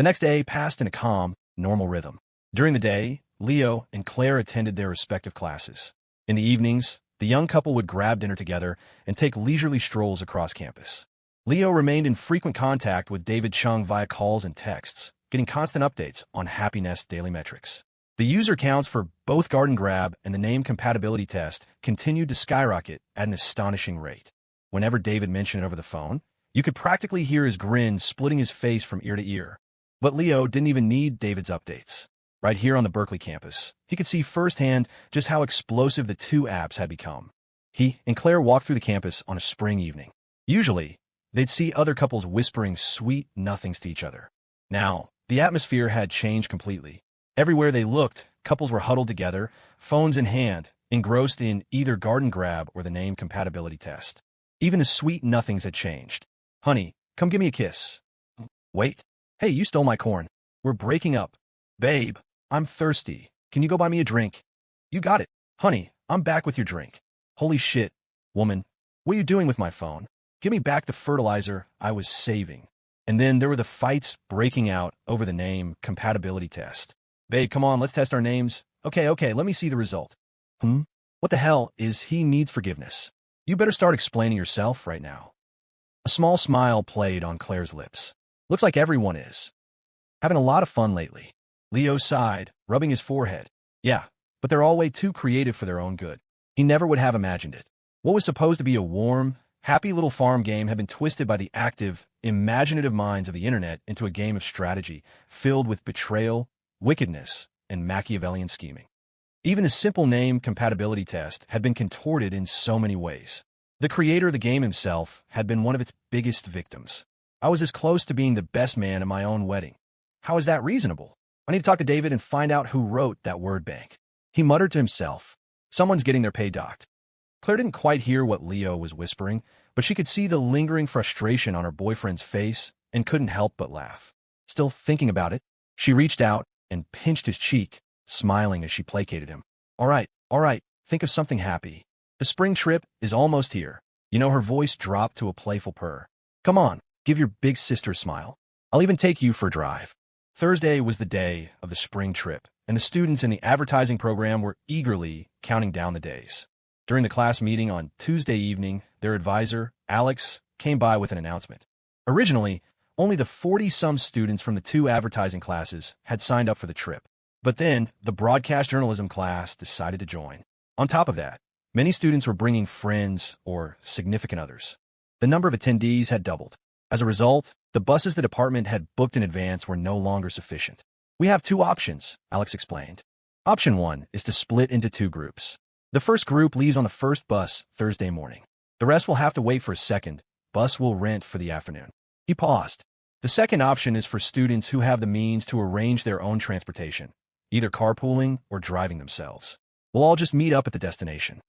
The next day passed in a calm, normal rhythm. During the day, Leo and Claire attended their respective classes. In the evenings, the young couple would grab dinner together and take leisurely strolls across campus. Leo remained in frequent contact with David Chung via calls and texts, getting constant updates on Happiness daily metrics. The user counts for both Garden Grab and the name compatibility test continued to skyrocket at an astonishing rate. Whenever David mentioned it over the phone, you could practically hear his grin splitting his face from ear to ear. But Leo didn't even need David's updates. Right here on the Berkeley campus, he could see firsthand just how explosive the two apps had become. He and Claire walked through the campus on a spring evening. Usually, they'd see other couples whispering sweet nothings to each other. Now, the atmosphere had changed completely. Everywhere they looked, couples were huddled together, phones in hand, engrossed in either Garden Grab or the name compatibility test. Even the sweet nothings had changed. Honey, come give me a kiss. Wait. Hey, you stole my corn. We're breaking up. Babe, I'm thirsty. Can you go buy me a drink? You got it. Honey, I'm back with your drink. Holy shit. Woman, what are you doing with my phone? Give me back the fertilizer I was saving. And then there were the fights breaking out over the name compatibility test. Babe, come on, let's test our names. Okay, let me see the result. What the hell is he needs forgiveness? You better start explaining yourself right now. A small smile played on Claire's lips. Looks like everyone is. Having a lot of fun lately. Leo sighed, rubbing his forehead. Yeah, but they're all way too creative for their own good. He never would have imagined it. What was supposed to be a warm, happy little farm game had been twisted by the active, imaginative minds of the internet into a game of strategy filled with betrayal, wickedness, and Machiavellian scheming. Even the simple name compatibility test had been contorted in so many ways. The creator of the game himself had been one of its biggest victims. I was as close to being the best man at my own wedding. How is that reasonable? I need to talk to David and find out who wrote that word bank. He muttered to himself. Someone's getting their pay docked. Claire didn't quite hear what Leo was whispering, but she could see the lingering frustration on her boyfriend's face and couldn't help but laugh. Still thinking about it, she reached out and pinched his cheek, smiling as she placated him. All right, think of something happy. The spring trip is almost here. Her voice dropped to a playful purr. Come on, give your big sister a smile. I'll even take you for a drive. Thursday was the day of the spring trip, and the students in the advertising program were eagerly counting down the days. During the class meeting on Tuesday evening, their advisor, Alex, came by with an announcement. Originally, only the 40-some students from the two advertising classes had signed up for the trip. But then, the broadcast journalism class decided to join. On top of that, many students were bringing friends or significant others. The number of attendees had doubled. As a result, the buses the department had booked in advance were no longer sufficient. We have two options, Alex explained. Option 1 is to split into two groups. The first group leaves on the first bus Thursday morning. The rest will have to wait for a second bus we'll rent for the afternoon. He paused. The second option is for students who have the means to arrange their own transportation, either carpooling or driving themselves. We'll all just meet up at the destination.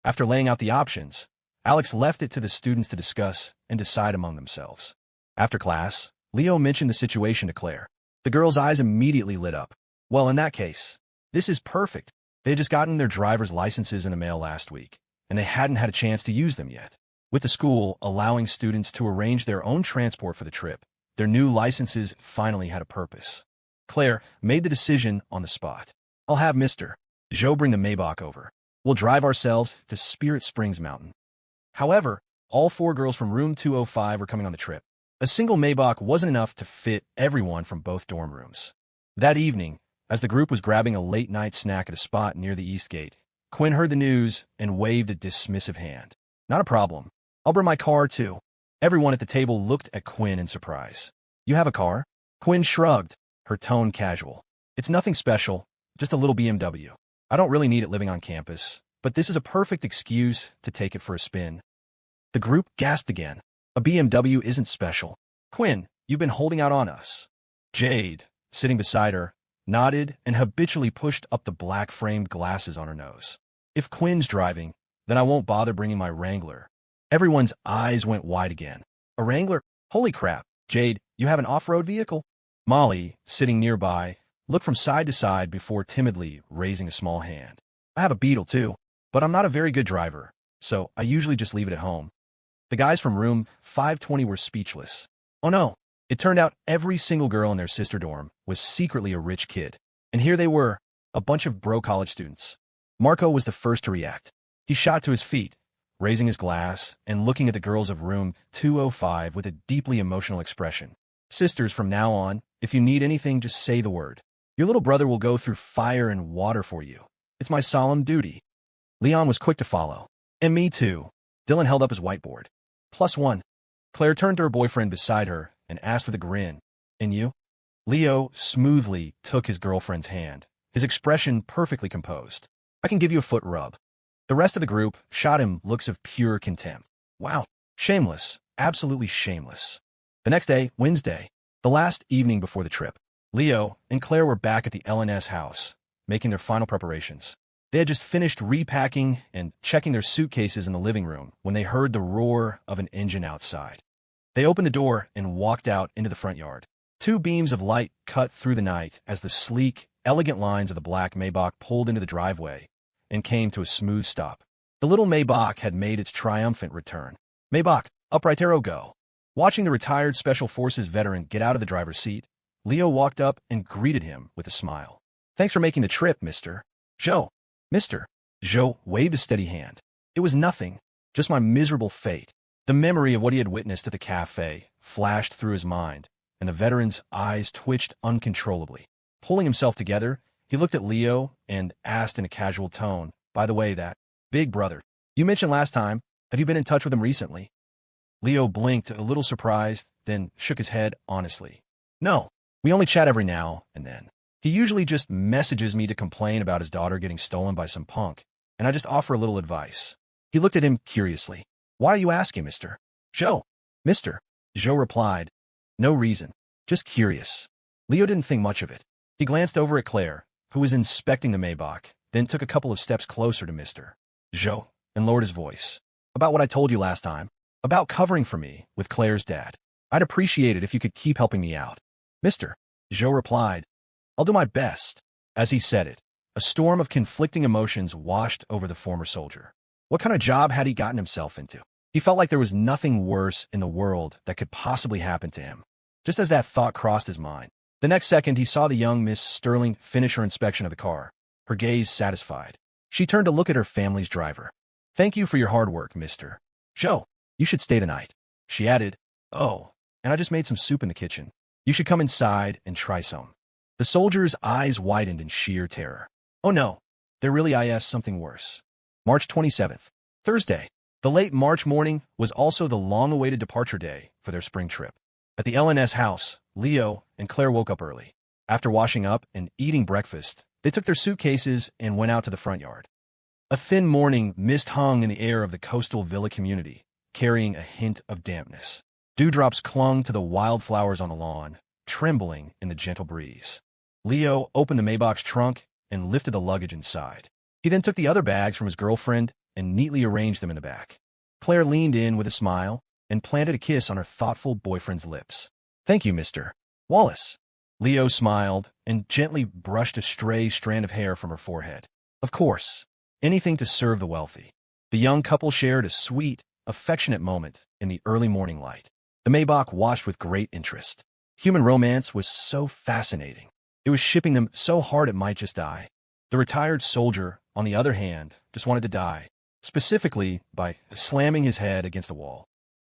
After laying out the options, Alex left it to the students to discuss and decide among themselves. After class, Leo mentioned the situation to Claire. The girl's eyes immediately lit up. Well, in that case, this is perfect. They had just gotten their driver's licenses in the mail last week, and they hadn't had a chance to use them yet. With the school allowing students to arrange their own transport for the trip, their new licenses finally had a purpose. Claire made the decision on the spot. I'll have Mr. Joe bring the Maybach over. We'll drive ourselves to Spirit Springs Mountain. However, all 4 girls from room 205 were coming on the trip. A single Maybach wasn't enough to fit everyone from both dorm rooms. That evening, as the group was grabbing a late-night snack at a spot near the East Gate, Quinn heard the news and waved a dismissive hand. Not a problem. I'll bring my car, too. Everyone at the table looked at Quinn in surprise. You have a car? Quinn shrugged, her tone casual. It's nothing special, just a little BMW. I don't really need it living on campus, but this is a perfect excuse to take it for a spin. The group gasped again. A BMW isn't special. Quinn, you've been holding out on us. Jade, sitting beside her, nodded and habitually pushed up the black-framed glasses on her nose. If Quinn's driving, then I won't bother bringing my Wrangler. Everyone's eyes went wide again. A Wrangler? Holy crap. Jade, you have an off-road vehicle? Molly, sitting nearby, looked from side to side before timidly raising a small hand. I have a Beetle, too, but I'm not a very good driver, so I usually just leave it at home. The guys from room 520 were speechless. Oh no, It turned out every single girl in their sister dorm was secretly a rich kid. And here they were, a bunch of broke college students. Marco was the first to react. He shot to his feet, raising his glass and looking at the girls of room 205 with a deeply emotional expression. Sisters, from now on, if you need anything, just say the word. Your little brother will go through fire and water for you. It's my solemn duty. Leon was quick to follow. And me too. Dylan held up his whiteboard. +1. Claire turned to her boyfriend beside her and asked with a grin, "And you?" Leo smoothly took his girlfriend's hand, his expression perfectly composed. "I can give you a foot rub." The rest of the group shot him looks of pure contempt. Wow, shameless, absolutely shameless. The next day, Wednesday, the last evening before the trip, Leo and Claire were back at the LNS house, making their final preparations. They had just finished repacking and checking their suitcases in the living room when they heard the roar of an engine outside. They opened the door and walked out into the front yard. Two beams of light cut through the night as the sleek, elegant lines of the black Maybach pulled into the driveway and came to a smooth stop. The little Maybach had made its triumphant return. "Maybach, upright arrow, go." Watching the retired Special Forces veteran get out of the driver's seat, Leo walked up and greeted him with a smile. "Thanks for making the trip, Mr. Joe." "Mr. Joe" waved a steady hand. "It was nothing, just my miserable fate." The memory of what he had witnessed at the cafe flashed through his mind, and the veteran's eyes twitched uncontrollably. Pulling himself together, he looked at Leo and asked in a casual tone, "By the way, that big brother you mentioned last time, have you been in touch with him recently?" Leo blinked, a little surprised, then shook his head honestly. "No, we only chat every now and then. He usually just messages me to complain about his daughter getting stolen by some punk, and I just offer a little advice." He looked at him curiously. "Why are you asking, Mr. Joe?" "Mr. Joe replied, "No reason, just curious." Leo didn't think much of it. He glanced over at Claire, who was inspecting the Maybach, then took a couple of steps closer to Mr. Joe and lowered his voice. "About what I told you last time, about covering for me with Claire's dad. I'd appreciate it if you could keep helping me out." Mr. Joe replied, "I'll do my best." As he said it, a storm of conflicting emotions washed over the former soldier. What kind of job had he gotten himself into? He felt like there was nothing worse in the world that could possibly happen to him. Just as that thought crossed his mind, the next second he saw the young Miss Sterling finish her inspection of the car, her gaze satisfied. She turned to look at her family's driver. "Thank you for your hard work, Mr. Joe. You should stay the night." She added, "Oh, and I just made some soup in the kitchen. You should come inside and try some." The soldier's eyes widened in sheer terror. "Oh no, there really is something worse." March 27th, Thursday. The late March morning was also the long-awaited departure day for their spring trip. At the LNS house, Leo and Claire woke up early. After washing up and eating breakfast, they took their suitcases and went out to the front yard. A thin morning mist hung in the air of the coastal villa community, carrying a hint of dampness. Dewdrops clung to the wildflowers on the lawn, trembling in the gentle breeze. Leo opened the Maybach's trunk and lifted the luggage inside. He then took the other bags from his girlfriend and neatly arranged them in the back. Claire leaned in with a smile and planted a kiss on her thoughtful boyfriend's lips. "Thank you, Mr. Wallace." Leo smiled and gently brushed a stray strand of hair from her forehead. Of course, anything to serve the wealthy. The young couple shared a sweet, affectionate moment in the early morning light. The Maybach watched with great interest. Human romance was so fascinating. It was shipping them so hard it might just die. The retired soldier, on the other hand, just wanted to die, specifically by slamming his head against a wall.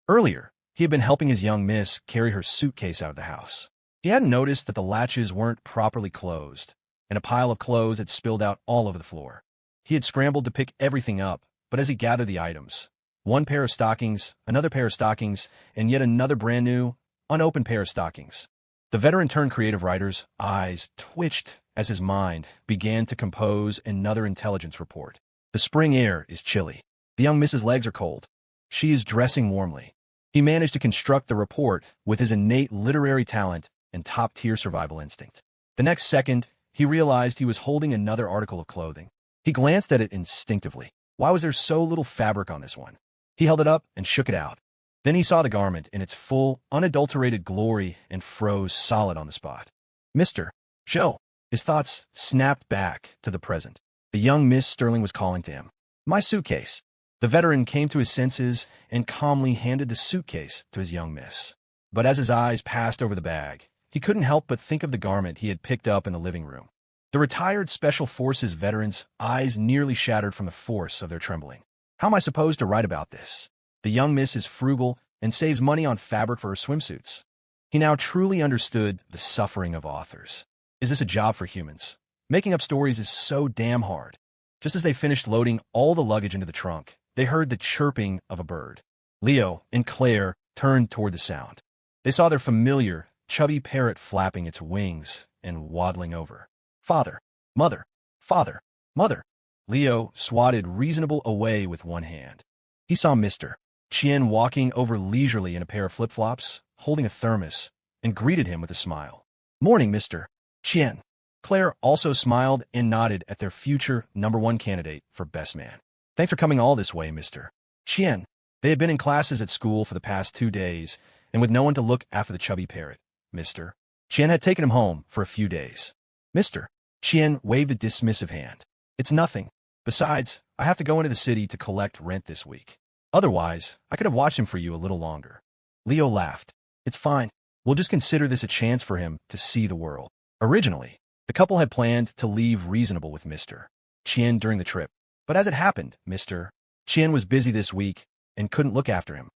Earlier, he had been helping his young miss carry her suitcase out of the house. He hadn't noticed that the latches weren't properly closed, and a pile of clothes had spilled out all over the floor. He had scrambled to pick everything up, but as he gathered the items, one pair of stockings, another pair of stockings, and yet another brand new, unopened pair of stockings. The veteran-turned-creative writer's eyes twitched as his mind began to compose another intelligence report. The spring air is chilly. The young Miss's legs are cold. She is dressing warmly. He managed to construct the report with his innate literary talent and top-tier survival instinct. The next second, he realized he was holding another article of clothing. He glanced at it instinctively. Why was there so little fabric on this one? He held it up and shook it out. Then he saw the garment in its full, unadulterated glory and froze solid on the spot. "Mr. Joe." His thoughts snapped back to the present. The young Miss Sterling was calling to him. "My suitcase." The veteran came to his senses and calmly handed the suitcase to his young miss. But as his eyes passed over the bag, he couldn't help but think of the garment he had picked up in the living room. The retired Special Forces veteran's eyes nearly shattered from the force of their trembling. How am I supposed to write about this? The young miss is frugal and saves money on fabric for her swimsuits. He now truly understood the suffering of authors. Is this a job for humans? Making up stories is so damn hard. Just as they finished loading all the luggage into the trunk, they heard the chirping of a bird. Leo and Claire turned toward the sound. They saw their familiar, chubby parrot flapping its wings and waddling over. Father, mother, father, mother. Leo swatted reasonable away with one hand. He saw Mr. Chien walking over leisurely in a pair of flip-flops, holding a thermos, and greeted him with a smile. Morning, Mr. Chien. Claire also smiled and nodded at their future #1 candidate for best man. Thanks for coming all this way, Mr. Chien. They had been in classes at school for the past 2 days, and with no one to look after the chubby parrot, Mr. Chien had taken him home for a few days. Mr. Chien waved a dismissive hand. It's nothing. Besides, I have to go into the city to collect rent this week. Otherwise, I could have watched him for you a little longer. Leo laughed. It's fine. We'll just consider this a chance for him to see the world. Originally, the couple had planned to leave reasonable with Mr. Chien during the trip. But as it happened, Mr. Chien was busy this week and couldn't look after him.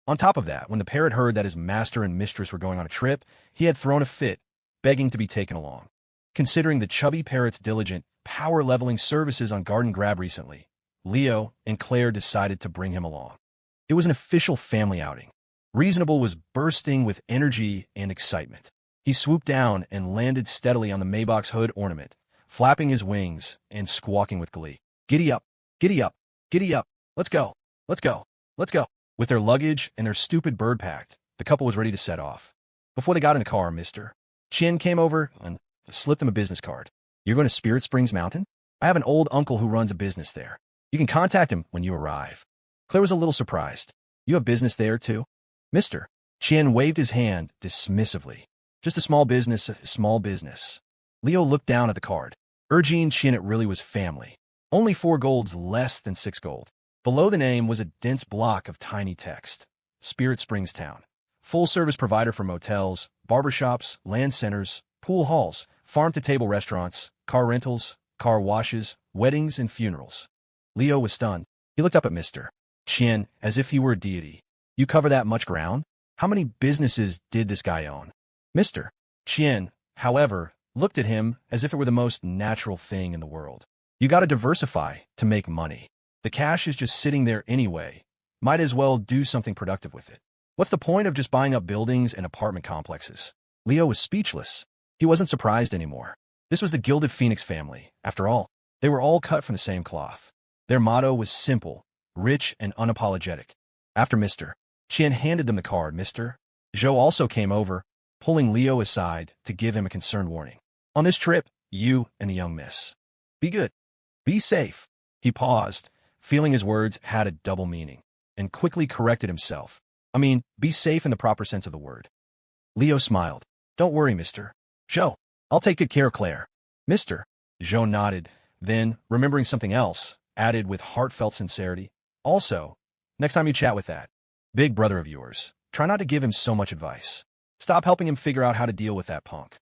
On top of that, when the parrot heard that his master and mistress were going on a trip, he had thrown a fit, begging to be taken along. Considering the chubby parrot's diligent, power-leveling services on Garden Grab recently, Leo and Claire decided to bring him along. It was an official family outing. Reasonable was bursting with energy and excitement. He swooped down and landed steadily on the Maybach's hood ornament, flapping his wings and squawking with glee. Giddy up, giddy up, giddy up, let's go, let's go, let's go. With their luggage and their stupid bird packed, the couple was ready to set off. Before they got in the car, Mr. Chien came over and slipped them a business card. You're going to Spirit Springs Mountain? I have an old uncle who runs a business there. You can contact him when you arrive. Claire was a little surprised. You have business there, too? Mr. Chien waved his hand dismissively. Just a small business, a small business. Leo looked down at the card. Urging Chien, it really was family. Only 4 golds less than 6 gold. Below the name was a dense block of tiny text. Spirit Springs Town. Full-service provider for motels, barbershops, land centers, pool halls, farm-to-table restaurants, car rentals, car washes, weddings, and funerals. Leo was stunned. He looked up at Mr. Chien as if he were a deity. You cover that much ground? How many businesses did this guy own? Mr. Chien, however, looked at him as if it were the most natural thing in the world. You gotta diversify to make money. The cash is just sitting there anyway. Might as well do something productive with it. What's the point of just buying up buildings and apartment complexes? Leo was speechless. He wasn't surprised anymore. This was the Gilded Phoenix family. After all, they were all cut from the same cloth. Their motto was simple, rich, and unapologetic. After Mr. Chien handed them the card, Mr. Zhou also came over, pulling Leo aside to give him a concerned warning. On this trip, you and the young miss. Be good. Be safe. He paused, feeling his words had a double meaning, and quickly corrected himself. I mean, be safe in the proper sense of the word. Leo smiled. Don't worry, Mr. Zhou. I'll take good care of Claire. Mr. Zhou nodded, then, remembering something else, added with heartfelt sincerity. Also, next time you chat with that big brother of yours, try not to give him so much advice. Stop helping him figure out how to deal with that punk.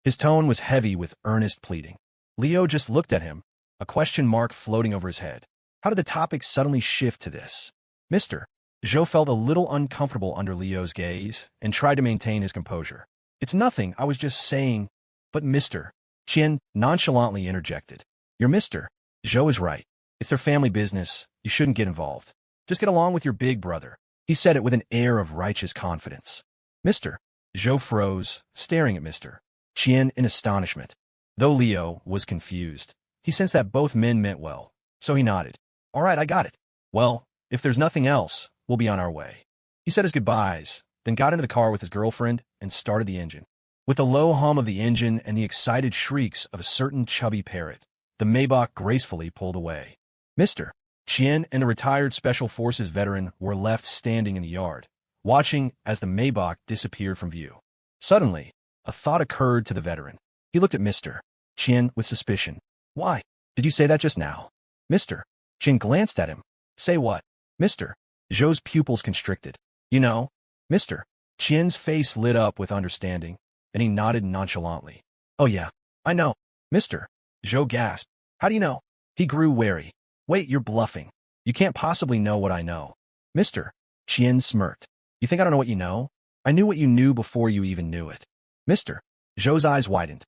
His tone was heavy with earnest pleading. Leo just looked at him, a question mark floating over his head. How did the topic suddenly shift to this? Mr. Zhou felt a little uncomfortable under Leo's gaze and tried to maintain his composure. It's nothing, I was just saying. But Mr. Chien nonchalantly interjected. Your Mr. Zhou is right. It's their family business. You shouldn't get involved. Just get along with your big brother. He said it with an air of righteous confidence. Mr. Zhou froze, staring at Mr. Chien in astonishment. Though Leo was confused, he sensed that both men meant well, so he nodded. All right, I got it. Well, if there's nothing else, we'll be on our way. He said his goodbyes, then got into the car with his girlfriend and started the engine. With the low hum of the engine and the excited shrieks of a certain chubby parrot, the Maybach gracefully pulled away. Mr. Chien and the retired Special Forces veteran were left standing in the yard, watching as the Maybach disappeared from view. Suddenly, a thought occurred to the veteran. He looked at Mr. Chien with suspicion. Why? Did you say that just now? Mr. Chien glanced at him. Say what? Mr. Zhou's pupils constricted. You know, Mr. Qian's face lit up with understanding, and he nodded nonchalantly. Oh yeah, I know. Mister. Zhou gasped. How do you know? He grew wary. Wait, you're bluffing. You can't possibly know what I know. Mister. Qian smirked. You think I don't know what you know? I knew what you knew before you even knew it. Mister. Zhou's eyes widened.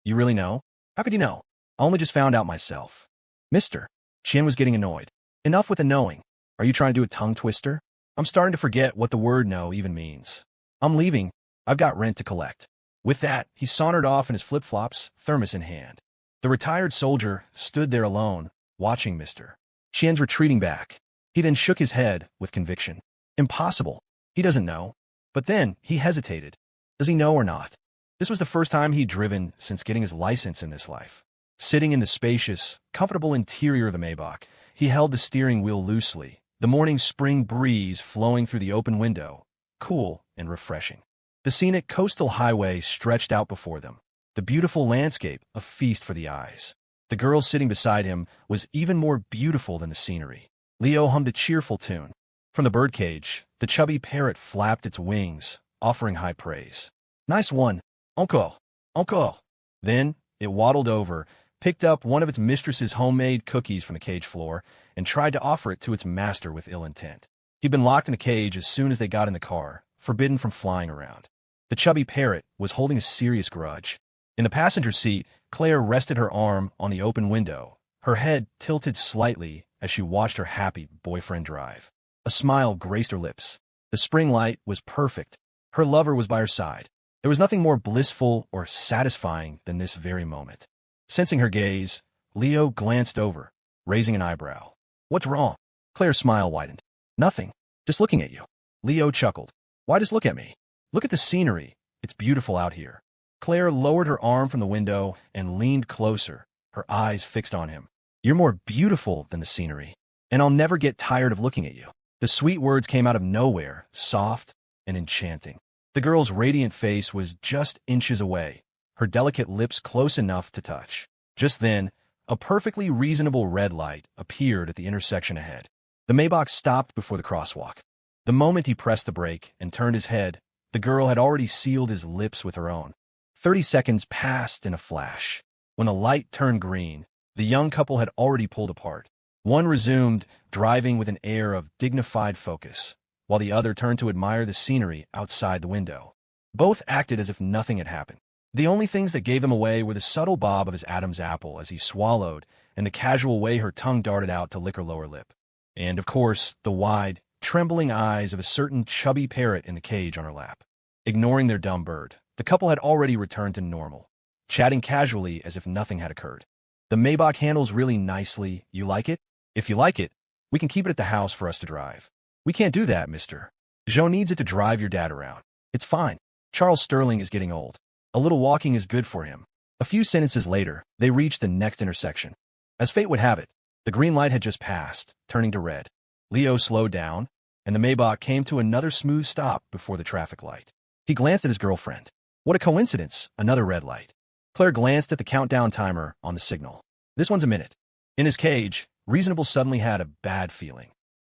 You really know? How could you know? I only just found out myself. Mister. Qian was getting annoyed. Enough with the knowing. Are you trying to do a tongue twister? I'm starting to forget what the word no even means. I'm leaving. I've got rent to collect. With that, he sauntered off in his flip-flops, thermos in hand. The retired soldier stood there alone, watching Mr. Qian's retreating back. He then shook his head with conviction. Impossible. He doesn't know. But then, he hesitated. Does he know or not? This was the first time he'd driven since getting his license in this life. Sitting in the spacious, comfortable interior of the Maybach, he held the steering wheel loosely, the morning spring breeze flowing through the open window, cool and refreshing. The scenic coastal highway stretched out before them, the beautiful landscape a feast for the eyes. The girl sitting beside him was even more beautiful than the scenery. Leo hummed a cheerful tune. From the birdcage, the chubby parrot flapped its wings, offering high praise. Nice one. Encore. Encore. Then, it waddled over, picked up one of its mistress's homemade cookies from the cage floor, and tried to offer it to its master with ill intent. He'd been locked in the cage as soon as they got in the car, forbidden from flying around. The chubby parrot was holding a serious grudge. In the passenger seat, Claire rested her arm on the open window, her head tilted slightly as she watched her happy boyfriend drive. A smile graced her lips. The spring light was perfect. Her lover was by her side. There was nothing more blissful or satisfying than this very moment. Sensing her gaze, Leo glanced over, raising an eyebrow. What's wrong? Claire's smile widened. Nothing. Just looking at you. Leo chuckled. Why just look at me? Look at the scenery. It's beautiful out here. Claire lowered her arm from the window and leaned closer, her eyes fixed on him. You're more beautiful than the scenery, and I'll never get tired of looking at you. The sweet words came out of nowhere, soft and enchanting. The girl's radiant face was just inches away, her delicate lips close enough to touch. Just then, a perfectly reasonable red light appeared at the intersection ahead. The Maybach stopped before the crosswalk. The moment he pressed the brake and turned his head, the girl had already sealed his lips with her own. 30 seconds passed in a flash. When the light turned green, the young couple had already pulled apart. One resumed, driving with an air of dignified focus, while the other turned to admire the scenery outside the window. Both acted as if nothing had happened. The only things that gave them away were the subtle bob of his Adam's apple as he swallowed and the casual way her tongue darted out to lick her lower lip. And, of course, the wide, trembling eyes of a certain chubby parrot in the cage on her lap. Ignoring their dumb bird, the couple had already returned to normal, chatting casually as if nothing had occurred. The Maybach handles really nicely. You like it? If you like it, we can keep it at the house for us to drive. We can't do that, mister. Joe needs it to drive your dad around. It's fine. Charles Sterling is getting old. A little walking is good for him. A few sentences later, they reached the next intersection. As fate would have it, the green light had just passed, turning to red. Leo slowed down, and the Maybach came to another smooth stop before the traffic light. He glanced at his girlfriend. What a coincidence, another red light. Claire glanced at the countdown timer on the signal. This one's a minute. In his cage, Reasonable suddenly had a bad feeling.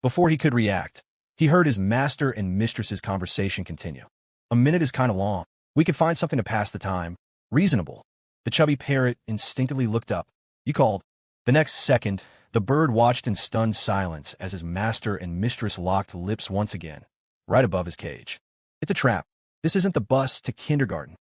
Before he could react, he heard his master and mistress's conversation continue. A minute is kind of long. We could find something to pass the time. Reasonable. The chubby parrot instinctively looked up. You called. The next second, the bird watched in stunned silence as his master and mistress locked lips once again, right above his cage. It's a trap. This isn't the bus to kindergarten.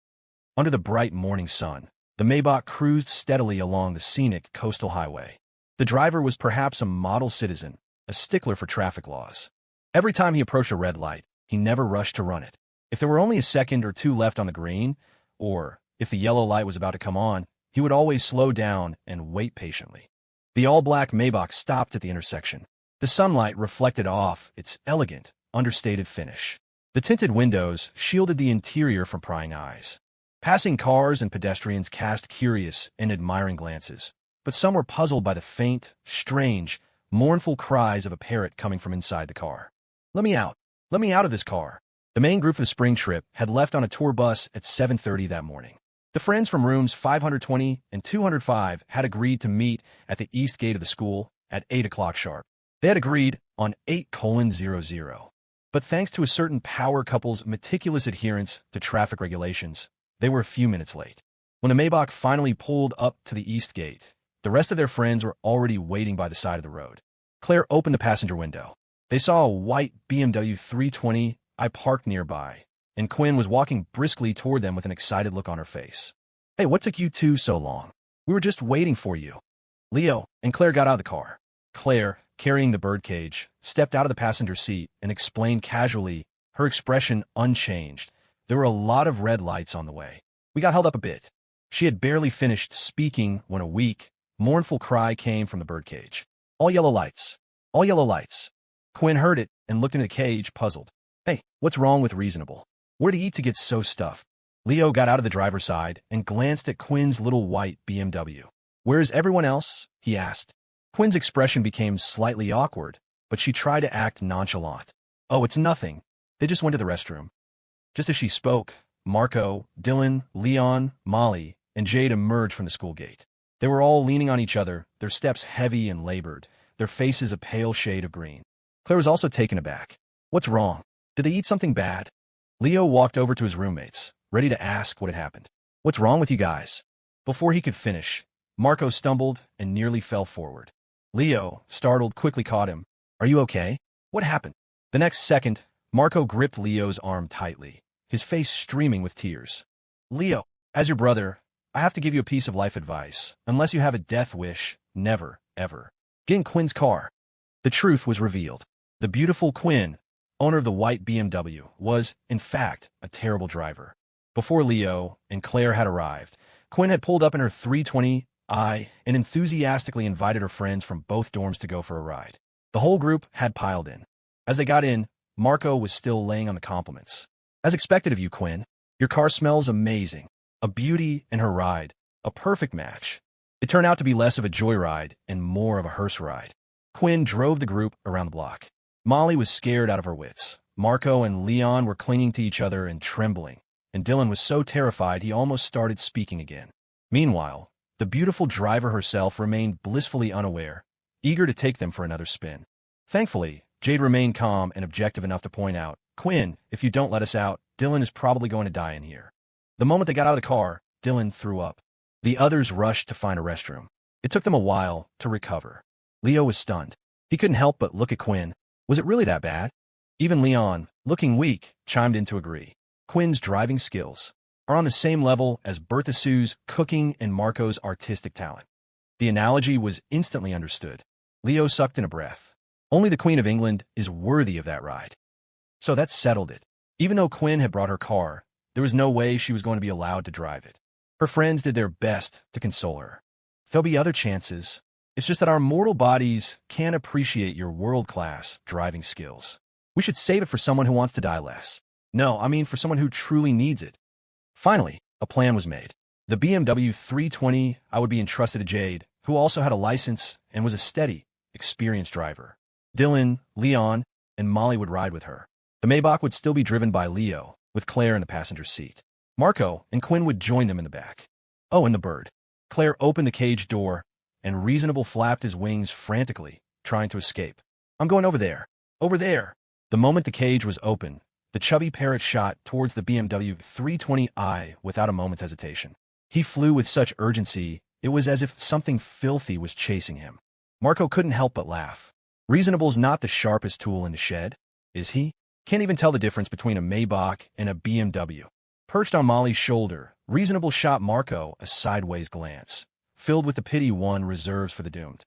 Under the bright morning sun, the Maybach cruised steadily along the scenic coastal highway. The driver was perhaps a model citizen, a stickler for traffic laws. Every time he approached a red light, he never rushed to run it. If there were only a second or two left on the green, or if the yellow light was about to come on, he would always slow down and wait patiently. The all-black Maybach stopped at the intersection. The sunlight reflected off its elegant, understated finish. The tinted windows shielded the interior from prying eyes. Passing cars and pedestrians cast curious and admiring glances, but some were puzzled by the faint, strange, mournful cries of a parrot coming from inside the car. "Let me out! Let me out of this car!" The main group for the spring trip had left on a tour bus at 7:30 that morning. The friends from rooms 520 and 205 had agreed to meet at the east gate of the school at 8 o'clock sharp. They had agreed on 8:00. But thanks to a certain power couple's meticulous adherence to traffic regulations, they were a few minutes late. When the Maybach finally pulled up to the east gate, the rest of their friends were already waiting by the side of the road. Claire opened the passenger window. They saw a white BMW 320i parked nearby, and Quinn was walking briskly toward them with an excited look on her face. "Hey, what took you two so long? We were just waiting for you." Leo and Claire got out of the car. Claire, carrying the birdcage, stepped out of the passenger seat and explained casually, her expression unchanged. There were a lot of red lights on the way. We got held up a bit. She had barely finished speaking when a weak, mournful cry came from the birdcage. "All yellow lights. All yellow lights." Quinn heard it and looked into the cage, puzzled. "Hey, what's wrong with Reasonable? Where'd he eat to get so stuffed?" Leo got out of the driver's side and glanced at Quinn's little white BMW. "Where's everyone else?" he asked. Quinn's expression became slightly awkward, but she tried to act nonchalant. "Oh, it's nothing. They just went to the restroom." Just as she spoke, Marco, Dylan, Leon, Molly, and Jade emerged from the school gate. They were all leaning on each other, their steps heavy and labored, their faces a pale shade of green. Claire was also taken aback. "What's wrong? Did they eat something bad?" Leo walked over to his roommates, ready to ask what had happened. "What's wrong with you guys?" Before he could finish, Marco stumbled and nearly fell forward. Leo, startled, quickly caught him. "Are you okay? What happened?" The next second, Marco gripped Leo's arm tightly, his face streaming with tears. "Leo, as your brother, I have to give you a piece of life advice. Unless you have a death wish, never, ever get in Quinn's car." The truth was revealed. The beautiful Quinn, owner of the white BMW, was, in fact, a terrible driver. Before Leo and Claire had arrived, Quinn had pulled up in her 320i and enthusiastically invited her friends from both dorms to go for a ride. The whole group had piled in. As they got in, Marco was still laying on the compliments. "As expected of you, Quinn. Your car smells amazing. A beauty and her ride. A perfect match." It turned out to be less of a joyride and more of a hearse ride. Quinn drove the group around the block. Molly was scared out of her wits. Marco and Leon were clinging to each other and trembling, and Dylan was so terrified he almost started speaking again. Meanwhile, the beautiful driver herself remained blissfully unaware, eager to take them for another spin. Thankfully, Jade remained calm and objective enough to point out, "Quinn, if you don't let us out, Dylan is probably going to die in here." The moment they got out of the car, Dylan threw up. The others rushed to find a restroom. It took them a while to recover. Leo was stunned. He couldn't help but look at Quinn. Was it really that bad? Even Leon, looking weak, chimed in to agree. Quinn's driving skills are on the same level as Bertha Sue's cooking and Marco's artistic talent. The analogy was instantly understood. Leo sucked in a breath. Only the Queen of England is worthy of that ride. So that settled it. Even though Quinn had brought her car, there was no way she was going to be allowed to drive it. Her friends did their best to console her. "There'll be other chances. It's just that our mortal bodies can't appreciate your world-class driving skills. We should save it for someone who wants to die less. No, I mean for someone who truly needs it." Finally, a plan was made. The BMW 320i would be entrusted to Jade, who also had a license and was a steady, experienced driver. Dylan, Leon, and Molly would ride with her. The Maybach would still be driven by Leo, with Claire in the passenger seat. Marco and Quinn would join them in the back. Oh, and the bird. Claire opened the cage door, and Reasonable flapped his wings frantically, trying to escape. "I'm going over there. Over there." The moment the cage was open, the chubby parrot shot towards the BMW 320i without a moment's hesitation. He flew with such urgency, it was as if something filthy was chasing him. Marco couldn't help but laugh. Reasonable's not the sharpest tool in the shed, is he? Can't even tell the difference between a Maybach and a BMW. Perched on Molly's shoulder, Reasonable shot Marco a sideways glance, filled with the pity one reserves for the doomed.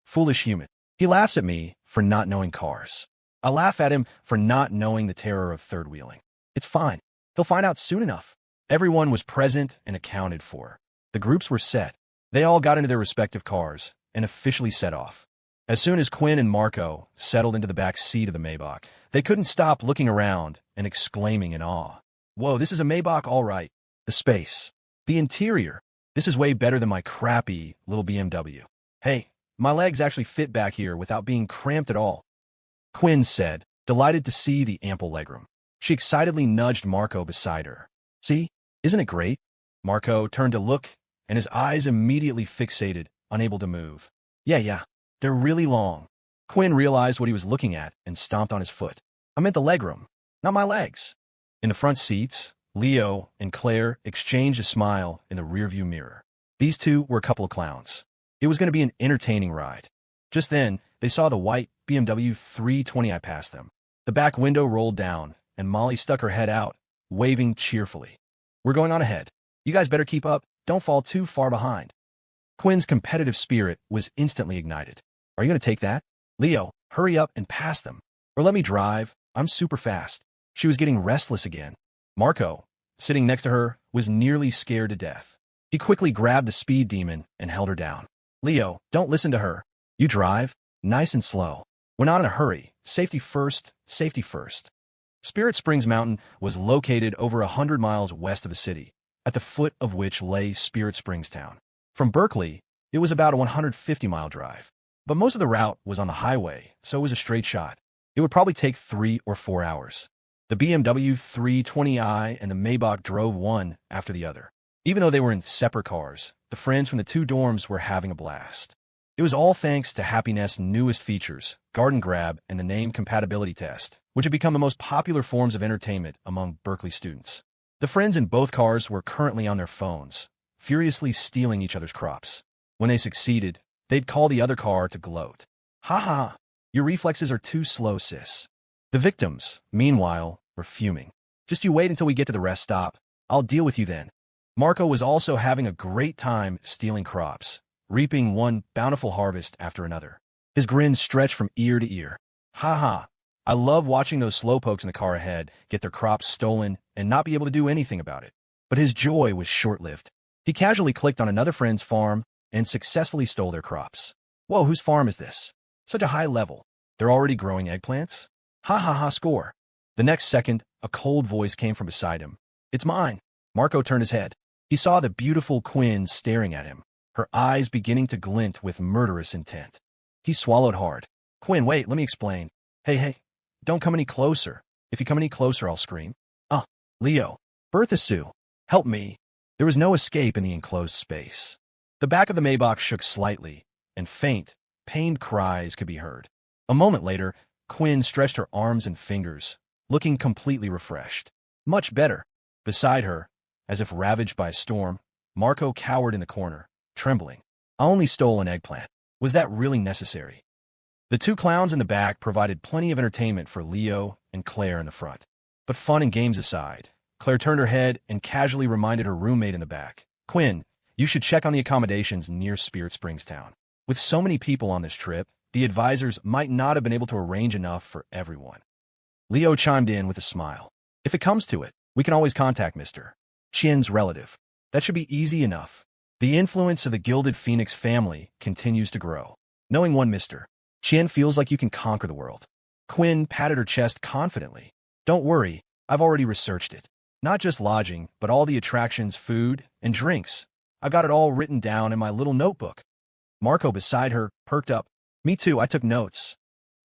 Foolish human. He laughs at me for not knowing cars. I laugh at him for not knowing the terror of third-wheeling. It's fine. He'll find out soon enough. Everyone was present and accounted for. The groups were set. They all got into their respective cars and officially set off. As soon as Quinn and Marco settled into the back seat of the Maybach, they couldn't stop looking around and exclaiming in awe. "Whoa, this is a Maybach, all right. The space. The interior. This is way better than my crappy little BMW. Hey, my legs actually fit back here without being cramped at all," Quinn said, delighted to see the ample legroom. She excitedly nudged Marco beside her. "See? Isn't it great?" Marco turned to look, and his eyes immediately fixated, unable to move. Yeah, they're really long." Quinn realized what he was looking at and stomped on his foot. I meant the legroom, not my legs. In the front seats, Leo and Claire exchanged a smile in the rearview mirror. These two were a couple of clowns. It was going to be an entertaining ride. Just then, they saw the white BMW 320i pass them. The back window rolled down, and Molly stuck her head out, waving cheerfully. We're going on ahead. You guys better keep up. Don't fall too far behind. Quinn's competitive spirit was instantly ignited. Are you going to take that? Leo, hurry up and pass them. Or let me drive. I'm super fast. She was getting restless again. Marco, sitting next to her, was nearly scared to death. He quickly grabbed the speed demon and held her down. Leo, don't listen to her. You drive, nice and slow. We're not in a hurry. Safety first, safety first. Spirit Springs Mountain was located over 100 miles west of the city, at the foot of which lay Spirit Springs Town. From Berkeley, it was about a 150-mile drive. But most of the route was on the highway, so it was a straight shot. It would probably take 3 or 4 hours. The BMW 320i and the Maybach drove one after the other. Even though they were in separate cars, the friends from the two dorms were having a blast. It was all thanks to Happy Nest's newest features, Garden Grab and the Name Compatibility Test, which had become the most popular forms of entertainment among Berkeley students. The friends in both cars were currently on their phones, furiously stealing each other's crops. When they succeeded, they'd call the other car to gloat. Ha ha, your reflexes are too slow, sis. The victims, meanwhile, were fuming. Just you wait until we get to the rest stop. I'll deal with you then. Marco was also having a great time stealing crops, reaping one bountiful harvest after another. His grin stretched from ear to ear. Ha ha, I love watching those slowpokes in the car ahead get their crops stolen and not be able to do anything about it. But his joy was short-lived. He casually clicked on another friend's farm and successfully stole their crops. Whoa, whose farm is this? Such a high level. They're already growing eggplants? Ha ha ha, score. The next second, a cold voice came from beside him. It's mine. Marco turned his head. He saw the beautiful Quinn staring at him, her eyes beginning to glint with murderous intent. He swallowed hard. Quinn, wait, let me explain. Hey, don't come any closer. If you come any closer, I'll scream. Leo. Bertha Sue. Help me. There was no escape in the enclosed space. The back of the Maybach shook slightly, and faint, pained cries could be heard. A moment later, Quinn stretched her arms and fingers, looking completely refreshed. Much better. Beside her, as if ravaged by a storm, Marco cowered in the corner, trembling. I only stole an eggplant. Was that really necessary? The two clowns in the back provided plenty of entertainment for Leo and Claire in the front. But fun and games aside, Claire turned her head and casually reminded her roommate in the back, Quinn, you should check on the accommodations near Spirit Springs Town. With so many people on this trip, the advisors might not have been able to arrange enough for everyone. Leo chimed in with a smile. If it comes to it, we can always contact Mr. Chin's relative. That should be easy enough. The influence of the Gilded Phoenix family continues to grow. Knowing one Mr. Chin feels like you can conquer the world. Quinn patted her chest confidently. Don't worry, I've already researched it. Not just lodging, but all the attractions, food, and drinks. I've got it all written down in my little notebook. Marco beside her perked up. Me too, I took notes.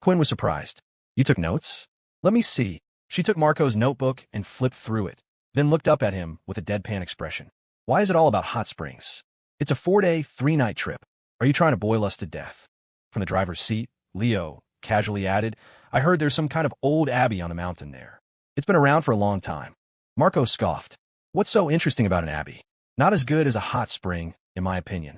Quinn was surprised. You took notes? Let me see. She took Marco's notebook and flipped through it, then looked up at him with a deadpan expression. Why is it all about hot springs? It's a 4-day, 3-night trip. Are you trying to boil us to death? From the driver's seat, Leo casually added, I heard there's some kind of old abbey on the mountain there. It's been around for a long time. Marco scoffed. What's so interesting about an abbey? Not as good as a hot spring, in my opinion.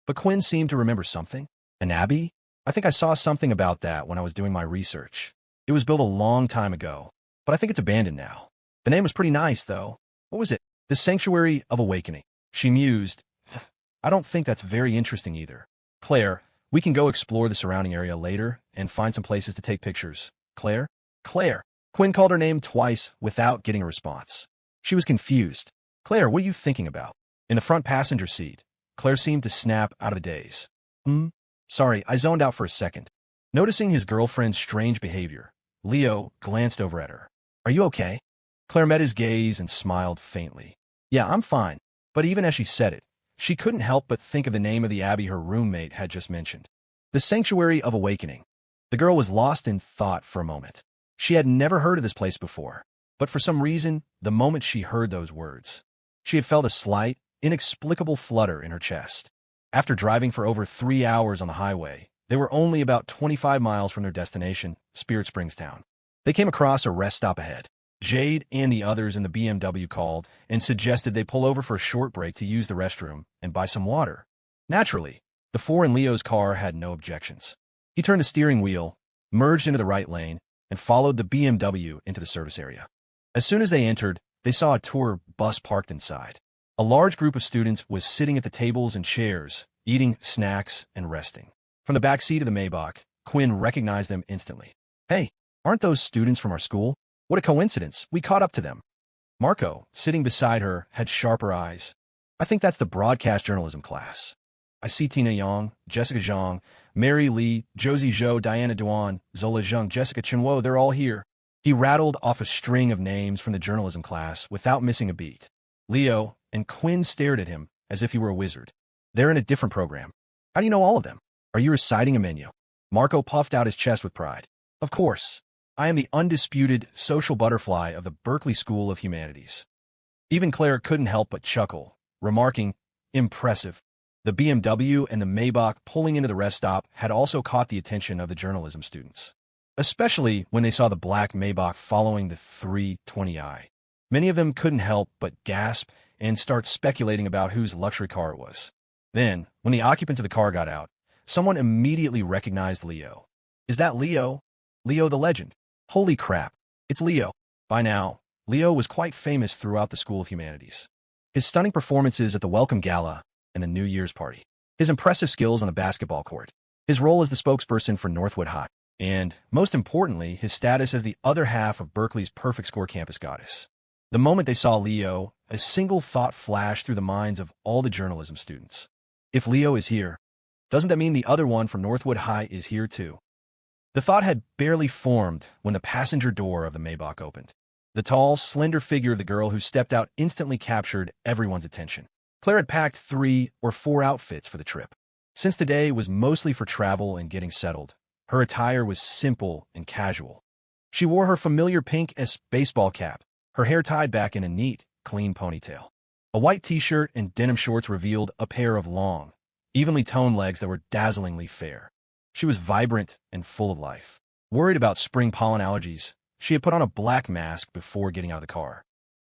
But Quinn seemed to remember something. An abbey? I think I saw something about that when I was doing my research. It was built a long time ago, but I think it's abandoned now. The name was pretty nice, though. What was it? The Sanctuary of Awakening. She mused. I don't think that's very interesting either. Claire, we can go explore the surrounding area later and find some places to take pictures. Claire? Claire. Quinn called her name twice without getting a response. She was confused. Claire, what are you thinking about? In the front passenger seat, Claire seemed to snap out of a daze. Sorry, I zoned out for a second. Noticing his girlfriend's strange behavior, Leo glanced over at her. Are you okay? Claire met his gaze and smiled faintly. Yeah, I'm fine. But even as she said it, she couldn't help but think of the name of the abbey her roommate had just mentioned. The Sanctuary of Awakening. The girl was lost in thought for a moment. She had never heard of this place before, but for some reason, the moment she heard those words, she had felt a slight, inexplicable flutter in her chest. After driving for over 3 hours on the highway, they were only about 25 miles from their destination, Spirit Springs Town. They came across a rest stop ahead. Jade and the others in the BMW called and suggested they pull over for a short break to use the restroom and buy some water. Naturally, the four in Leo's car had no objections. He turned the steering wheel, merged into the right lane, and followed the BMW into the service area. As soon as they entered, they saw a tour bus parked inside. A large group of students was sitting at the tables and chairs, eating snacks and resting. From the back seat of the Maybach, Quinn recognized them instantly. "Hey, aren't those students from our school? What a coincidence, we caught up to them." Marco, sitting beside her, had sharper eyes. "I think that's the broadcast journalism class. I see Tina Yang, Jessica Zhang, Mary Lee, Josie Zhou, Diana Duan, Zola Zheng, Jessica Chenwo, they're all here." He rattled off a string of names from the journalism class without missing a beat. Leo and Quinn stared at him as if he were a wizard. "They're in a different program. How do you know all of them? Are you reciting a menu?" Marco puffed out his chest with pride. "Of course. I am the undisputed social butterfly of the Berkeley School of Humanities." Even Claire couldn't help but chuckle, remarking, "Impressive." The BMW and the Maybach pulling into the rest stop had also caught the attention of the journalism students, especially when they saw the black Maybach following the 320i. Many of them couldn't help but gasp and start speculating about whose luxury car it was. Then, when the occupants of the car got out, someone immediately recognized Leo. "Is that Leo? Leo the legend? Holy crap, it's Leo." By now, Leo was quite famous throughout the School of Humanities. His stunning performances at the Welcome Gala and the New Year's party, his impressive skills on the basketball court, his role as the spokesperson for Northwood High, and, most importantly, his status as the other half of Berkeley's perfect score campus goddess. The moment they saw Leo, a single thought flashed through the minds of all the journalism students. If Leo is here, doesn't that mean the other one from Northwood High is here too? The thought had barely formed when the passenger door of the Maybach opened. The tall, slender figure of the girl who stepped out instantly captured everyone's attention. Claire had packed 3 or 4 outfits for the trip. Since the day was mostly for travel and getting settled, her attire was simple and casual. She wore her familiar pink baseball cap, her hair tied back in a neat, clean ponytail. A white t-shirt and denim shorts revealed a pair of long, evenly toned legs that were dazzlingly fair. She was vibrant and full of life. Worried about spring pollen allergies, she had put on a black mask before getting out of the car.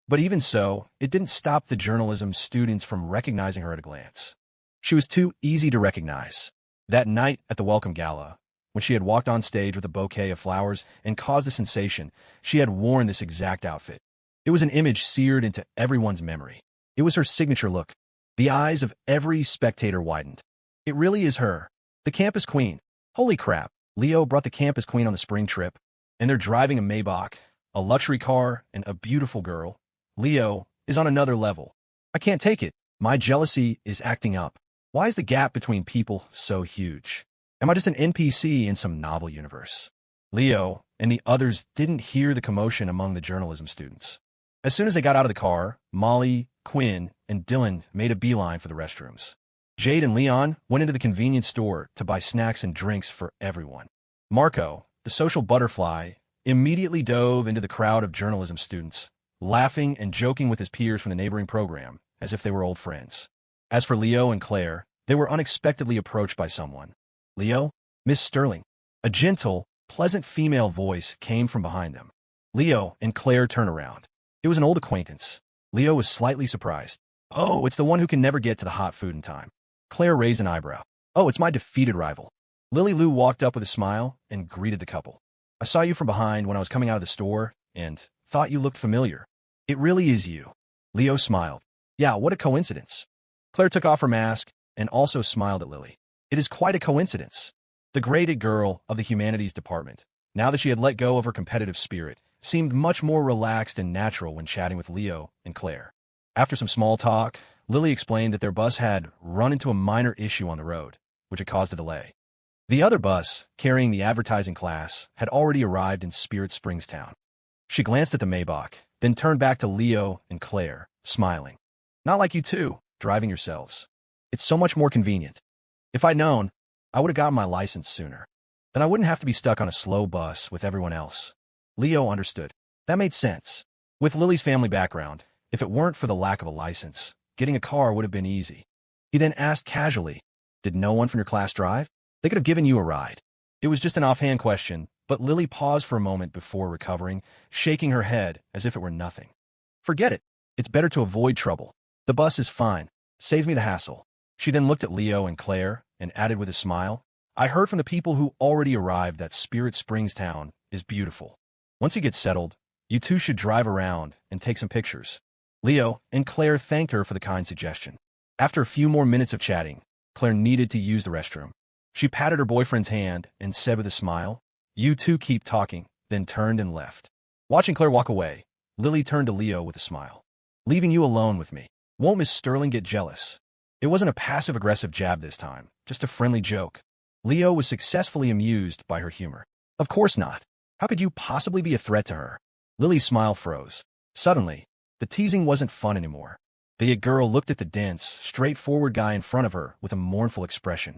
But even so, it didn't stop the journalism students from recognizing her at a glance. She was too easy to recognize. That night at the Welcome Gala, when she had walked on stage with a bouquet of flowers and caused a sensation, she had worn this exact outfit. It was an image seared into everyone's memory. It was her signature look. The eyes of every spectator widened. It really is her, the campus queen. Holy crap, Leo brought the campus queen on the spring trip, and they're driving a Maybach, a luxury car, and a beautiful girl. Leo is on another level. I can't take it. My jealousy is acting up. Why is the gap between people so huge? Am I just an NPC in some novel universe? Leo and the others didn't hear the commotion among the journalism students. As soon as they got out of the car, Molly, Quinn, and Dylan made a beeline for the restrooms. Jade and Leon went into the convenience store to buy snacks and drinks for everyone. Marco, the social butterfly, immediately dove into the crowd of journalism students, laughing and joking with his peers from the neighboring program, as if they were old friends. As for Leo and Claire, they were unexpectedly approached by someone. "Leo? Miss Sterling." A gentle, pleasant female voice came from behind them. Leo and Claire turned around. It was an old acquaintance. Leo was slightly surprised. "Oh, it's the one who can never get to the hot food in time." Claire raised an eyebrow. "Oh, it's my defeated rival." Lily Lou walked up with a smile and greeted the couple. "I saw you from behind when I was coming out of the store and thought you looked familiar." "It really is you." Leo smiled. "Yeah, what a coincidence." Claire took off her mask and also smiled at Lily. "It is quite a coincidence." The graded girl of the humanities department, now that she had let go of her competitive spirit, seemed much more relaxed and natural when chatting with Leo and Claire. After some small talk, Lily explained that their bus had run into a minor issue on the road, which had caused a delay. The other bus, carrying the advertising class, had already arrived in Spirit Springs town. She glanced at the Maybach, then turned back to Leo and Claire, smiling. "Not like you two, driving yourselves. It's so much more convenient. If I'd known, I would have gotten my license sooner. Then I wouldn't have to be stuck on a slow bus with everyone else." Leo understood. That made sense. With Lily's family background, if it weren't for the lack of a license, getting a car would have been easy. He then asked casually, "Did no one from your class drive? They could have given you a ride." It was just an offhand question, But Lily paused for a moment before recovering, shaking her head as if it were nothing. Forget it. It's better to avoid trouble. The bus is fine. Saves me the hassle. She then looked at Leo and Claire and added with a smile, I heard from the people who already arrived that Spirit Springs town is beautiful. Once you get settled, you two should drive around and take some pictures. Leo and Claire thanked her for the kind suggestion. After a few more minutes of chatting, Claire needed to use the restroom. She patted her boyfriend's hand and said with a smile, You two keep talking, then turned and left. Watching Claire walk away, Lily turned to Leo with a smile. Leaving you alone with me. Won't Miss Sterling get jealous? It wasn't a passive-aggressive jab this time, just a friendly joke. Leo was successfully amused by her humor. Of course not. How could you possibly be a threat to her? Lily's smile froze. Suddenly, the teasing wasn't fun anymore. The it girl looked at the dense, straightforward guy in front of her with a mournful expression.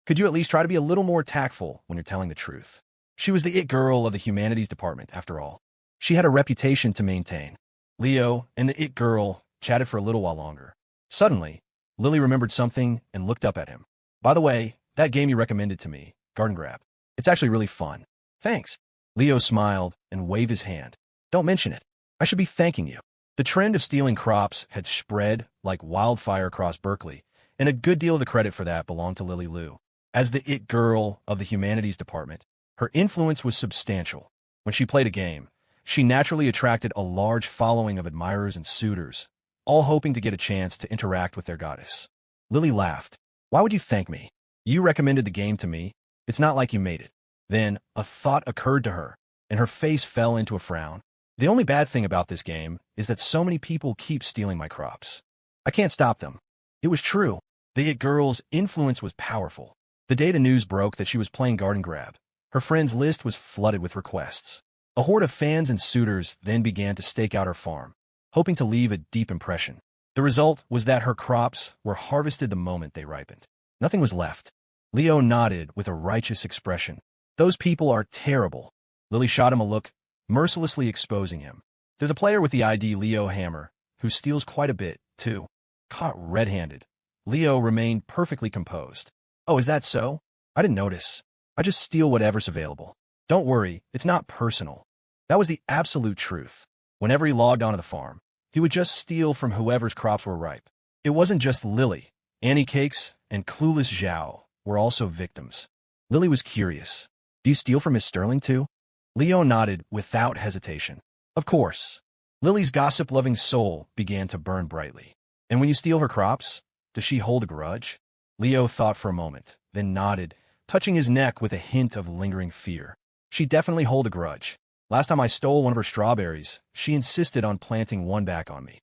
Could you at least try to be a little more tactful when you're telling the truth? She was the it girl of the humanities department, after all. She had a reputation to maintain. Leo and the it girl chatted for a little while longer. Suddenly, Lily remembered something and looked up at him. By the way, that game you recommended to me, Garden Grab. It's actually really fun. Thanks. Leo smiled and waved his hand. Don't mention it. I should be thanking you. The trend of stealing crops had spread like wildfire across Berkeley, and a good deal of the credit for that belonged to Lily Lou. As the it girl of the humanities department, her influence was substantial. When she played a game, she naturally attracted a large following of admirers and suitors, all hoping to get a chance to interact with their goddess. Lily laughed. Why would you thank me? You recommended the game to me. It's not like you made it. Then a thought occurred to her, and her face fell into a frown. The only bad thing about this game is that so many people keep stealing my crops. I can't stop them. It was true. The it girl's influence was powerful. The day the news broke that she was playing Garden Grab, her friends' list was flooded with requests. A horde of fans and suitors then began to stake out her farm, hoping to leave a deep impression. The result was that her crops were harvested the moment they ripened. Nothing was left. Leo nodded with a righteous expression. Those people are terrible. Lily shot him a look, mercilessly exposing him. There's a player with the ID Leo Hammer, who steals quite a bit, too. Caught red-handed. Leo remained perfectly composed. Oh, is that so? I didn't notice. I just steal whatever's available. Don't worry, it's not personal. That was the absolute truth. Whenever he logged onto the farm, he would just steal from whoever's crops were ripe. It wasn't just Lily. Annie Cakes and Clueless Zhao were also victims. Lily was curious. Do you steal from Miss Sterling, too? Leo nodded without hesitation. Of course. Lily's gossip-loving soul began to burn brightly. And when you steal her crops, does she hold a grudge? Leo thought for a moment, then nodded, touching his neck with a hint of lingering fear. She definitely hold a grudge. Last time I stole one of her strawberries, she insisted on planting one back on me.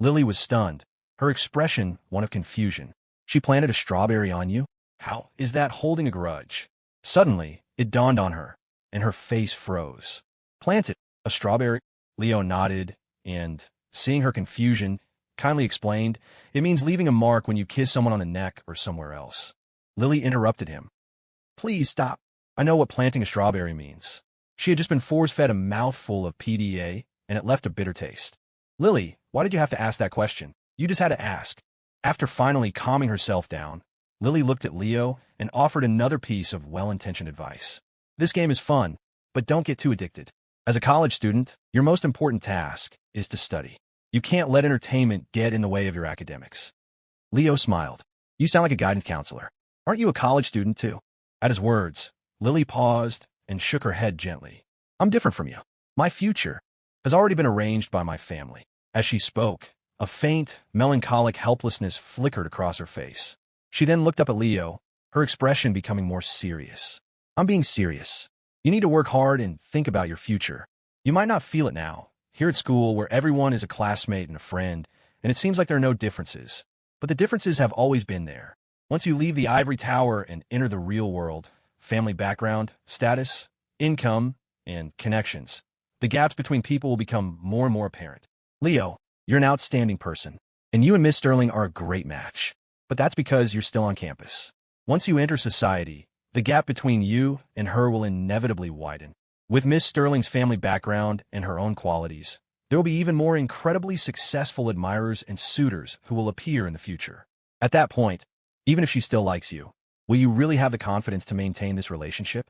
Lily was stunned, her expression one of confusion. She planted a strawberry on you? How is that holding a grudge? Suddenly, it dawned on her, and her face froze. Planted a strawberry? Leo nodded, and, seeing her confusion, kindly explained, it means leaving a mark when you kiss someone on the neck or somewhere else. Lily interrupted him. Please stop. I know what planting a strawberry means. She had just been force-fed a mouthful of PDA, and it left a bitter taste. Lily, why did you have to ask that question? You just had to ask. After finally calming herself down, Lily looked at Leo and offered another piece of well-intentioned advice. This game is fun, but don't get too addicted. As a college student, your most important task is to study. You can't let entertainment get in the way of your academics. Leo smiled. You sound like a guidance counselor. Aren't you a college student, too? At his words, Lily paused and shook her head gently. I'm different from you. My future has already been arranged by my family. As she spoke, a faint, melancholic helplessness flickered across her face. She then looked up at Leo, her expression becoming more serious. I'm being serious. You need to work hard and think about your future. You might not feel it now, here at school where everyone is a classmate and a friend, and it seems like there are no differences. But the differences have always been there. Once you leave the ivory tower and enter the real world, family background, status, income, and connections, the gaps between people will become more and more apparent. Leo, you're an outstanding person, and you and Miss Sterling are a great match. But that's because you're still on campus. Once you enter society, the gap between you and her will inevitably widen. With Miss Sterling's family background and her own qualities, there will be even more incredibly successful admirers and suitors who will appear in the future. At that point, even if she still likes you, will you really have the confidence to maintain this relationship?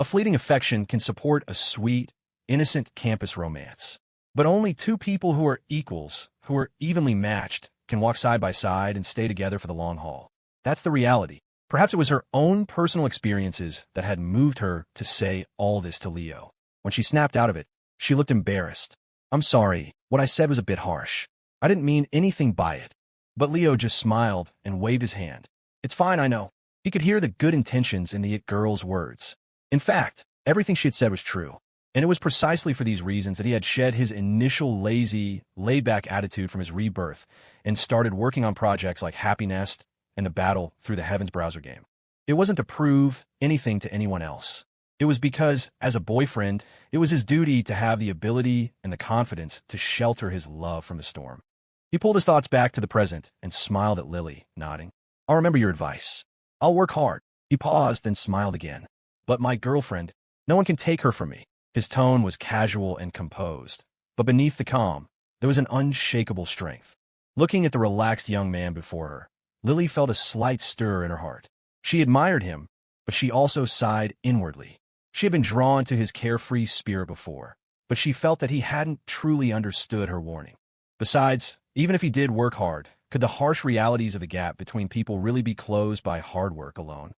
A fleeting affection can support a sweet, innocent campus romance. But only two people who are equals, who are evenly matched, can walk side by side and stay together for the long haul. That's the reality. Perhaps it was her own personal experiences that had moved her to say all this to Leo. When she snapped out of it, she looked embarrassed. "I'm sorry, what I said was a bit harsh. I didn't mean anything by it." But Leo just smiled and waved his hand. "It's fine, I know." He could hear the good intentions in the girl's words. In fact, everything she had said was true. And it was precisely for these reasons that he had shed his initial lazy, laid-back attitude from his rebirth and started working on projects like Happy Nest and the Battle Through the Heavens browser game. It wasn't to prove anything to anyone else. It was because, as a boyfriend, it was his duty to have the ability and the confidence to shelter his love from the storm. He pulled his thoughts back to the present and smiled at Lily, nodding. "I'll remember your advice. I'll work hard." He paused, then smiled again. "But my girlfriend, no one can take her from me." His tone was casual and composed, but beneath the calm, there was an unshakable strength. Looking at the relaxed young man before her, Lily felt a slight stir in her heart. She admired him, but she also sighed inwardly. She had been drawn to his carefree spirit before, but she felt that he hadn't truly understood her warning. Besides, even if he did work hard, could the harsh realities of the gap between people really be closed by hard work alone?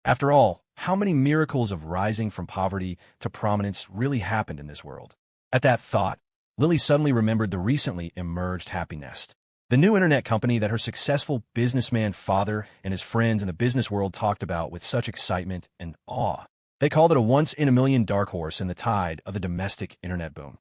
After all, how many miracles of rising from poverty to prominence really happened in this world? At that thought, Lily suddenly remembered the recently emerged Happy Nest, the new internet company that her successful businessman father and his friends in the business world talked about with such excitement and awe. They called it a once-in-a-million dark horse in the tide of the domestic internet boom.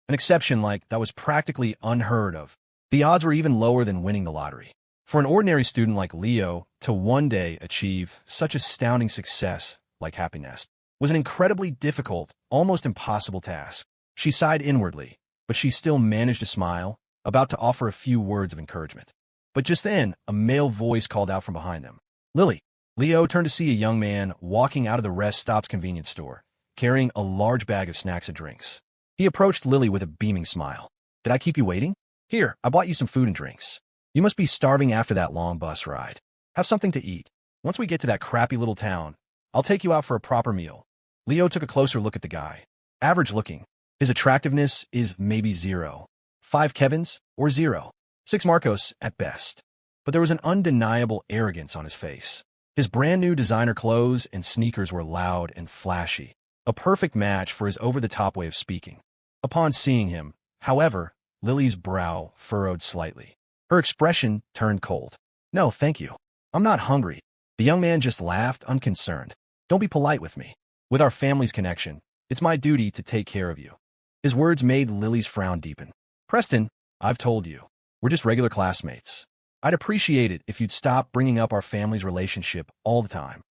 An exception like that was practically unheard of. The odds were even lower than winning the lottery. For an ordinary student like Leo to one day achieve such astounding success like Happy Nest was an incredibly difficult, almost impossible task. She sighed inwardly, but she still managed to smile, about to offer a few words of encouragement. But just then, a male voice called out from behind them. "Lily." Leo turned to see a young man walking out of the Rest Stop's convenience store, carrying a large bag of snacks and drinks. He approached Lily with a beaming smile. "Did I keep you waiting? Here, I bought you some food and drinks. You must be starving after that long bus ride. Have something to eat. Once we get to that crappy little town, I'll take you out for a proper meal." Leo took a closer look at the guy. Average looking. His attractiveness is maybe 0. 5 Kevins, or 0. 6 Marcos at best. But there was an undeniable arrogance on his face. His brand new designer clothes and sneakers were loud and flashy, a perfect match for his over-the-top way of speaking. Upon seeing him, however, Lily's brow furrowed slightly. Her expression turned cold. "No, thank you. I'm not hungry." The young man just laughed, unconcerned. "Don't be polite with me. With our family's connection, it's my duty to take care of you." His words made Lily's frown deepen. "Preston, I've told you, we're just regular classmates. I'd appreciate it if you'd stop bringing up our family's relationship all the time."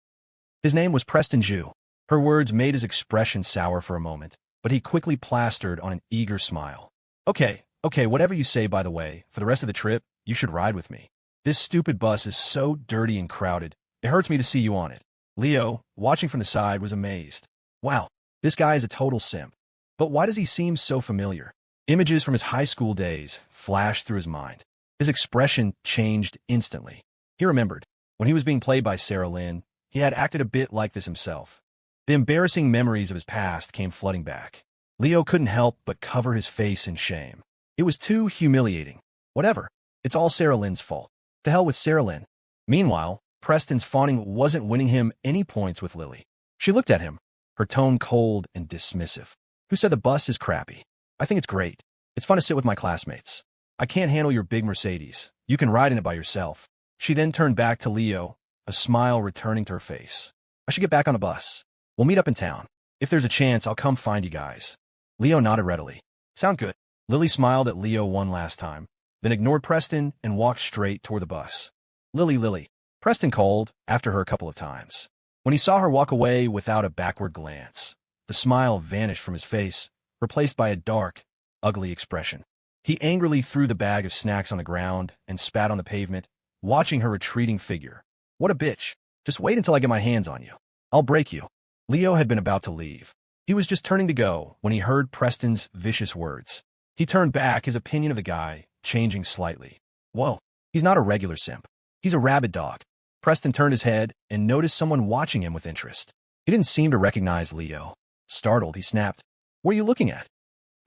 His name was Preston Jew. Her words made his expression sour for a moment, but he quickly plastered on an eager smile. Okay, whatever you say, by the way, for the rest of the trip, you should ride with me. This stupid bus is so dirty and crowded, it hurts me to see you on it." Leo, watching from the side, was amazed. Wow, this guy is a total simp. But why does he seem so familiar? Images from his high school days flashed through his mind. His expression changed instantly. He remembered, when he was being played by Sarah Lynn, he had acted a bit like this himself. The embarrassing memories of his past came flooding back. Leo couldn't help but cover his face in shame. It was too humiliating. Whatever. It's all Sarah Lynn's fault. To hell with Sarah Lynn. Meanwhile, Preston's fawning wasn't winning him any points with Lily. She looked at him, her tone cold and dismissive. "Who said the bus is crappy? I think it's great. It's fun to sit with my classmates. I can't handle your big Mercedes. You can ride in it by yourself." She then turned back to Leo, a smile returning to her face. "I should get back on the bus. We'll meet up in town. If there's a chance, I'll come find you guys." Leo nodded readily. "Sound good." Lily smiled at Leo one last time, then ignored Preston and walked straight toward the bus. Lily," Preston called after her a couple of times. When he saw her walk away without a backward glance, the smile vanished from his face, replaced by a dark, ugly expression. He angrily threw the bag of snacks on the ground and spat on the pavement, watching her retreating figure. "What a bitch. Just wait until I get my hands on you. I'll break you." Leo had been about to leave. He was just turning to go when he heard Preston's vicious words. He turned back, his opinion of the guy changing slightly. Whoa, he's not a regular simp. He's a rabid dog. Preston turned his head and noticed someone watching him with interest. He didn't seem to recognize Leo. Startled, he snapped, "What are you looking at?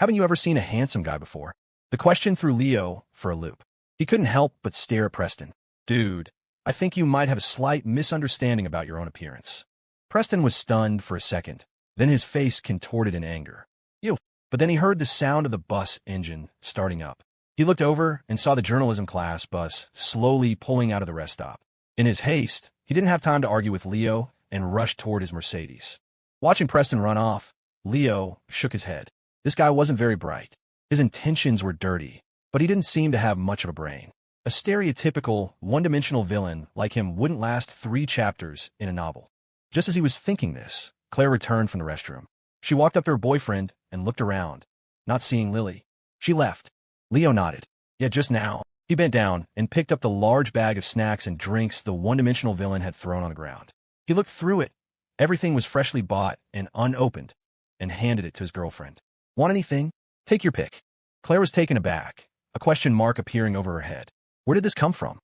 Haven't you ever seen a handsome guy before?" The question threw Leo for a loop. He couldn't help but stare at Preston. "Dude, I think you might have a slight misunderstanding about your own appearance." Preston was stunned for a second. Then his face contorted in anger. "You." But then he heard the sound of the bus engine starting up. He looked over and saw the journalism class bus slowly pulling out of the rest stop. In his haste, he didn't have time to argue with Leo and rushed toward his Mercedes. Watching Preston run off, Leo shook his head. This guy wasn't very bright. His intentions were dirty, but he didn't seem to have much of a brain. A stereotypical, one-dimensional villain like him wouldn't last 3 chapters in a novel. Just as he was thinking this, Claire returned from the restroom. She walked up to her boyfriend and looked around, not seeing Lily. She left. Leo nodded. Yet just now, he bent down and picked up the large bag of snacks and drinks the one-dimensional villain had thrown on the ground. He looked through it. Everything was freshly bought and unopened, and handed it to his girlfriend. "Want anything? Take your pick." Claire was taken aback, a question mark appearing over her head. Where did this come from?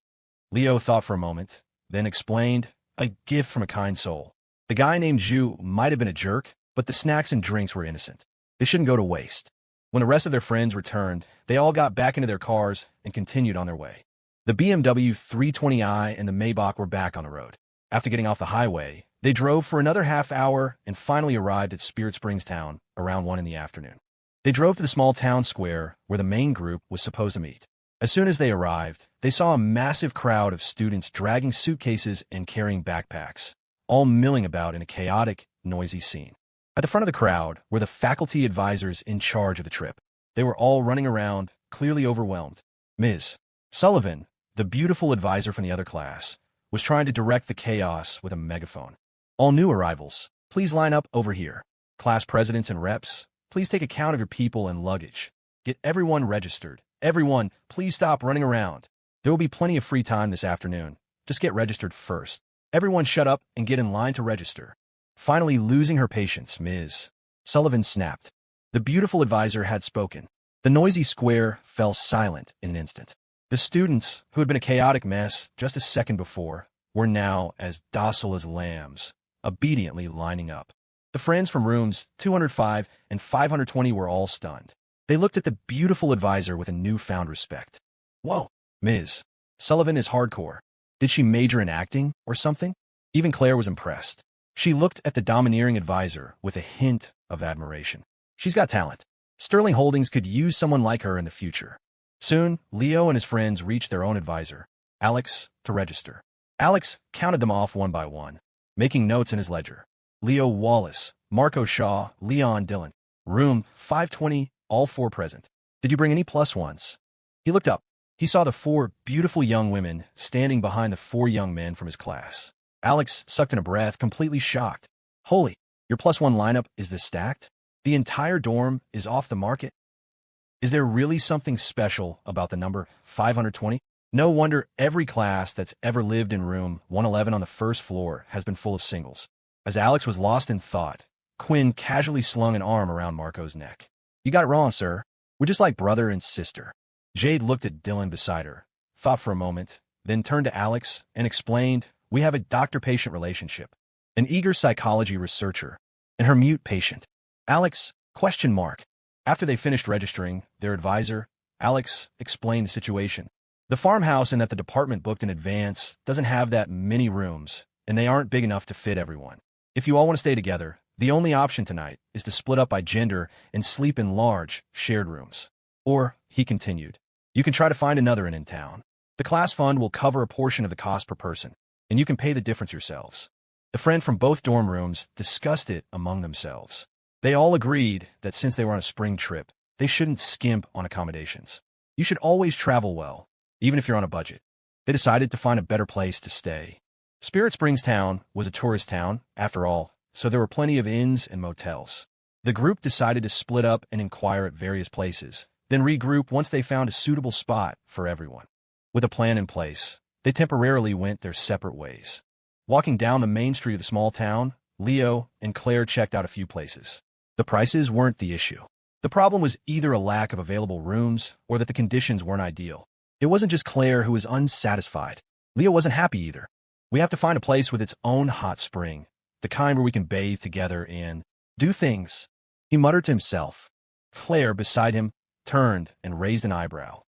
Leo thought for a moment, then explained, "A gift from a kind soul. The guy named Zhu might have been a jerk, but the snacks and drinks were innocent. They shouldn't go to waste." When the rest of their friends returned, they all got back into their cars and continued on their way. The BMW 320i and the Maybach were back on the road. After getting off the highway, they drove for another half hour and finally arrived at Spirit Springs Town around 1 in the afternoon. They drove to the small town square where the main group was supposed to meet. As soon as they arrived, they saw a massive crowd of students dragging suitcases and carrying backpacks, all milling about in a chaotic, noisy scene. At the front of the crowd were the faculty advisors in charge of the trip. They were all running around, clearly overwhelmed. Ms. Sullivan, the beautiful advisor from the other class, was trying to direct the chaos with a megaphone. "All new arrivals, please line up over here. Class presidents and reps, please take account of your people and luggage. Get everyone registered. Everyone, please stop running around. There will be plenty of free time this afternoon. Just get registered first. Everyone shut up and get in line to register." Finally losing her patience, Ms. Sullivan snapped. The beautiful advisor had spoken. The noisy square fell silent in an instant. The students, who had been a chaotic mess just a second before, were now as docile as lambs, obediently lining up. The friends from rooms 205 and 520 were all stunned. They looked at the beautiful advisor with a newfound respect. "Whoa, Ms. Sullivan is hardcore. Did she major in acting or something?" Even Claire was impressed. She looked at the domineering advisor with a hint of admiration. "She's got talent. Sterling Holdings could use someone like her in the future." Soon, Leo and his friends reached their own advisor, Alex, to register. Alex counted them off one by one, making notes in his ledger. Leo Wallace, Marco Shaw, Leon Dillon. Room 520, all 4 present. "Did you bring any plus ones?" He looked up. He saw the 4 beautiful young women standing behind the 4 young men from his class. Alex sucked in a breath, completely shocked. "Holy, your +1 lineup is this stacked? The entire dorm is off the market? Is there really something special about the number 520? No wonder every class that's ever lived in room 111 on the first floor has been full of singles." As Alex was lost in thought, Quinn casually slung an arm around Marco's neck. "You got it wrong, sir. We're just like brother and sister." Jade looked at Dylan beside her, thought for a moment, then turned to Alex and explained, "We have a doctor-patient relationship. An eager psychology researcher, and her mute patient." Alex, ? After they finished registering, their advisor, Alex, explained the situation. "The farmhouse and that the department booked in advance doesn't have that many rooms, and they aren't big enough to fit everyone. If you all want to stay together, the only option tonight is to split up by gender and sleep in large, shared rooms. Or," he continued, "you can try to find another inn in town. The class fund will cover a portion of the cost per person, and you can pay the difference yourselves." The friend from both dorm rooms discussed it among themselves. They all agreed that since they were on a spring trip, they shouldn't skimp on accommodations. You should always travel well, even if you're on a budget. They decided to find a better place to stay. Spirit Springs Town was a tourist town, after all, so there were plenty of inns and motels. The group decided to split up and inquire at various places, then regroup once they found a suitable spot for everyone. With a plan in place, they temporarily went their separate ways. Walking down the main street of the small town, Leo and Claire checked out a few places. The prices weren't the issue. The problem was either a lack of available rooms or that the conditions weren't ideal. It wasn't just Claire who was unsatisfied. Leo wasn't happy either. "We have to find a place with its own hot spring," The kind where we can bathe together and do things. He muttered to himself. Claire, beside him, turned and raised an eyebrow.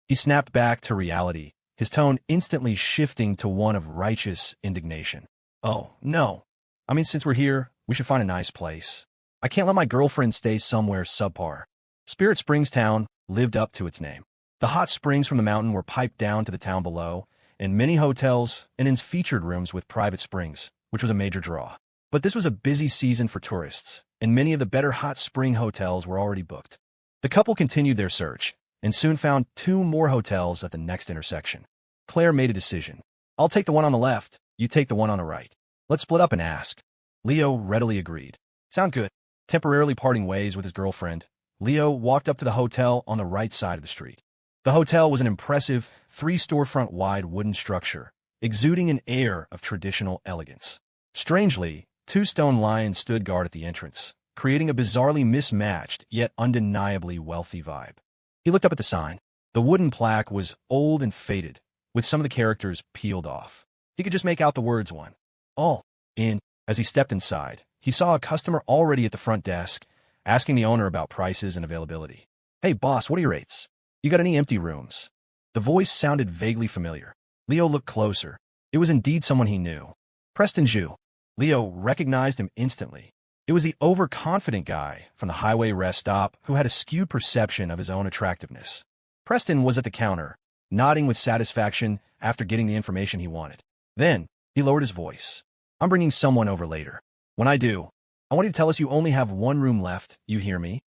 He snapped back to reality, his tone instantly shifting to one of righteous indignation. Oh, no. I mean, since we're here, we should find a nice place. I can't let my girlfriend stay somewhere subpar. Spirit Springs Town lived up to its name. The hot springs from the mountain were piped down to the town below, and many hotels and inns featured rooms with private springs, which was a major draw. But this was a busy season for tourists, and many of the better hot spring hotels were already booked. The couple continued their search, and soon found 2 more hotels at the next intersection. Claire made a decision. I'll take the one on the left, you take the one on the right. Let's split up and ask. Leo readily agreed. Sound good. Temporarily parting ways with his girlfriend, Leo walked up to the hotel on the right side of the street. The hotel was an impressive 3-storefront wide wooden structure, exuding an air of traditional elegance. Strangely, 2 stone lions stood guard at the entrance, creating a bizarrely mismatched yet undeniably wealthy vibe. He looked up at the sign. The wooden plaque was old and faded, with some of the characters peeled off. He could just make out the words "one." All in. As he stepped inside, he saw a customer already at the front desk, asking the owner about prices and availability. Hey boss, what are your rates? You got any empty rooms? The voice sounded vaguely familiar. Leo looked closer. It was indeed someone he knew. Preston Zhu. Leo recognized him instantly. It was the overconfident guy from the highway rest stop who had a skewed perception of his own attractiveness. Preston was at the counter, nodding with satisfaction after getting the information he wanted. Then, he lowered his voice. I'm bringing someone over later. When I do, I want you to tell us you only have 1 room left, you hear me?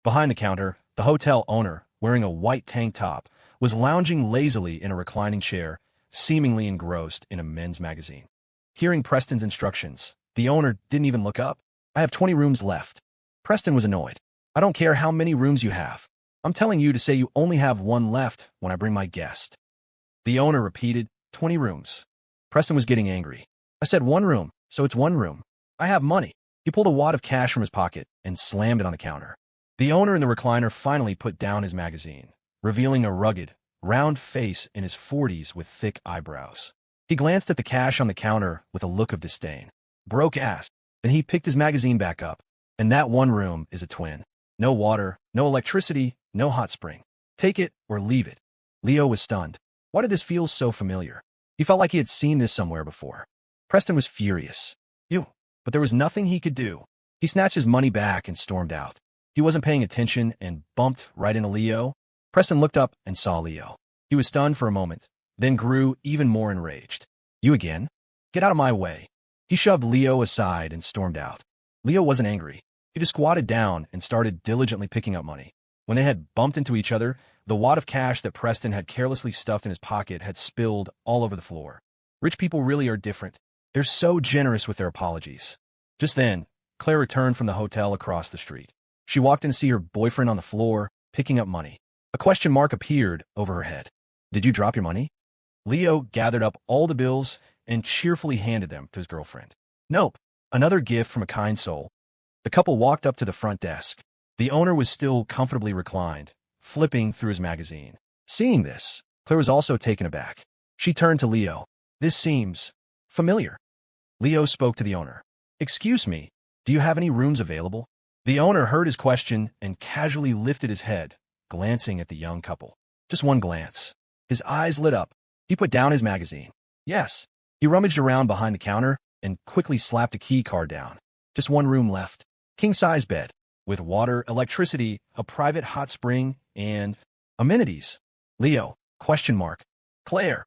Behind the counter, the hotel owner, wearing a white tank top, was lounging lazily in a reclining chair, seemingly engrossed in a men's magazine. Hearing Preston's instructions, the owner didn't even look up. I have 20 rooms left. Preston was annoyed. I don't care how many rooms you have. I'm telling you to say you only have 1 left when I bring my guest. The owner repeated, 20 rooms. Preston was getting angry. I said 1 room, so it's 1 room. I have money. He pulled a wad of cash from his pocket and slammed it on the counter. The owner in the recliner finally put down his magazine, revealing a rugged, round face in his 40s with thick eyebrows. He glanced at the cash on the counter with a look of disdain. Broke ass. Then he picked his magazine back up. And that 1 room is a twin. No water, no electricity, no hot spring. Take it or leave it. Leo was stunned. Why did this feel so familiar? He felt like he had seen this somewhere before. Preston was furious. But there was nothing he could do. He snatched his money back and stormed out. He wasn't paying attention and bumped right into Leo. Preston looked up and saw Leo. He was stunned for a moment, then grew even more enraged. You again? Get out of my way. He shoved Leo aside and stormed out. Leo wasn't angry. He just squatted down and started diligently picking up money. When they had bumped into each other, the wad of cash that Preston had carelessly stuffed in his pocket had spilled all over the floor. Rich people really are different. They're so generous with their apologies. Just then, Claire returned from the hotel across the street. She walked in to see her boyfriend on the floor, picking up money. A question mark appeared over her head. Did you drop your money? Leo gathered up all the bills and cheerfully handed them to his girlfriend. Nope, another gift from a kind soul. The couple walked up to the front desk. The owner was still comfortably reclined, flipping through his magazine. Seeing this, Claire was also taken aback. She turned to Leo. This seems familiar. Leo spoke to the owner. Excuse me, do you have any rooms available? The owner heard his question and casually lifted his head, glancing at the young couple. Just one glance. His eyes lit up. He put down his magazine. Yes. He rummaged around behind the counter and quickly slapped a key card down. Just 1 room left. King-size bed, with water, electricity, a private hot spring, and amenities. Leo, question mark. Claire.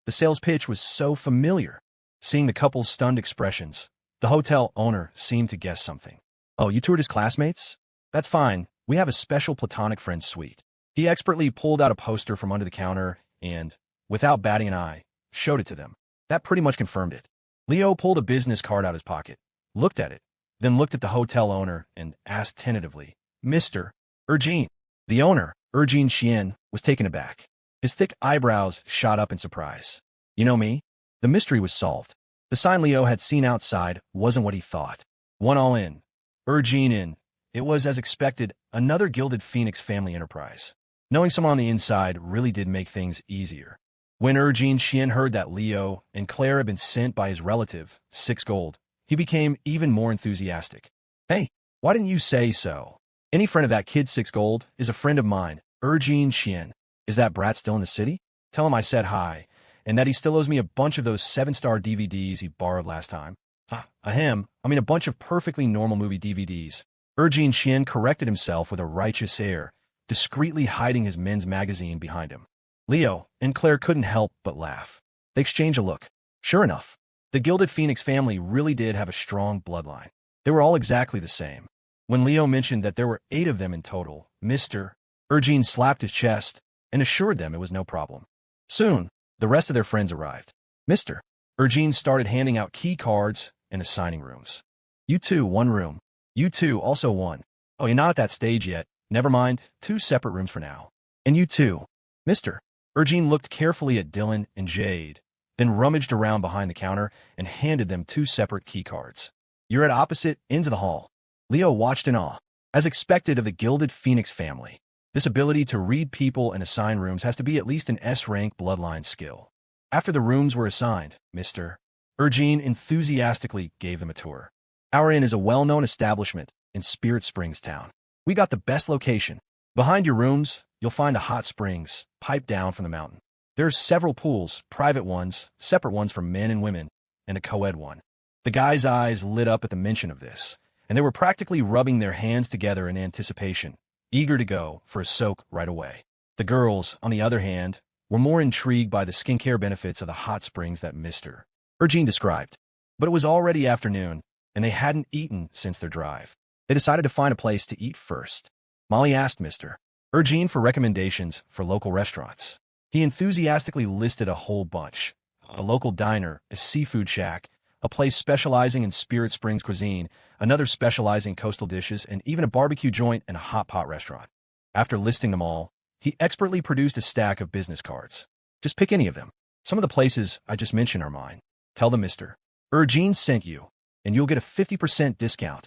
The sales pitch was so familiar. Seeing the couple's stunned expressions, the hotel owner seemed to guess something. Oh, you toured his classmates? That's fine. We have a special platonic friend suite. He expertly pulled out a poster from under the counter and, without batting an eye, showed it to them. That pretty much confirmed it. Leo pulled a business card out of his pocket, looked at it, then looked at the hotel owner and asked tentatively, Mr. Ergene. The owner, Ergene Xian, was taken aback. His thick eyebrows shot up in surprise. You know me? The mystery was solved. The sign Leo had seen outside wasn't what he thought. 1 all in. Ergene in. It was, as expected, another gilded Phoenix family enterprise. Knowing someone on the inside really did make things easier. When Ergene Xian heard that Leo and Claire had been sent by his relative, 6 gold, he became even more enthusiastic. Hey, why didn't you say so? Any friend of that kid 6 gold is a friend of mine, Urgine Xian. Is that brat still in the city? Tell him I said hi, and that he still owes me a bunch of those 7-star DVDs he borrowed last time. A bunch of perfectly normal movie DVDs. Urgine Xian corrected himself with a righteous air, discreetly hiding his men's magazine behind him. Leo and Claire couldn't help but laugh. They exchanged a look. Sure enough, the Gilded Phoenix family really did have a strong bloodline. They were all exactly the same. When Leo mentioned that there were 8 of them in total, Mr. Urgine slapped his chest and assured them it was no problem. Soon, the rest of their friends arrived. Mr. Urgine started handing out key cards and assigning rooms. You two, 1 room. You two, also 1. Oh, you're not at that stage yet. Never mind, 2 separate rooms for now. And you too. Mr. Urgine looked carefully at Dylan and Jade, then rummaged around behind the counter and handed them 2 separate key cards. You're at opposite ends of the hall. Leo watched in awe. As expected of the Gilded Phoenix family, this ability to read people and assign rooms has to be at least an S-rank bloodline skill. After the rooms were assigned, Mr. Urgine enthusiastically gave them a tour. Our inn is a well-known establishment in Spirit Springs town. We got the best location. Behind your rooms, you'll find a hot springs, piped down from the mountain. There's several pools, private ones, separate ones for men and women, and a co-ed one. The guys' eyes lit up at the mention of this, and they were practically rubbing their hands together in anticipation, eager to go for a soak right away. The girls, on the other hand, were more intrigued by the skincare benefits of the hot springs that Mr. Urgine described. But it was already afternoon, and they hadn't eaten since their drive. They decided to find a place to eat first. Molly asked Mr. Urgine for recommendations for local restaurants. He enthusiastically listed a whole bunch. A local diner, a seafood shack, a place specializing in Spirit Springs cuisine, another specializing in coastal dishes, and even a barbecue joint and a hot pot restaurant. After listing them all, he expertly produced a stack of business cards. Just pick any of them. Some of the places I just mentioned are mine. Tell them Mr. Urgine sent you, and you'll get a 50% discount.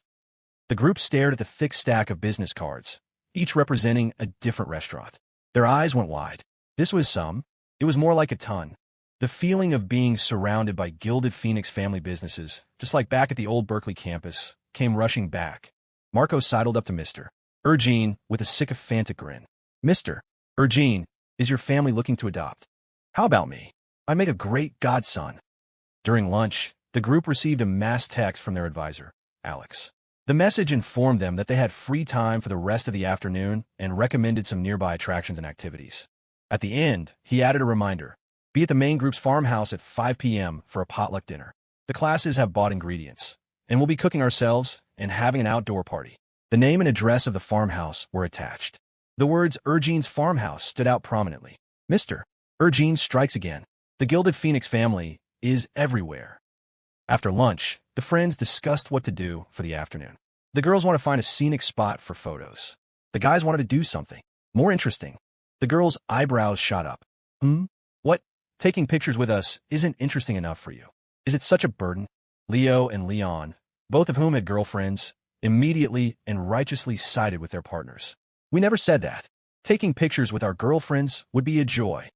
The group stared at the thick stack of business cards, each representing a different restaurant. Their eyes went wide. This was some. It was more like a ton. The feeling of being surrounded by Gilded Phoenix family businesses, just like back at the old Berkeley campus, came rushing back. Marco sidled up to Mr. Urgine with a sycophantic grin. Mr. Urgine, is your family looking to adopt? How about me? I make a great godson. During lunch, the group received a mass text from their advisor, Alex. The message informed them that they had free time for the rest of the afternoon and recommended some nearby attractions and activities. At the end, he added a reminder. Be at the main group's farmhouse at 5 p.m. for a potluck dinner. The classes have bought ingredients, and we'll be cooking ourselves and having an outdoor party. The name and address of the farmhouse were attached. The words Urgine's farmhouse stood out prominently. Mr. Urgine strikes again. The Gilded Phoenix family is everywhere. After lunch, the friends discussed what to do for the afternoon. The girls want to find a scenic spot for photos. The guys wanted to do something more interesting. The girls' eyebrows shot up. What? Taking pictures with us isn't interesting enough for you. Is it such a burden? Leo and Leon, both of whom had girlfriends, immediately and righteously sided with their partners. We never said that. Taking pictures with our girlfriends would be a joy.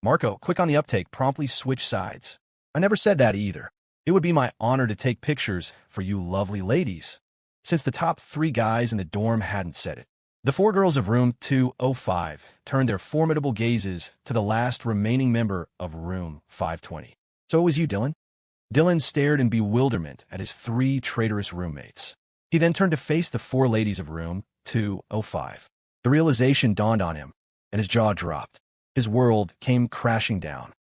Marco, quick on the uptake, promptly switched sides. I never said that either. It would be my honor to take pictures for you lovely ladies, since the top 3 guys in the dorm hadn't said it. The 4 girls of room 205 turned their formidable gazes to the last remaining member of room 520. So it was you, Dylan? Dylan stared in bewilderment at his 3 traitorous roommates. He then turned to face the 4 ladies of room 205. The realization dawned on him, and his jaw dropped. His world came crashing down.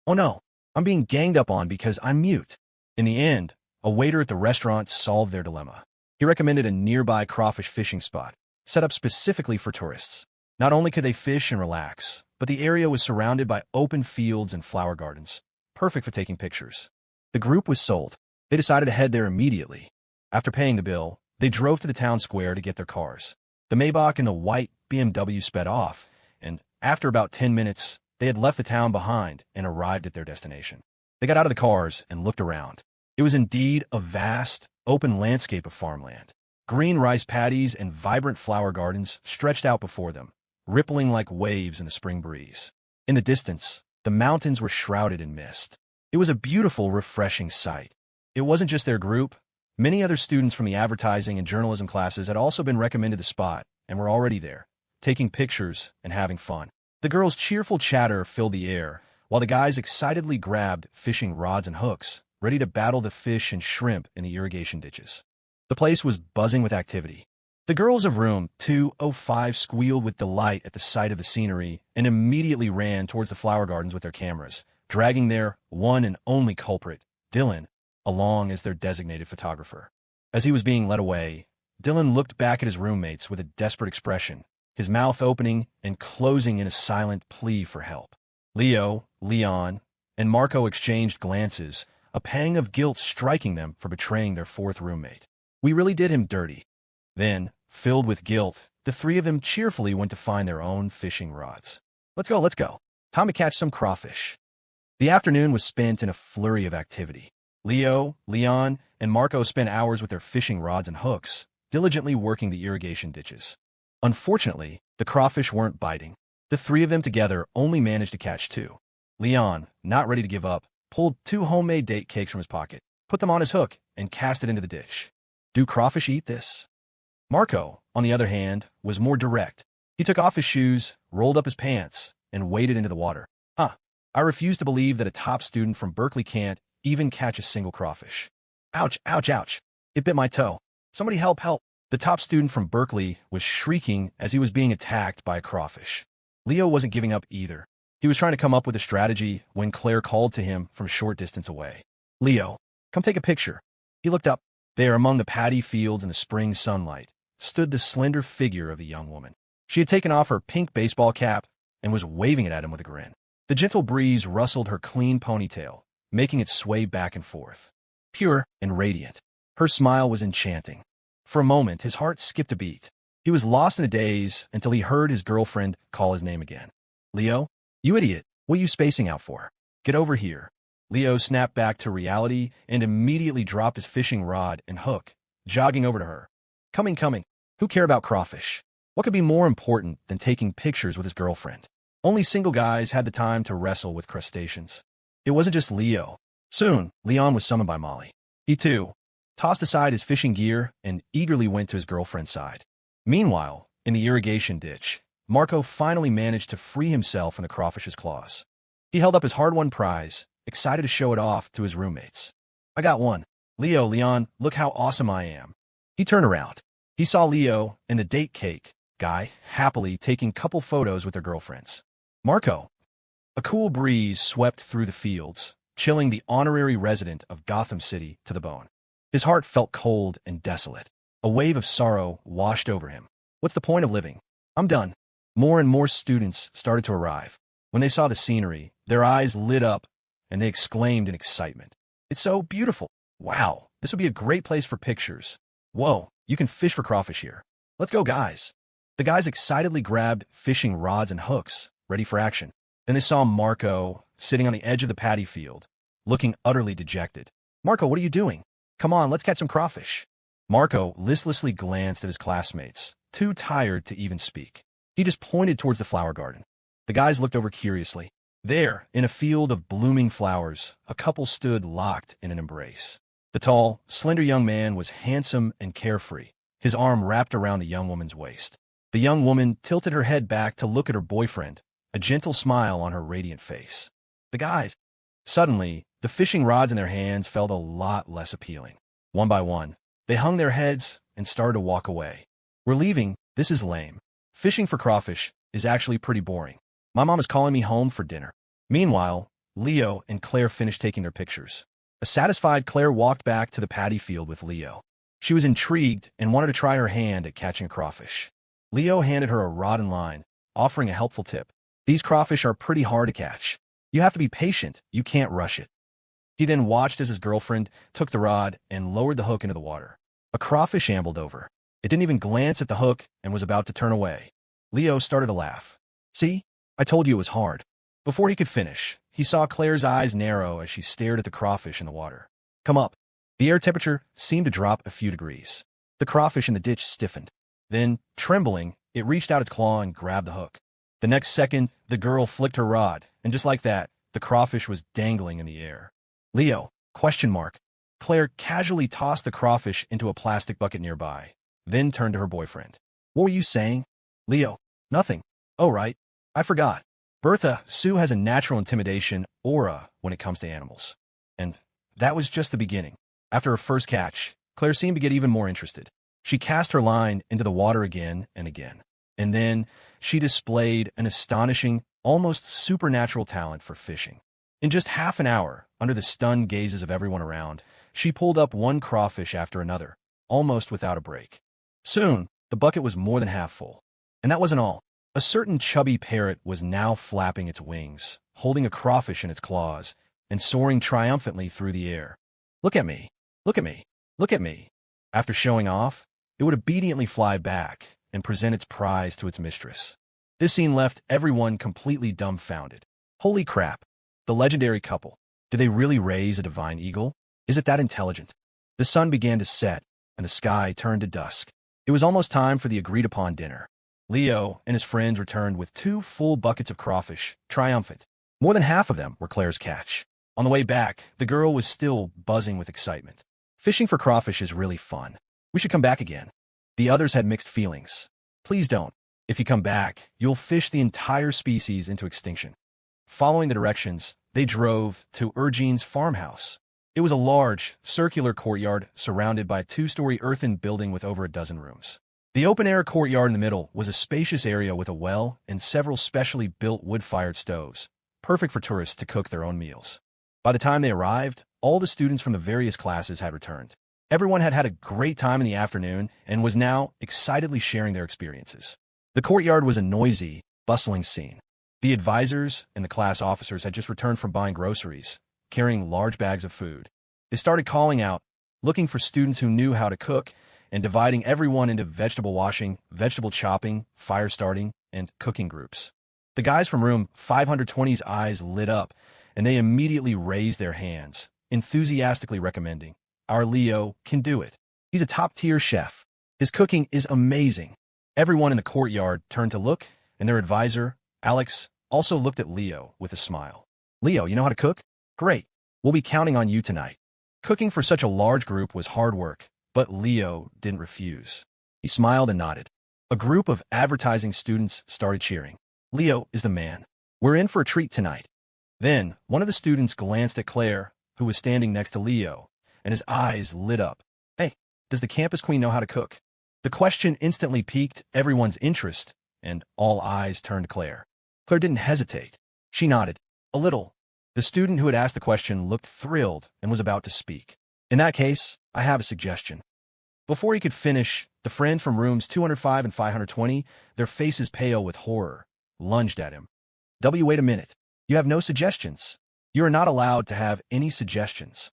Oh no, I'm being ganged up on because I'm mute. In the end, a waiter at the restaurant solved their dilemma. He recommended a nearby crawfish fishing spot, set up specifically for tourists. Not only could they fish and relax, but the area was surrounded by open fields and flower gardens, perfect for taking pictures. The group was sold. They decided to head there immediately. After paying the bill, they drove to the town square to get their cars. The Maybach and the white BMW sped off, and after about 10 minutes, they had left the town behind and arrived at their destination. They got out of the cars and looked around. It was indeed a vast, open landscape of farmland. Green rice paddies and vibrant flower gardens stretched out before them, rippling like waves in the spring breeze. In the distance, the mountains were shrouded in mist. It was a beautiful, refreshing sight. It wasn't just their group. Many other students from the advertising and journalism classes had also been recommended the spot and were already there, taking pictures and having fun. The girls' cheerful chatter filled the air, while the guys excitedly grabbed fishing rods and hooks, ready to battle the fish and shrimp in the irrigation ditches. The place was buzzing with activity. The girls of room 205 squealed with delight at the sight of the scenery and immediately ran towards the flower gardens with their cameras, dragging their one and only culprit, Dylan, along as their designated photographer. As he was being led away, Dylan looked back at his roommates with a desperate expression, his mouth opening and closing in a silent plea for help. Leo, Leon, and Marco exchanged glances, a pang of guilt striking them for betraying their fourth roommate. We really did him dirty. Then, filled with guilt, the three of them cheerfully went to find their own fishing rods. Let's go. Time to catch some crawfish. The afternoon was spent in a flurry of activity. Leo, Leon, and Marco spent hours with their fishing rods and hooks, diligently working the irrigation ditches. Unfortunately, the crawfish weren't biting. The three of them together only managed to catch two. Leon, not ready to give up, pulled 2 homemade date cakes from his pocket, put them on his hook, and cast it into the dish. Do crawfish eat this? Marco, on the other hand, was more direct. He took off his shoes, rolled up his pants, and waded into the water. I refuse to believe that a top student from Berkeley can't even catch a single crawfish. Ouch. It bit my toe. Somebody help. The top student from Berkeley was shrieking as he was being attacked by a crawfish. Leo wasn't giving up either. He was trying to come up with a strategy when Claire called to him from a short distance away. Leo, come take a picture. He looked up. There, among the paddy fields in the spring sunlight, stood the slender figure of the young woman. She had taken off her pink baseball cap and was waving it at him with a grin. The gentle breeze rustled her clean ponytail, making it sway back and forth. Pure and radiant, her smile was enchanting. For a moment, his heart skipped a beat. He was lost in a daze until he heard his girlfriend call his name again. Leo, you idiot, what are you spacing out for? Get over here. Leo snapped back to reality and immediately dropped his fishing rod and hook, jogging over to her. Coming. Who care about crawfish? What could be more important than taking pictures with his girlfriend? Only single guys had the time to wrestle with crustaceans. It wasn't just Leo. Soon, Leon was summoned by Molly. He, too, tossed aside his fishing gear and eagerly went to his girlfriend's side. Meanwhile, in the irrigation ditch, Marco finally managed to free himself from the crawfish's claws. He held up his hard-won prize, excited to show it off to his roommates. I got one. Leon, look how awesome I am. He turned around. He saw Leo and the date cake guy happily taking couple photos with their girlfriends. Marco. A cool breeze swept through the fields, chilling the honorary resident of Gotham City to the bone. His heart felt cold and desolate. A wave of sorrow washed over him. What's the point of living? I'm done. More and more students started to arrive. When they saw the scenery, their eyes lit up and they exclaimed in excitement. It's so beautiful. Wow, this would be a great place for pictures. Whoa, you can fish for crawfish here. Let's go, guys. The guys excitedly grabbed fishing rods and hooks, ready for action. Then they saw Marco sitting on the edge of the paddy field, looking utterly dejected. Marco, what are you doing? Come on, let's catch some crawfish. Marco listlessly glanced at his classmates, too tired to even speak. He just pointed towards the flower garden. The guys looked over curiously. There, in a field of blooming flowers, a couple stood locked in an embrace. The tall, slender young man was handsome and carefree, his arm wrapped around the young woman's waist. The young woman tilted her head back to look at her boyfriend, a gentle smile on her radiant face. The guys. Suddenly, the fishing rods in their hands felt a lot less appealing. One by one, they hung their heads and started to walk away. We're leaving. This is lame. Fishing for crawfish is actually pretty boring. My mom is calling me home for dinner. Meanwhile, Leo and Claire finished taking their pictures. A satisfied Claire walked back to the paddy field with Leo. She was intrigued and wanted to try her hand at catching a crawfish. Leo handed her a rod and line, offering a helpful tip. These crawfish are pretty hard to catch. You have to be patient. You can't rush it. He then watched as his girlfriend took the rod and lowered the hook into the water. A crawfish ambled over. It didn't even glance at the hook and was about to turn away. Leo started to laugh. See? I told you it was hard. Before he could finish, he saw Claire's eyes narrow as she stared at the crawfish in the water. Come up. The air temperature seemed to drop a few degrees. The crawfish in the ditch stiffened. Then, trembling, it reached out its claw and grabbed the hook. The next second, the girl flicked her rod, and just like that, the crawfish was dangling in the air. Leo, question mark. Claire casually tossed the crawfish into a plastic bucket nearby, then turned to her boyfriend. What were you saying? Leo. Nothing. Oh, right. I forgot. Bertha, Sue has a natural intimidation aura when it comes to animals. And that was just the beginning. After her first catch, Claire seemed to get even more interested. She cast her line into the water again and again. And then she displayed an astonishing, almost supernatural talent for fishing. In just half an hour, under the stunned gazes of everyone around, she pulled up one crawfish after another, almost without a break. Soon, the bucket was more than half full. And that wasn't all. A certain chubby parrot was now flapping its wings, holding a crawfish in its claws, and soaring triumphantly through the air. Look at me. Look at me. Look at me. After showing off, it would obediently fly back and present its prize to its mistress. This scene left everyone completely dumbfounded. Holy crap. The legendary couple. Did they really raise a divine eagle? Is it that intelligent? The sun began to set, and the sky turned to dusk. It was almost time for the agreed-upon dinner. Leo and his friends returned with 2 full buckets of crawfish, triumphant. More than half of them were Claire's catch. On the way back, the girl was still buzzing with excitement. Fishing for crawfish is really fun. We should come back again. The others had mixed feelings. Please don't. If you come back, you'll fish the entire species into extinction. Following the directions, they drove to Ergine's farmhouse. It was a large, circular courtyard surrounded by a 2-story earthen building with over a dozen rooms. The open-air courtyard in the middle was a spacious area with a well and several specially built wood-fired stoves, perfect for tourists to cook their own meals. By the time they arrived, all the students from the various classes had returned. Everyone had had a great time in the afternoon and was now excitedly sharing their experiences. The courtyard was a noisy, bustling scene. The advisors and the class officers had just returned from buying groceries, carrying large bags of food. They started calling out, looking for students who knew how to cook, and dividing everyone into vegetable washing, vegetable chopping, fire starting, and cooking groups. The guys from room 520's eyes lit up, and they immediately raised their hands, enthusiastically recommending, "Our Leo can do it. He's a top-tier chef. His cooking is amazing." Everyone in the courtyard turned to look, and their advisor, Alex, also looked at Leo with a smile. "Leo, you know how to cook? Great. We'll be counting on you tonight." Cooking for such a large group was hard work, but Leo didn't refuse. He smiled and nodded. A group of advertising students started cheering. "Leo is the man. We're in for a treat tonight." Then, one of the students glanced at Claire, who was standing next to Leo, and his eyes lit up. "Hey, does the campus queen know how to cook?" The question instantly piqued everyone's interest, and all eyes turned to Claire. Claire didn't hesitate. She nodded. A little. The student who had asked the question looked thrilled and was about to speak. "In that case, I have a suggestion." Before he could finish, the friend from rooms 205 and 520, their faces pale with horror, lunged at him. Wait a minute. You have no suggestions. You are not allowed to have any suggestions."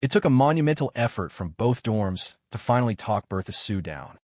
It took a monumental effort from both dorms to finally talk Bertha Sue down.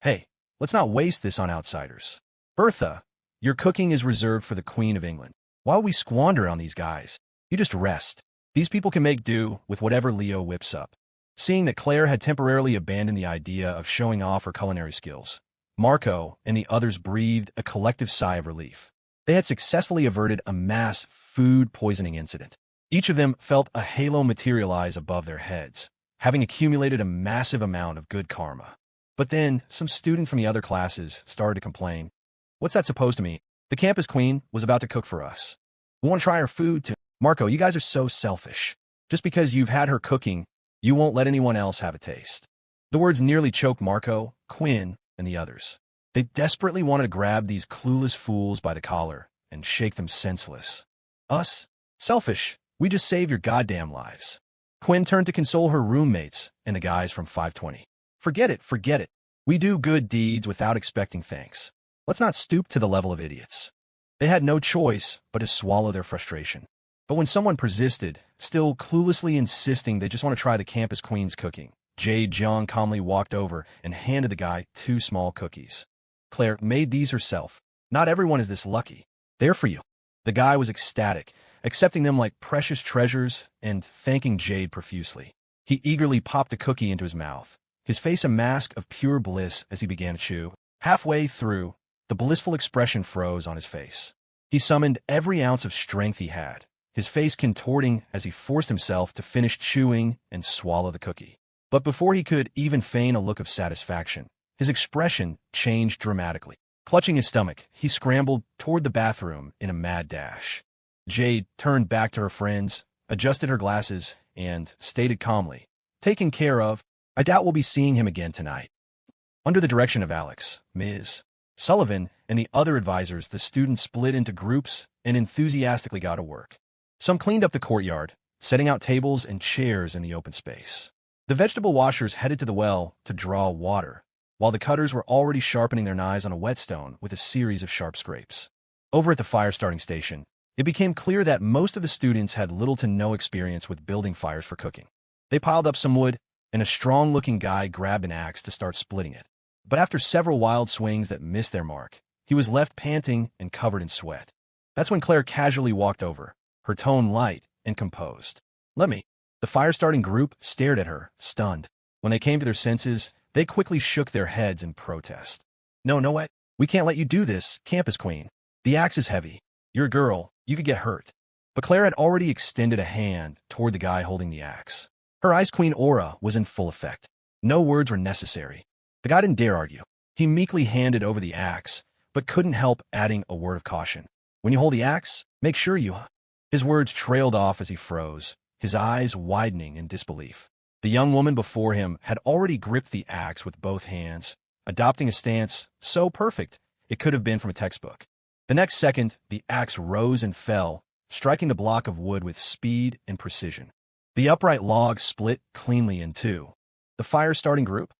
"Hey, let's not waste this on outsiders. Bertha, your cooking is reserved for the Queen of England. Why would we squander on these guys? You just rest. These people can make do with whatever Leo whips up." Seeing that Claire had temporarily abandoned the idea of showing off her culinary skills, Marco and the others breathed a collective sigh of relief. They had successfully averted a mass food poisoning incident. Each of them felt a halo materialize above their heads, having accumulated a massive amount of good karma. But then, some student from the other classes started to complain. "What's that supposed to mean? The campus queen was about to cook for us. We want to try her food too." "Marco, you guys are so selfish. Just because you've had her cooking, you won't let anyone else have a taste." The words nearly choked Marco, Quinn, and the others. They desperately wanted to grab these clueless fools by the collar and shake them senseless. "Us? Selfish. We just save your goddamn lives." Quinn turned to console her roommates and the guys from 520. Forget it. We do good deeds without expecting thanks. Let's not stoop to the level of idiots." They had no choice but to swallow their frustration. But when someone persisted, still cluelessly insisting they just want to try the campus queen's cooking, Jade Jung calmly walked over and handed the guy 2 small cookies. "Claire made these herself. Not everyone is this lucky. They're for you." The guy was ecstatic, accepting them like precious treasures and thanking Jade profusely. He eagerly popped a cookie into his mouth, his face a mask of pure bliss as he began to chew. Halfway through, the blissful expression froze on his face. He summoned every ounce of strength he had, his face contorting as he forced himself to finish chewing and swallow the cookie. But before he could even feign a look of satisfaction, his expression changed dramatically. Clutching his stomach, he scrambled toward the bathroom in a mad dash. Jade turned back to her friends, adjusted her glasses, and stated calmly, "Taken care of. I doubt we'll be seeing him again tonight." Under the direction of Alex, Ms. Sullivan, and the other advisors, the students split into groups and enthusiastically got to work. Some cleaned up the courtyard, setting out tables and chairs in the open space. The vegetable washers headed to the well to draw water, while the cutters were already sharpening their knives on a whetstone with a series of sharp scrapes. Over at the fire-starting station, it became clear that most of the students had little to no experience with building fires for cooking. They piled up some wood, and a strong-looking guy grabbed an axe to start splitting it. But after several wild swings that missed their mark, he was left panting and covered in sweat. That's when Claire casually walked over, her tone light and composed. "Let me." The fire-starting group stared at her, stunned. When they came to their senses, they quickly shook their heads in protest. No, what? We can't let you do this, Campus Queen. The axe is heavy. You're a girl. You could get hurt." But Claire had already extended a hand toward the guy holding the axe. Her Ice Queen aura was in full effect. No words were necessary. The guy didn't dare argue. He meekly handed over the axe, but couldn't help adding a word of caution. "When you hold the axe, make sure you..." His words trailed off as he froze, his eyes widening in disbelief. The young woman before him had already gripped the axe with both hands, adopting a stance so perfect it could have been from a textbook. The next second, the axe rose and fell, striking the block of wood with speed and precision. The upright log split cleanly in two. The fire-starting group?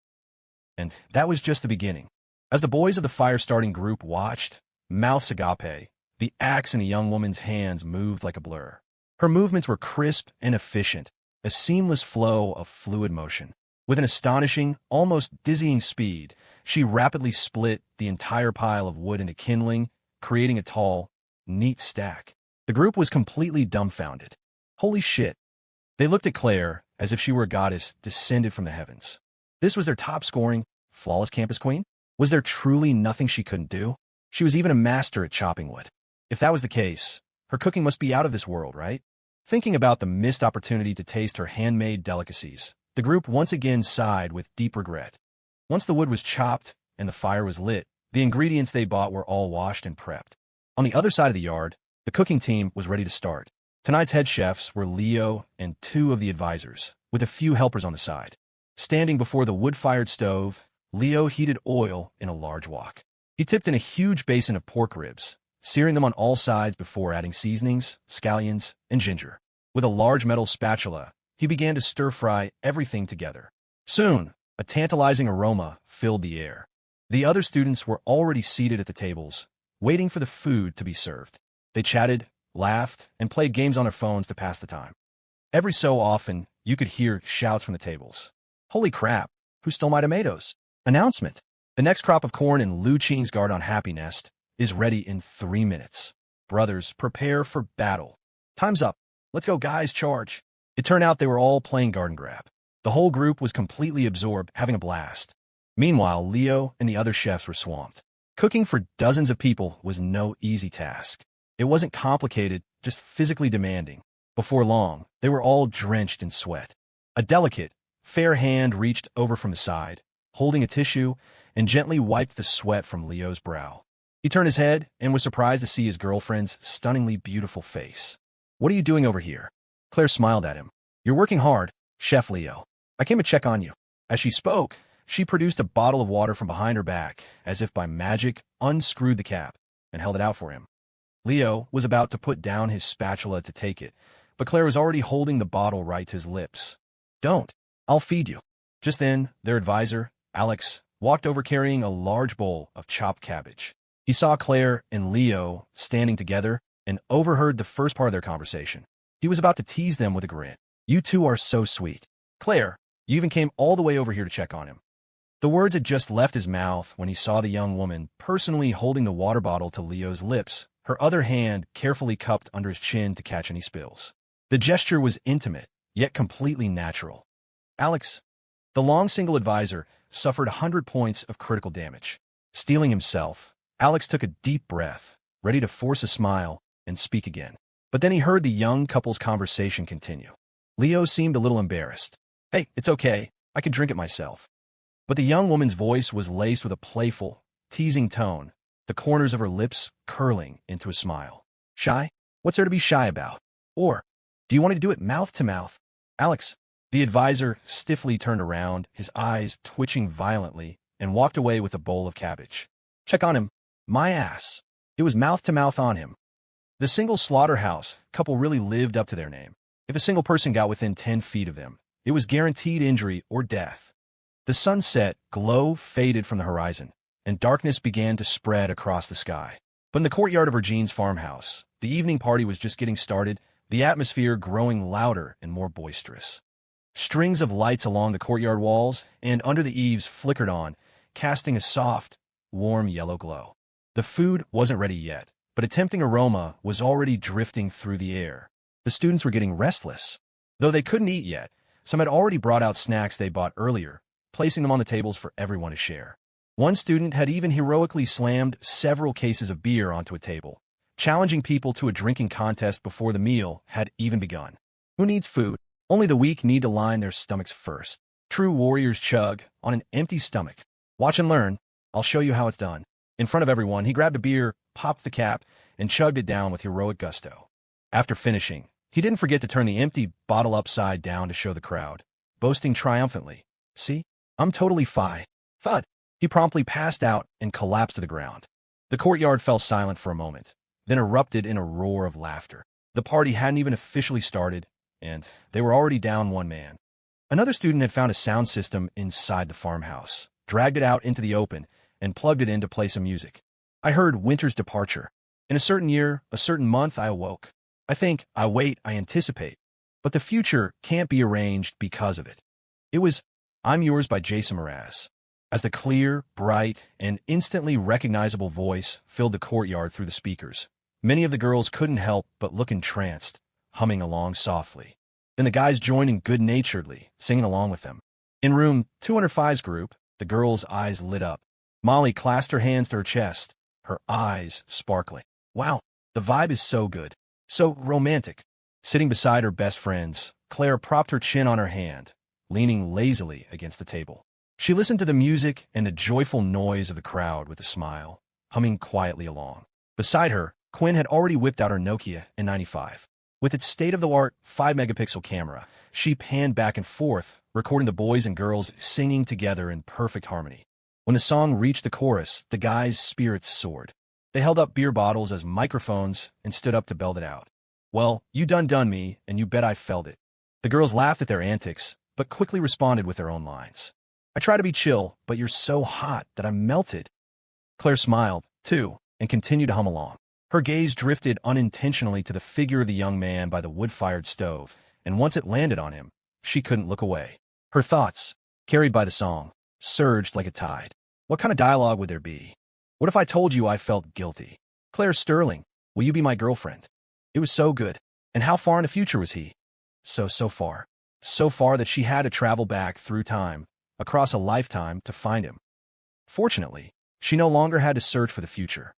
And that was just the beginning. As the boys of the fire-starting group watched, mouths agape, the axe in the young woman's hands moved like a blur. Her movements were crisp and efficient, a seamless flow of fluid motion. With an astonishing, almost dizzying speed, she rapidly split the entire pile of wood into kindling, creating a tall, neat stack. The group was completely dumbfounded. Holy shit. They looked at Claire as if she were a goddess descended from the heavens. This was their top-scoring, flawless campus queen? Was there truly nothing she couldn't do? She was even a master at chopping wood. If that was the case, her cooking must be out of this world, right? Thinking about the missed opportunity to taste her handmade delicacies, the group once again sighed with deep regret. Once the wood was chopped and the fire was lit, the ingredients they bought were all washed and prepped. On the other side of the yard, the cooking team was ready to start. Tonight's head chefs were Leo and two of the advisors, with a few helpers on the side. Standing before the wood-fired stove, Leo heated oil in a large wok. He tipped in a huge basin of pork ribs, searing them on all sides before adding seasonings, scallions, and ginger. With a large metal spatula, he began to stir-fry everything together. Soon, a tantalizing aroma filled the air. The other students were already seated at the tables, waiting for the food to be served. They chatted, laughed, and played games on their phones to pass the time. Every so often, you could hear shouts from the tables. "Holy crap, who stole my tomatoes?" Announcement. The next crop of corn in Lu Qing's Garden on Happy Nest is ready in 3 minutes. Brothers, prepare for battle. Time's up. Let's go, guys, charge. It turned out they were all playing garden grab. The whole group was completely absorbed, having a blast. Meanwhile, Leo and the other chefs were swamped. Cooking for dozens of people was no easy task. It wasn't complicated, just physically demanding. Before long, they were all drenched in sweat. A delicate, fair hand reached over from the side, holding a tissue, and gently wiped the sweat from Leo's brow. He turned his head and was surprised to see his girlfriend's stunningly beautiful face. "What are you doing over here?" Claire smiled at him. "You're working hard, Chef Leo. I came to check on you." As she spoke, she produced a bottle of water from behind her back, as if by magic, unscrewed the cap, and held it out for him. Leo was about to put down his spatula to take it, but Claire was already holding the bottle right to his lips. "Don't. I'll feed you." Just then, their advisor, Alex, walked over carrying a large bowl of chopped cabbage. He saw Claire and Leo standing together and overheard the first part of their conversation. He was about to tease them with a grin. "You two are so sweet. Claire, you even came all the way over here to check on him." The words had just left his mouth when he saw the young woman personally holding the water bottle to Leo's lips, her other hand carefully cupped under his chin to catch any spills. The gesture was intimate, yet completely natural. Alex, the long single advisor, suffered 100 points of critical damage. Steeling himself, Alex took a deep breath, ready to force a smile and speak again. But then he heard the young couple's conversation continue. Leo seemed a little embarrassed. "Hey, it's okay. I can drink it myself." But the young woman's voice was laced with a playful, teasing tone, the corners of her lips curling into a smile. "Shy? What's there to be shy about? Or, do you want to do it mouth to mouth?" "Alex." The advisor stiffly turned around, his eyes twitching violently, and walked away with a bowl of cabbage. "Check on him. My ass." It was mouth to mouth on him. The single slaughterhouse couple really lived up to their name. If a single person got within 10 feet of them, it was guaranteed injury or death. The sunset glow faded from the horizon, and darkness began to spread across the sky. But in the courtyard of Regine's farmhouse, the evening party was just getting started, the atmosphere growing louder and more boisterous. Strings of lights along the courtyard walls and under the eaves flickered on, casting a soft, warm yellow glow. The food wasn't ready yet, but a tempting aroma was already drifting through the air. The students were getting restless. Though they couldn't eat yet, some had already brought out snacks they bought earlier, placing them on the tables for everyone to share. One student had even heroically slammed several cases of beer onto a table, challenging people to a drinking contest before the meal had even begun. Who needs food? Only the weak need to line their stomachs first. True warriors chug on an empty stomach. Watch and learn. I'll show you how it's done. In front of everyone, he grabbed a beer, popped the cap, and chugged it down with heroic gusto. After finishing, he didn't forget to turn the empty bottle upside down to show the crowd, boasting triumphantly, "See? I'm totally fine." Thud! He promptly passed out and collapsed to the ground. The courtyard fell silent for a moment, then erupted in a roar of laughter. The party hadn't even officially started, and they were already down one man. Another student had found a sound system inside the farmhouse, dragged it out into the open, and plugged it in to play some music. I heard Winter's Departure. In a certain year, a certain month, I awoke. I think, I wait, I anticipate. But the future can't be arranged because of it. It was I'm Yours by Jason Mraz. As the clear, bright, and instantly recognizable voice filled the courtyard through the speakers, many of the girls couldn't help but look entranced, humming along softly. Then the guys joined in good-naturedly, singing along with them. In room 205's group, the girls' eyes lit up. Molly clasped her hands to her chest, her eyes sparkling. Wow, the vibe is so good, so romantic. Sitting beside her best friends, Claire propped her chin on her hand, leaning lazily against the table. She listened to the music and the joyful noise of the crowd with a smile, humming quietly along. Beside her, Quinn had already whipped out her Nokia N95. With its state-of-the-art 5-megapixel camera, she panned back and forth, recording the boys and girls singing together in perfect harmony. When the song reached the chorus, the guys' spirits soared. They held up beer bottles as microphones and stood up to belt it out. "Well, you done me, and you bet I felt it." The girls laughed at their antics, but quickly responded with their own lines. "I try to be chill, but you're so hot that I'm melted." Claire smiled, too, and continued to hum along. Her gaze drifted unintentionally to the figure of the young man by the wood-fired stove, and once it landed on him, she couldn't look away. Her thoughts, carried by the song, surged like a tide. What kind of dialogue would there be? What if I told you I felt guilty? "Claire Sterling, will you be my girlfriend?" It was so good. And how far in the future was he? So far. So far that she had to travel back through time, across a lifetime, to find him. Fortunately, she no longer had to search for the future.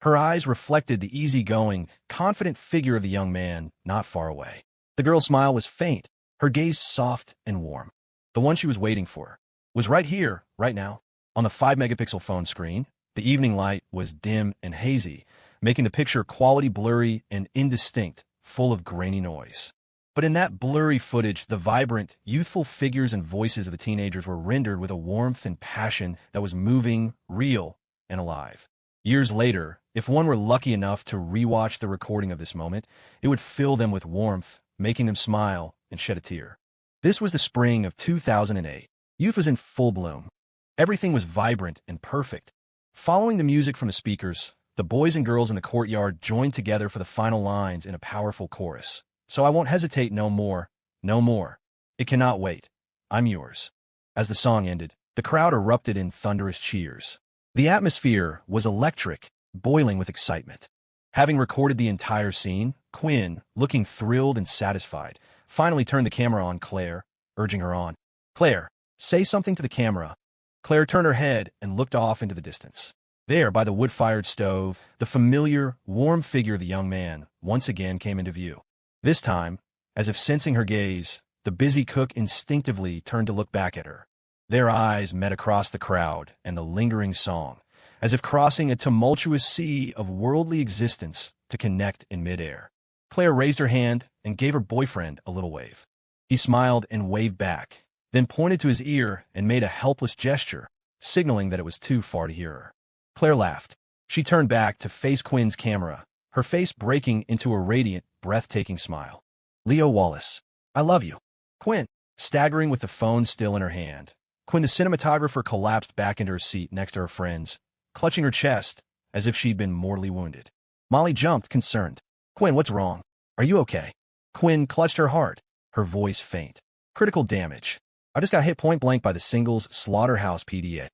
Her eyes reflected the easygoing, confident figure of the young man not far away. The girl's smile was faint, her gaze soft and warm. The one she was waiting for was right here, right now. On the 5-megapixel phone screen, the evening light was dim and hazy, making the picture quality blurry and indistinct, full of grainy noise. But in that blurry footage, the vibrant, youthful figures and voices of the teenagers were rendered with a warmth and passion that was moving, real, and alive. Years later, if one were lucky enough to rewatch the recording of this moment, it would fill them with warmth, making them smile and shed a tear. This was the spring of 2008. Youth was in full bloom. Everything was vibrant and perfect. Following the music from the speakers, the boys and girls in the courtyard joined together for the final lines in a powerful chorus. "So I won't hesitate no more, no more. It cannot wait. I'm yours." As the song ended, the crowd erupted in thunderous cheers. The atmosphere was electric, boiling with excitement. Having recorded the entire scene, Quinn, looking thrilled and satisfied, finally turned the camera on Claire, urging her on. "Claire, say something to the camera." Claire turned her head and looked off into the distance. There, by the wood-fired stove, the familiar, warm figure of the young man once again came into view. This time, as if sensing her gaze, the busy cook instinctively turned to look back at her. Their eyes met across the crowd and the lingering song, as if crossing a tumultuous sea of worldly existence to connect in midair. Claire raised her hand and gave her boyfriend a little wave. He smiled and waved back, then pointed to his ear and made a helpless gesture, signaling that it was too far to hear her. Claire laughed. She turned back to face Quinn's camera, her face breaking into a radiant, breathtaking smile. Leo Wallace, I love you. Quinn, staggering with the phone still in her hand. Quinn, the cinematographer, collapsed back into her seat next to her friends, clutching her chest as if she'd been mortally wounded. Molly jumped, concerned. Quinn, what's wrong? Are you okay? Quinn clutched her heart, her voice faint. Critical damage. I just got hit point blank by the Singles Slaughterhouse PDA.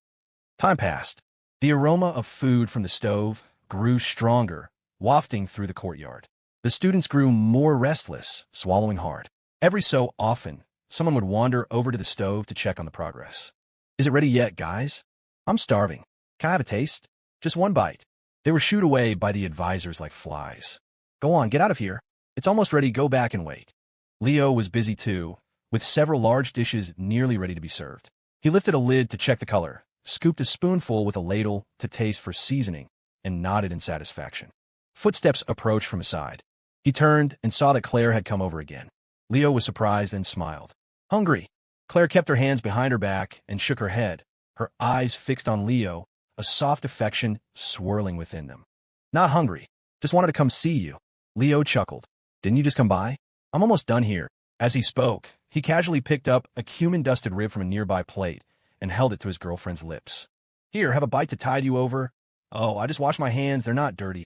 Time passed. The aroma of food from the stove grew stronger, wafting through the courtyard. The students grew more restless, swallowing hard. Every so often, someone would wander over to the stove to check on the progress. Is it ready yet, guys? I'm starving. Can I have a taste? Just one bite. They were shooed away by the advisors like flies. Go on, get out of here. It's almost ready, go back and wait. Leo was busy too, with several large dishes nearly ready to be served. He lifted a lid to check the color, scooped a spoonful with a ladle to taste for seasoning, and nodded in satisfaction. Footsteps approached from his side. He turned and saw that Claire had come over again. Leo was surprised and smiled. Hungry? Claire kept her hands behind her back and shook her head, her eyes fixed on Leo, a soft affection swirling within them. Not hungry. Just wanted to come see you. Leo chuckled. Didn't you just come by? I'm almost done here. As he spoke, he casually picked up a cumin-dusted rib from a nearby plate and held it to his girlfriend's lips. Here, have a bite to tide you over. Oh, I just washed my hands, they're not dirty.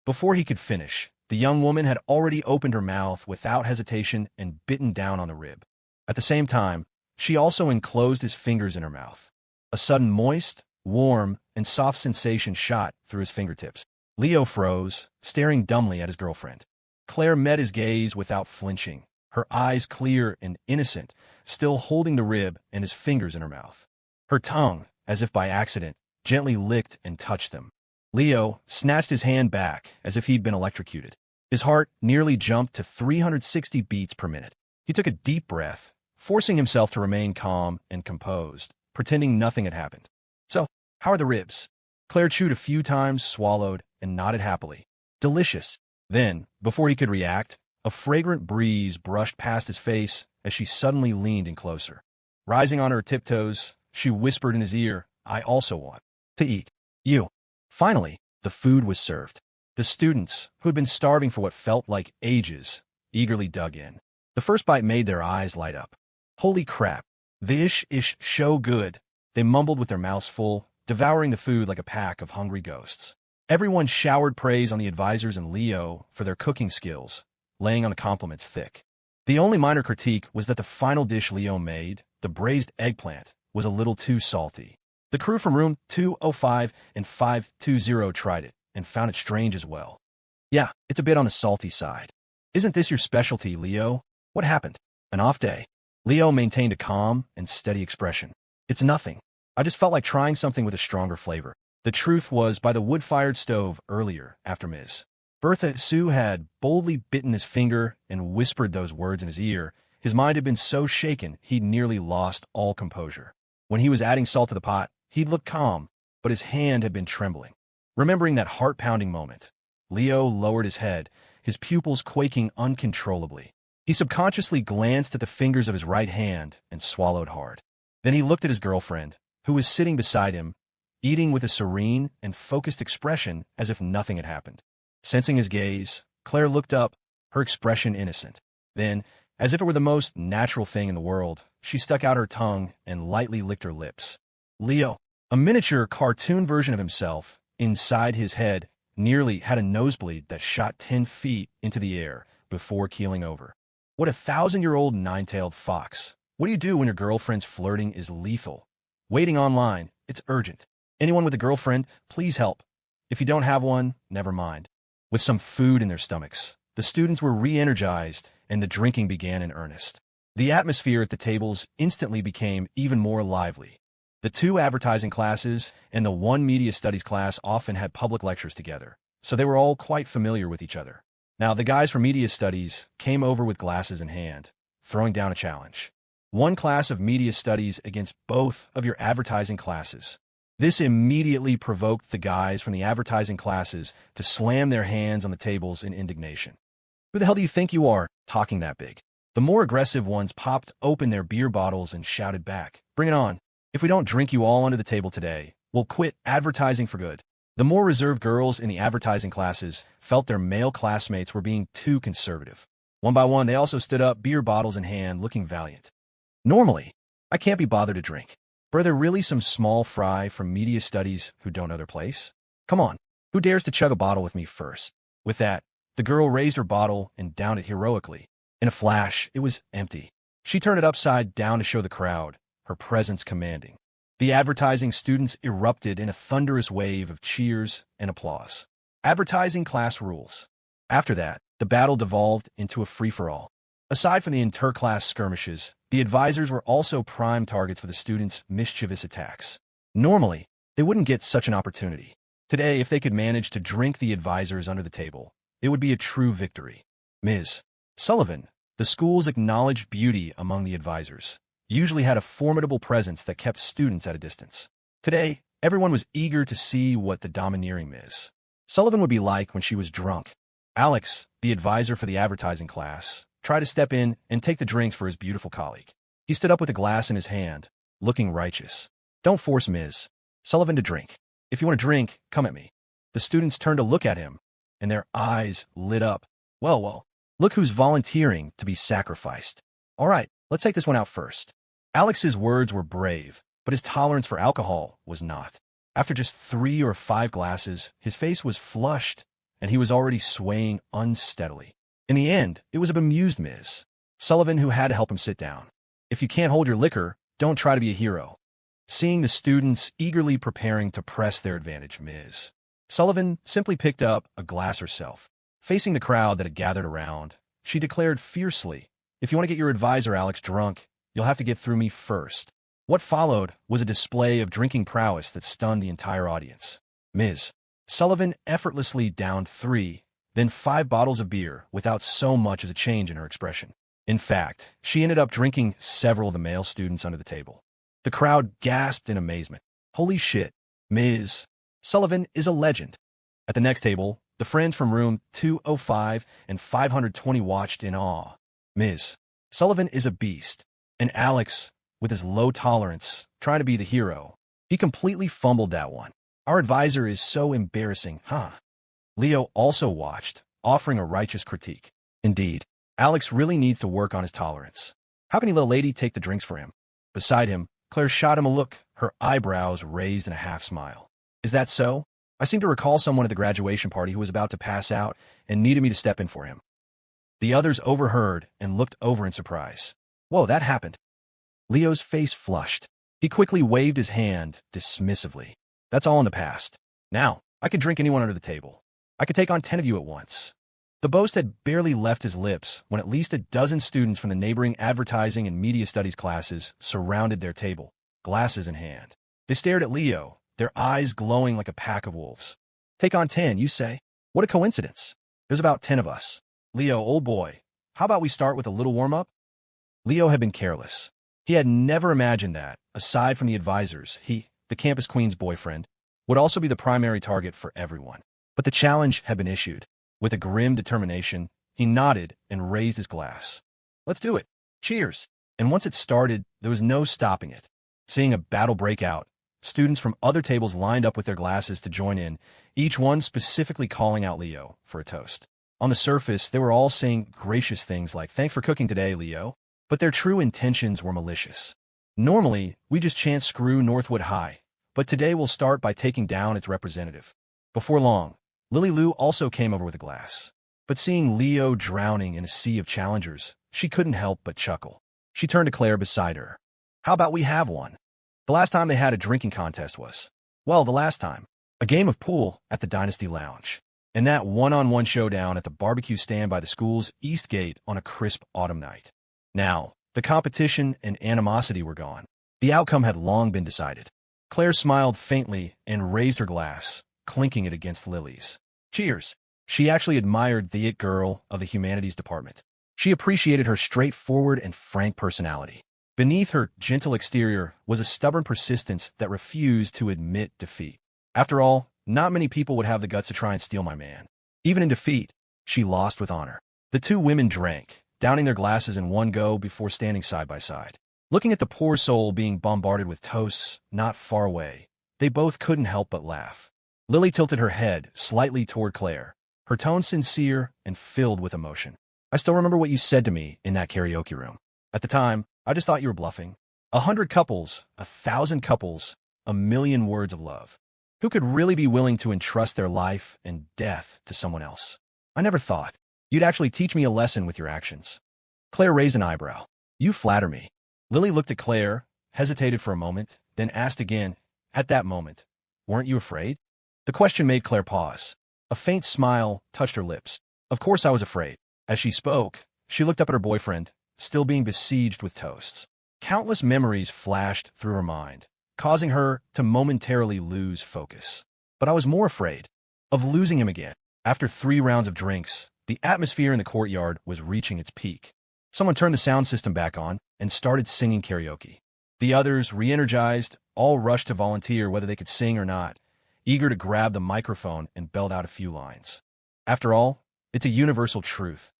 Before he could finish, the young woman had already opened her mouth without hesitation and bitten down on the rib. At the same time, she also enclosed his fingers in her mouth. A sudden moist, warm, and soft sensation shot through his fingertips. Leo froze, staring dumbly at his girlfriend. Claire met his gaze without flinching, her eyes clear and innocent, still holding the rib and his fingers in her mouth. Her tongue, as if by accident, gently licked and touched them. Leo snatched his hand back as if he'd been electrocuted. His heart nearly jumped to 360 beats per minute. He took a deep breath, forcing himself to remain calm and composed, pretending nothing had happened. So, how are the ribs? Claire chewed a few times, swallowed, and nodded happily. Delicious. Then, before he could react, a fragrant breeze brushed past his face as she suddenly leaned in closer. Rising on her tiptoes, she whispered in his ear, I also want to eat. You. Finally, the food was served. The students, who had been starving for what felt like ages, eagerly dug in. The first bite made their eyes light up. Holy crap. The ish so good. They mumbled with their mouths full, devouring the food like a pack of hungry ghosts. Everyone showered praise on the advisors and Leo for their cooking skills, laying on the compliments thick. The only minor critique was that the final dish Leo made, the braised eggplant, was a little too salty. The crew from room 205 and 520 tried it and found it strange as well. Yeah, it's a bit on the salty side. Isn't this your specialty, Leo? What happened? An off day? Leo maintained a calm and steady expression. It's nothing. I just felt like trying something with a stronger flavor. The truth was, by the wood-fired stove earlier, after Ms. Bertha Sue had boldly bitten his finger and whispered those words in his ear, his mind had been so shaken he'd nearly lost all composure. When he was adding salt to the pot, he'd looked calm, but his hand had been trembling. Remembering that heart-pounding moment, Leo lowered his head, his pupils quaking uncontrollably. He subconsciously glanced at the fingers of his right hand and swallowed hard. Then he looked at his girlfriend, who was sitting beside him, eating with a serene and focused expression as if nothing had happened. Sensing his gaze, Claire looked up, her expression innocent. Then, as if it were the most natural thing in the world, she stuck out her tongue and lightly licked her lips. Leo, a miniature cartoon version of himself, inside his head, nearly had a nosebleed that shot 10 feet into the air before keeling over. What a 1,000-year-old nine-tailed fox. What do you do when your girlfriend's flirting is lethal? Waiting online, it's urgent. Anyone with a girlfriend, please help. If you don't have one, never mind. With some food in their stomachs, the students were re-energized and the drinking began in earnest. The atmosphere at the tables instantly became even more lively. The two advertising classes and the one media studies class often had public lectures together, so they were all quite familiar with each other. Now, the guys from media studies came over with glasses in hand, throwing down a challenge. One class of media studies against both of your advertising classes. This immediately provoked the guys from the advertising classes to slam their hands on the tables in indignation. Who the hell do you think you are, talking that big? The more aggressive ones popped open their beer bottles and shouted back, "Bring it on. If we don't drink you all under the table today, we'll quit advertising for good." The more reserved girls in the advertising classes felt their male classmates were being too conservative. One by one, they also stood up, beer bottles in hand, looking valiant. Normally, I can't be bothered to drink. But are there really some small fry from media studies who don't know their place? Come on, who dares to chug a bottle with me first? With that, the girl raised her bottle and downed it heroically. In a flash, it was empty. She turned it upside down to show the crowd, her presence commanding. The advertising students erupted in a thunderous wave of cheers and applause. Advertising class rules. After that, the battle devolved into a free-for-all. Aside from the inter-class skirmishes, the advisors were also prime targets for the students' mischievous attacks. Normally, they wouldn't get such an opportunity. Today, if they could manage to drink the advisors under the table, it would be a true victory. Ms. Sullivan, the school's acknowledged beauty among the advisors, usually had a formidable presence that kept students at a distance. Today, everyone was eager to see what the domineering Ms. Sullivan would be like when she was drunk. Alex, the advisor for the advertising class, tried to step in and take the drinks for his beautiful colleague. He stood up with a glass in his hand, looking righteous. "Don't force Ms. Sullivan to drink. If you want to drink, come at me." The students turned to look at him, and their eyes lit up. Well, look who's volunteering to be sacrificed. All right, let's take this one out first. Alex's words were brave, but his tolerance for alcohol was not. After just 3 or 5 glasses, his face was flushed, and he was already swaying unsteadily. In the end, it was a bemused Ms. Sullivan who had to help him sit down. "If you can't hold your liquor, don't try to be a hero." Seeing the students eagerly preparing to press their advantage, Ms. Sullivan simply picked up a glass herself. Facing the crowd that had gathered around, she declared fiercely, "If you want to get your advisor Alex drunk, you'll have to get through me first." What followed was a display of drinking prowess that stunned the entire audience. Ms. Sullivan effortlessly downed 3, then 5 bottles of beer without so much as a change in her expression. In fact, she ended up drinking several of the male students under the table. The crowd gasped in amazement. "Holy shit, Ms. Sullivan is a legend." At the next table, the friends from room 205 and 520 watched in awe. "Ms. Sullivan is a beast." And Alex, with his low tolerance, trying to be the hero, he completely fumbled that one. "Our advisor is so embarrassing, huh?" Leo also watched, offering a righteous critique. "Indeed, Alex really needs to work on his tolerance. How can he let a lady take the drinks for him?" Beside him, Claire shot him a look, her eyebrows raised in a half-smile. "Is that so? I seem to recall someone at the graduation party who was about to pass out and needed me to step in for him." The others overheard and looked over in surprise. "Whoa, that happened." Leo's face flushed. He quickly waved his hand dismissively. "That's all in the past. Now, I could drink anyone under the table. I could take on 10 of you at once." The boast had barely left his lips when at least a dozen students from the neighboring advertising and media studies classes surrounded their table, glasses in hand. They stared at Leo, their eyes glowing like a pack of wolves. "Take on 10, you say? What a coincidence. There's about 10 of us. Leo, old boy, how about we start with a little warm-up?" Leo had been careless. He had never imagined that, aside from the advisors, he, the campus queen's boyfriend, would also be the primary target for everyone. But the challenge had been issued. With a grim determination, he nodded and raised his glass. "Let's do it. Cheers." And once it started, there was no stopping it. Seeing a battle break out, students from other tables lined up with their glasses to join in, each one specifically calling out Leo for a toast. On the surface, they were all saying gracious things like, "Thanks for cooking today, Leo." But their true intentions were malicious. "Normally, we just chant screw Northwood High, but today we'll start by taking down its representative." Before long, Lily Lou also came over with a glass. But seeing Leo drowning in a sea of challengers, she couldn't help but chuckle. She turned to Claire beside her. "How about we have one?" The last time they had a drinking contest was, well, the last time, a game of pool at the Dynasty Lounge. And that one-on-one showdown at the barbecue stand by the school's east gate on a crisp autumn night. Now, the competition and animosity were gone. The outcome had long been decided. Claire smiled faintly and raised her glass, clinking it against Lily's. Cheers. She actually admired the it girl of the humanities department. She appreciated her straightforward and frank personality. Beneath her gentle exterior was a stubborn persistence that refused to admit defeat. After all, not many people would have the guts to try and steal my man. Even in defeat, she lost with honor. The two women drank, downing their glasses in one go before standing side by side. Looking at the poor soul being bombarded with toasts not far away, they both couldn't help but laugh. Lily tilted her head slightly toward Claire, her tone sincere and filled with emotion. I still remember what you said to me in that karaoke room. At the time, I just thought you were bluffing. 100 couples, 1,000 couples, 1,000,000 words of love. Who could really be willing to entrust their life and death to someone else? I never thought you'd actually teach me a lesson with your actions. Claire raised an eyebrow. You flatter me. Lily looked at Claire, hesitated for a moment, then asked again, at that moment, weren't you afraid? The question made Claire pause. A faint smile touched her lips. Of course I was afraid. As she spoke, she looked up at her boyfriend, still being besieged with toasts. Countless memories flashed through her mind, causing her to momentarily lose focus. But I was more afraid of losing him again. After 3 rounds of drinks, the atmosphere in the courtyard was reaching its peak. Someone turned the sound system back on and started singing karaoke. The others, re-energized, all rushed to volunteer whether they could sing or not, eager to grab the microphone and belt out a few lines. After all, it's a universal truth.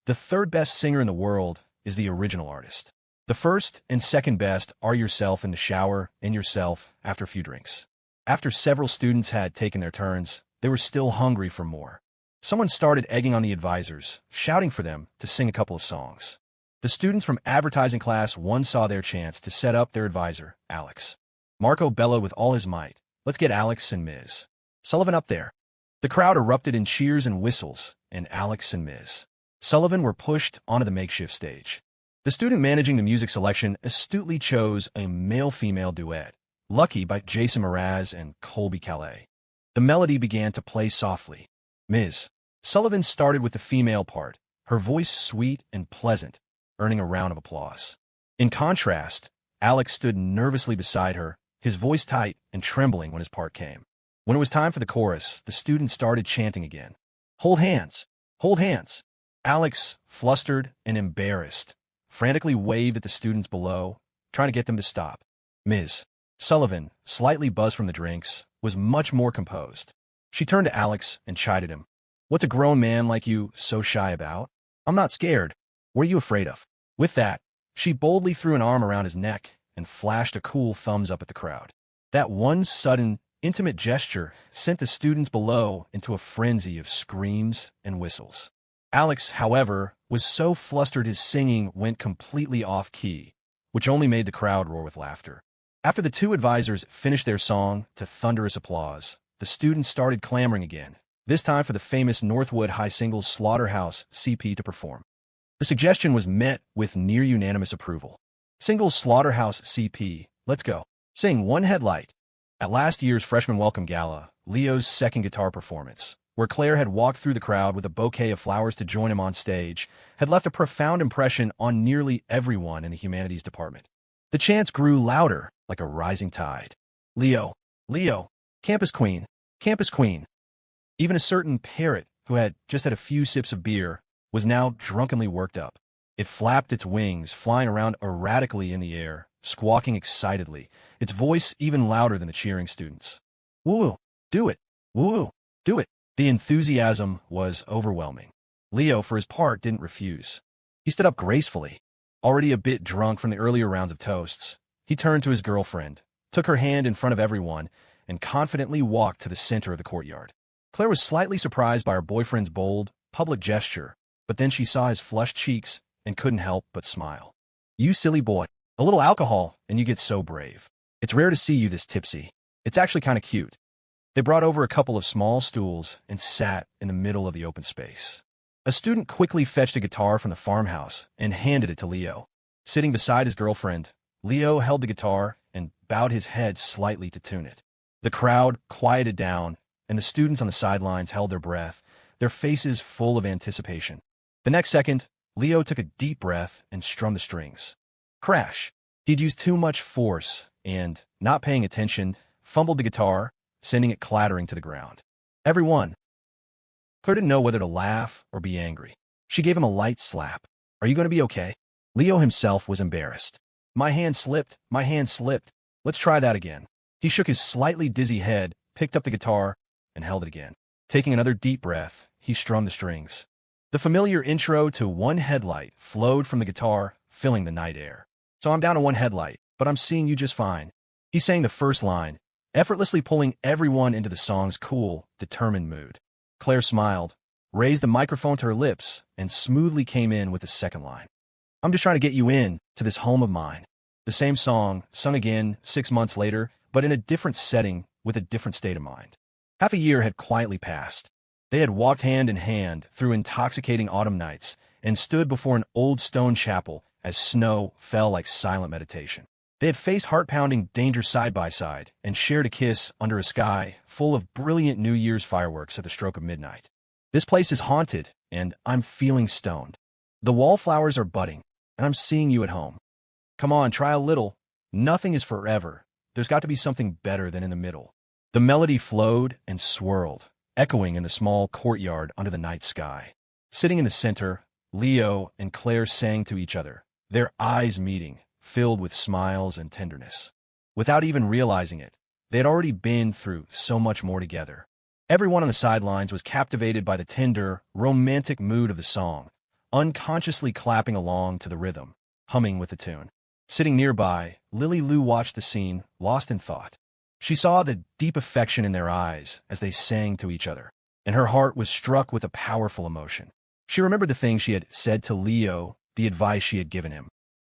The third best singer in the world is the original artist. The first and second best are yourself in the shower and yourself after a few drinks. After several students had taken their turns, they were still hungry for more. Someone started egging on the advisors, shouting for them to sing a couple of songs. The students from advertising class 1 saw their chance to set up their advisor, Alex. Marco bellowed with all his might, let's get Alex and Ms. Sullivan up there. The crowd erupted in cheers and whistles, and Alex and Ms. Sullivan were pushed onto the makeshift stage. The student managing the music selection astutely chose a male-female duet, Lucky by Jason Mraz and Colby Calais. The melody began to play softly. Ms. Sullivan started with the female part, her voice sweet and pleasant, earning a round of applause. In contrast, Alex stood nervously beside her, his voice tight and trembling when his part came. When it was time for the chorus, the students started chanting again. Hold hands! Hold hands! Alex, flustered and embarrassed, frantically waved at the students below, trying to get them to stop. Ms. Sullivan, slightly buzzed from the drinks, was much more composed. She turned to Alex and chided him. What's a grown man like you so shy about? I'm not scared. What are you afraid of? With that, she boldly threw an arm around his neck and flashed a cool thumbs up at the crowd. That one sudden, intimate gesture sent the students below into a frenzy of screams and whistles. Alex, however, was so flustered his singing went completely off-key, which only made the crowd roar with laughter. After the 2 advisors finished their song to thunderous applause, the students started clamoring again, this time for the famous Northwood High Singles Slaughterhouse CP to perform. The suggestion was met with near-unanimous approval. Singles Slaughterhouse CP, let's go. Sing One Headlight. At last year's Freshman Welcome Gala, Leo's second guitar performance, where Claire had walked through the crowd with a bouquet of flowers to join him on stage, had left a profound impression on nearly everyone in the humanities department. The chants grew louder, like a rising tide. Leo, Leo, Campus Queen, Campus Queen. Even a certain parrot, who had just had a few sips of beer, was now drunkenly worked up. It flapped its wings, flying around erratically in the air, squawking excitedly, its voice even louder than the cheering students. Woo! Do it! Woo! Do it! The enthusiasm was overwhelming. Leo, for his part, didn't refuse. He stood up gracefully. Already a bit drunk from the earlier rounds of toasts, he turned to his girlfriend, took her hand in front of everyone, and confidently walked to the center of the courtyard. Claire was slightly surprised by her boyfriend's bold, public gesture, but then she saw his flushed cheeks and couldn't help but smile. You silly boy. A little alcohol, and you get so brave. It's rare to see you this tipsy. It's actually kind of cute. They brought over a couple of small stools and sat in the middle of the open space. A student quickly fetched a guitar from the farmhouse and handed it to Leo. Sitting beside his girlfriend, Leo held the guitar and bowed his head slightly to tune it. The crowd quieted down, and the students on the sidelines held their breath, their faces full of anticipation. The next second, Leo took a deep breath and strummed the strings. Crash! He'd used too much force and, not paying attention, fumbled the guitar, sending it clattering to the ground. Everyone. Claire didn't know whether to laugh or be angry. She gave him a light slap. Are you going to be okay? Leo himself was embarrassed. My hand slipped. My hand slipped. Let's try that again. He shook his slightly dizzy head, picked up the guitar, and held it again. Taking another deep breath, he strummed the strings. The familiar intro to One Headlight flowed from the guitar, filling the night air. So I'm down to one headlight, but I'm seeing you just fine. He sang the first line, effortlessly pulling everyone into the song's cool, determined mood. Claire smiled, raised the microphone to her lips, and smoothly came in with the second line. I'm just trying to get you in to this home of mine. The same song, sung again 6 months later, but in a different setting with a different state of mind. Half a year had quietly passed. They had walked hand in hand through intoxicating autumn nights and stood before an old stone chapel as snow fell like silent meditation. They had faced heart-pounding danger side by side and shared a kiss under a sky full of brilliant New Year's fireworks at the stroke of midnight. This place is haunted, and I'm feeling stoned. The wallflowers are budding, and I'm seeing you at home. Come on, try a little. Nothing is forever. There's got to be something better than in the middle. The melody flowed and swirled, echoing in the small courtyard under the night sky. Sitting in the center, Leo and Claire sang to each other, their eyes meeting, filled with smiles and tenderness. Without even realizing it, they had already been through so much more together. Everyone on the sidelines was captivated by the tender, romantic mood of the song, unconsciously clapping along to the rhythm, humming with the tune. Sitting nearby, Lily Lou watched the scene, lost in thought. She saw the deep affection in their eyes as they sang to each other, and her heart was struck with a powerful emotion. She remembered the things she had said to Leo, the advice she had given him.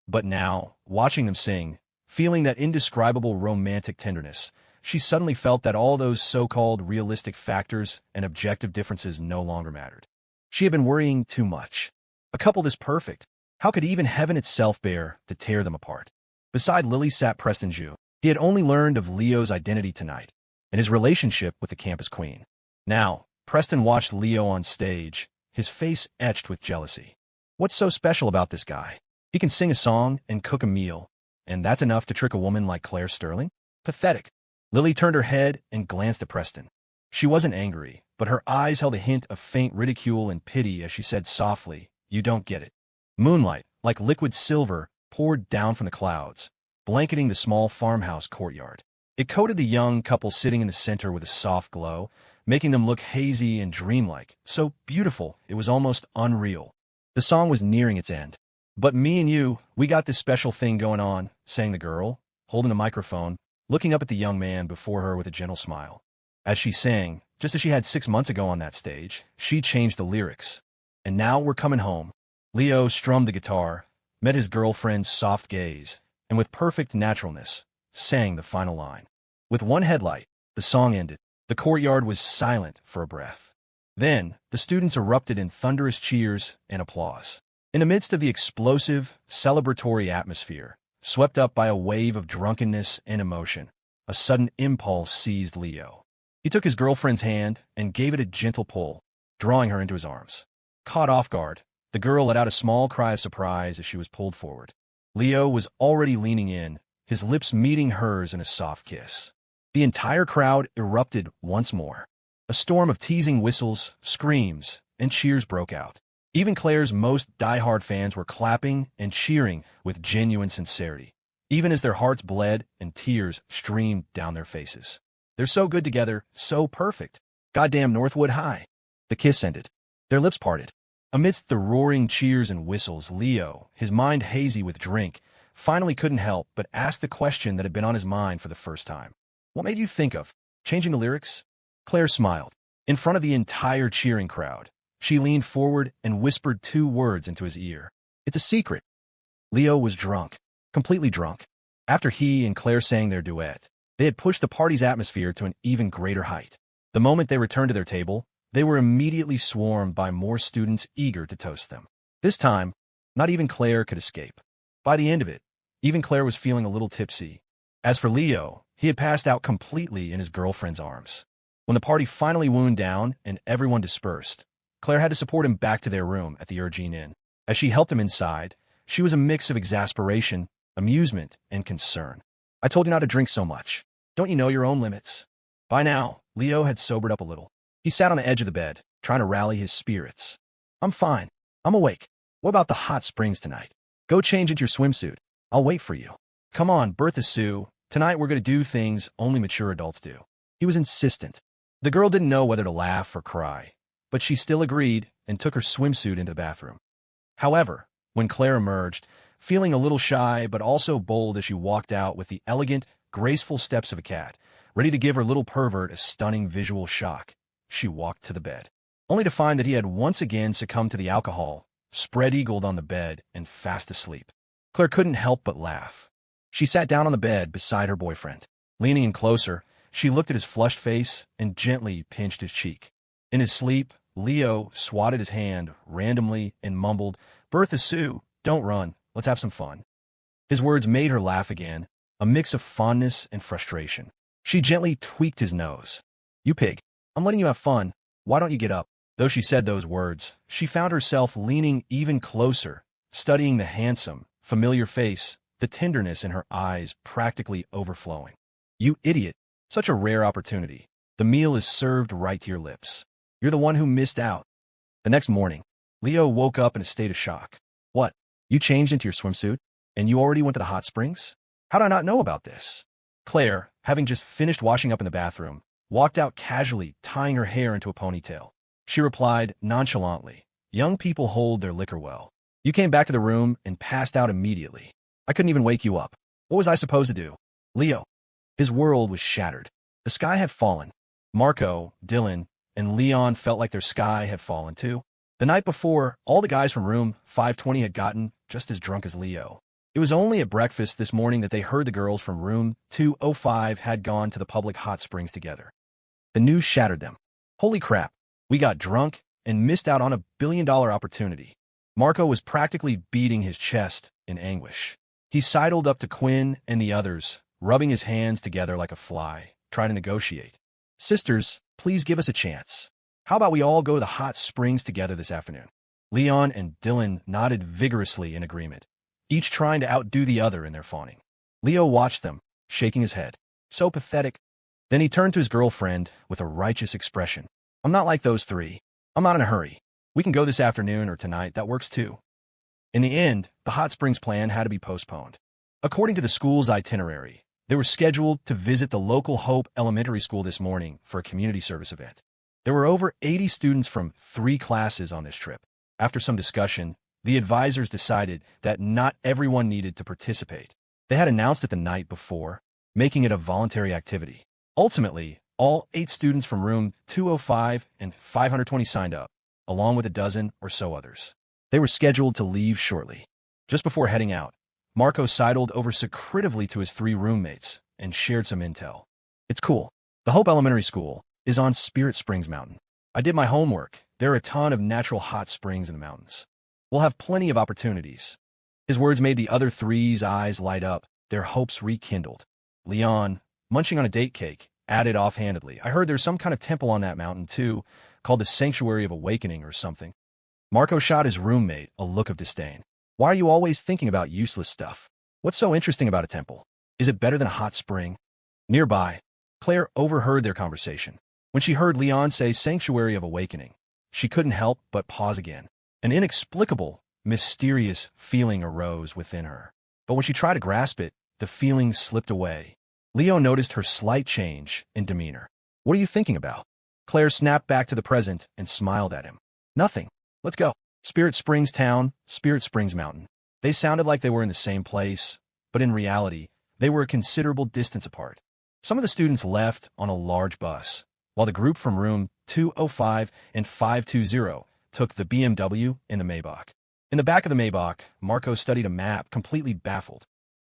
But now, watching them sing, feeling that indescribable romantic tenderness, she suddenly felt that all those so-called realistic factors and objective differences no longer mattered. She had been worrying too much. A couple this perfect, how could even heaven itself bear to tear them apart? Beside Lily sat Preston Jew. He had only learned of Leo's identity tonight, and his relationship with the campus queen. Now, Preston watched Leo on stage, his face etched with jealousy. What's so special about this guy? He can sing a song and cook a meal, and that's enough to trick a woman like Claire Sterling? Pathetic. Lily turned her head and glanced at Preston. She wasn't angry, but her eyes held a hint of faint ridicule and pity as she said softly, "You don't get it." Moonlight, like liquid silver, poured down from the clouds, blanketing the small farmhouse courtyard. It coated the young couple sitting in the center with a soft glow, making them look hazy and dreamlike, so beautiful it was almost unreal. The song was nearing its end. "But me and you, we got this special thing going on," sang the girl, holding the microphone, looking up at the young man before her with a gentle smile. As she sang, just as she had 6 months ago on that stage, she changed the lyrics. "And now we're coming home." Leo strummed the guitar, met his girlfriend's soft gaze, and with perfect naturalness, sang the final line. With one headlight, the song ended. The courtyard was silent for a breath. Then, the students erupted in thunderous cheers and applause. In the midst of the explosive, celebratory atmosphere, swept up by a wave of drunkenness and emotion, a sudden impulse seized Leo. He took his girlfriend's hand and gave it a gentle pull, drawing her into his arms. Caught off guard, the girl let out a small cry of surprise as she was pulled forward. Leo was already leaning in, his lips meeting hers in a soft kiss. The entire crowd erupted once more. A storm of teasing whistles, screams, and cheers broke out. Even Claire's most die-hard fans were clapping and cheering with genuine sincerity, even as their hearts bled and tears streamed down their faces. "They're so good together, so perfect. Goddamn Northwood High." The kiss ended. Their lips parted. Amidst the roaring cheers and whistles, Leo, his mind hazy with drink, finally couldn't help but ask the question that had been on his mind for the first time. "What made you think of changing the lyrics?" Claire smiled. In front of the entire cheering crowd, she leaned forward and whispered 2 words into his ear. "It's a secret." Leo was drunk, completely drunk. After he and Claire sang their duet, they had pushed the party's atmosphere to an even greater height. The moment they returned to their table, they were immediately swarmed by more students eager to toast them. This time, not even Claire could escape. By the end of it, even Claire was feeling a little tipsy. As for Leo, he had passed out completely in his girlfriend's arms. When the party finally wound down and everyone dispersed, Claire had to support him back to their room at the Urgine Inn. As she helped him inside, she was a mix of exasperation, amusement, and concern. I told you not to drink so much. Don't you know your own limits? By now, Leo had sobered up a little. He sat on the edge of the bed, trying to rally his spirits. I'm fine. I'm awake. What about the hot springs tonight? Go change into your swimsuit. I'll wait for you. Come on, Bertha Sue. Tonight we're going to do things only mature adults do. He was insistent. The girl didn't know whether to laugh or cry, but she still agreed and took her swimsuit into the bathroom. However, when Claire emerged, feeling a little shy but also bold as she walked out with the elegant, graceful steps of a cat, ready to give her little pervert a stunning visual shock, she walked to the bed, only to find that he had once again succumbed to the alcohol, spread-eagled on the bed and fast asleep. Claire couldn't help but laugh. She sat down on the bed beside her boyfriend. Leaning in closer, she looked at his flushed face and gently pinched his cheek. In his sleep, Leo swatted his hand randomly and mumbled, "Bertha Sue, don't run. Let's have some fun." His words made her laugh again, a mix of fondness and frustration. She gently tweaked his nose. "You pig. I'm letting you have fun. Why don't you get up?" Though she said those words, she found herself leaning even closer, studying the handsome, familiar face, the tenderness in her eyes practically overflowing. "You idiot. Such a rare opportunity. The meal is served right to your lips. You're the one who missed out." The next morning, Leo woke up in a state of shock. "What? You changed into your swimsuit? And you already went to the hot springs? How did I not know about this?" Claire, having just finished washing up in the bathroom, walked out casually, tying her hair into a ponytail. She replied nonchalantly, "Young people hold their liquor well. You came back to the room and passed out immediately. I couldn't even wake you up. What was I supposed to do?" Leo. His world was shattered. The sky had fallen. Marco, Dylan, and Leon felt like their sky had fallen too. The night before, all the guys from room 520 had gotten just as drunk as Leo. It was only at breakfast this morning that they heard the girls from room 205 had gone to the public hot springs together. The news shattered them. "Holy crap, we got drunk and missed out on a billion-dollar opportunity." Marco was practically beating his chest in anguish. He sidled up to Quinn and the others, rubbing his hands together like a fly, trying to negotiate. "Sisters, please give us a chance. How about we all go to the hot springs together this afternoon?" Leon and Dylan nodded vigorously in agreement, each trying to outdo the other in their fawning. Leo watched them, shaking his head. So pathetic. Then he turned to his girlfriend with a righteous expression. "I'm not like those three. I'm not in a hurry. We can go this afternoon or tonight. That works too." In the end, the hot springs plan had to be postponed. According to the school's itinerary, they were scheduled to visit the local Hope Elementary School this morning for a community service event. There were over 80 students from 3 classes on this trip. After some discussion, the advisors decided that not everyone needed to participate. They had announced it the night before, making it a voluntary activity. Ultimately, all 8 students from room 205 and 520 signed up, along with a dozen or so others. They were scheduled to leave shortly. Just before heading out, Marco sidled over secretively to his 3 roommates and shared some intel. "It's cool. The Hope Elementary School is on Spirit Springs Mountain. I did my homework. There are a ton of natural hot springs in the mountains. We'll have plenty of opportunities." His words made the other 3's eyes light up, their hopes rekindled. Leon, munching on a date cake, added offhandedly, "I heard there's some kind of temple on that mountain, too, called the Sanctuary of Awakening or something." Marco shot his roommate a look of disdain. "Why are you always thinking about useless stuff? What's so interesting about a temple? Is it better than a hot spring?" Nearby, Claire overheard their conversation. When she heard Leon say Sanctuary of Awakening, she couldn't help but pause again. An inexplicable, mysterious feeling arose within her. But when she tried to grasp it, the feeling slipped away. Leo noticed her slight change in demeanor. "What are you thinking about?" Claire snapped back to the present and smiled at him. "Nothing. Let's go." Spirit Springs Town, Spirit Springs Mountain. They sounded like they were in the same place, but in reality, they were a considerable distance apart. Some of the students left on a large bus, while the group from room 205 and 520 took the BMW and the Maybach. In the back of the Maybach, Marco studied a map, completely baffled.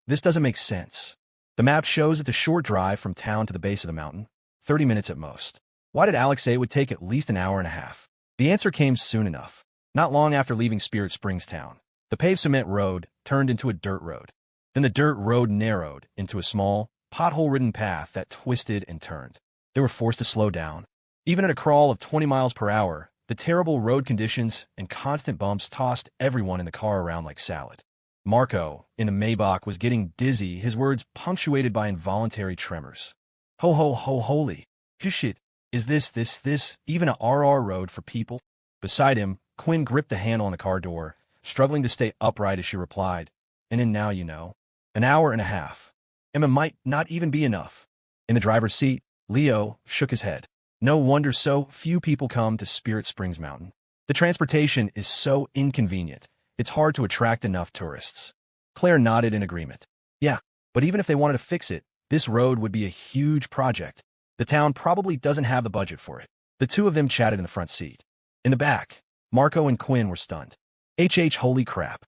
"This doesn't make sense. The map shows it's a short drive from town to the base of the mountain, 30 minutes at most. Why did Alex say it would take at least an hour and a half?" The answer came soon enough. Not long after leaving Spirit Springs Town, the paved cement road turned into a dirt road. Then the dirt road narrowed into a small, pothole-ridden path that twisted and turned. They were forced to slow down. Even at a crawl of 20 miles per hour, the terrible road conditions and constant bumps tossed everyone in the car around like salad. Marco, in the Maybach, was getting dizzy, his words punctuated by involuntary tremors. Ho ho ho holy. Shit. Is this even a RR road for people? Beside him, Quinn gripped the handle on the car door, struggling to stay upright as she replied, and in now you know. An hour and a half. Emma might not even be enough. In the driver's seat, Leo shook his head. No wonder so few people come to Spirit Springs Mountain. The transportation is so inconvenient, it's hard to attract enough tourists. Claire nodded in agreement. Yeah, but even if they wanted to fix it, this road would be a huge project. The town probably doesn't have the budget for it. The two of them chatted in the front seat. In the back, Marco and Quinn were stunned. Holy crap.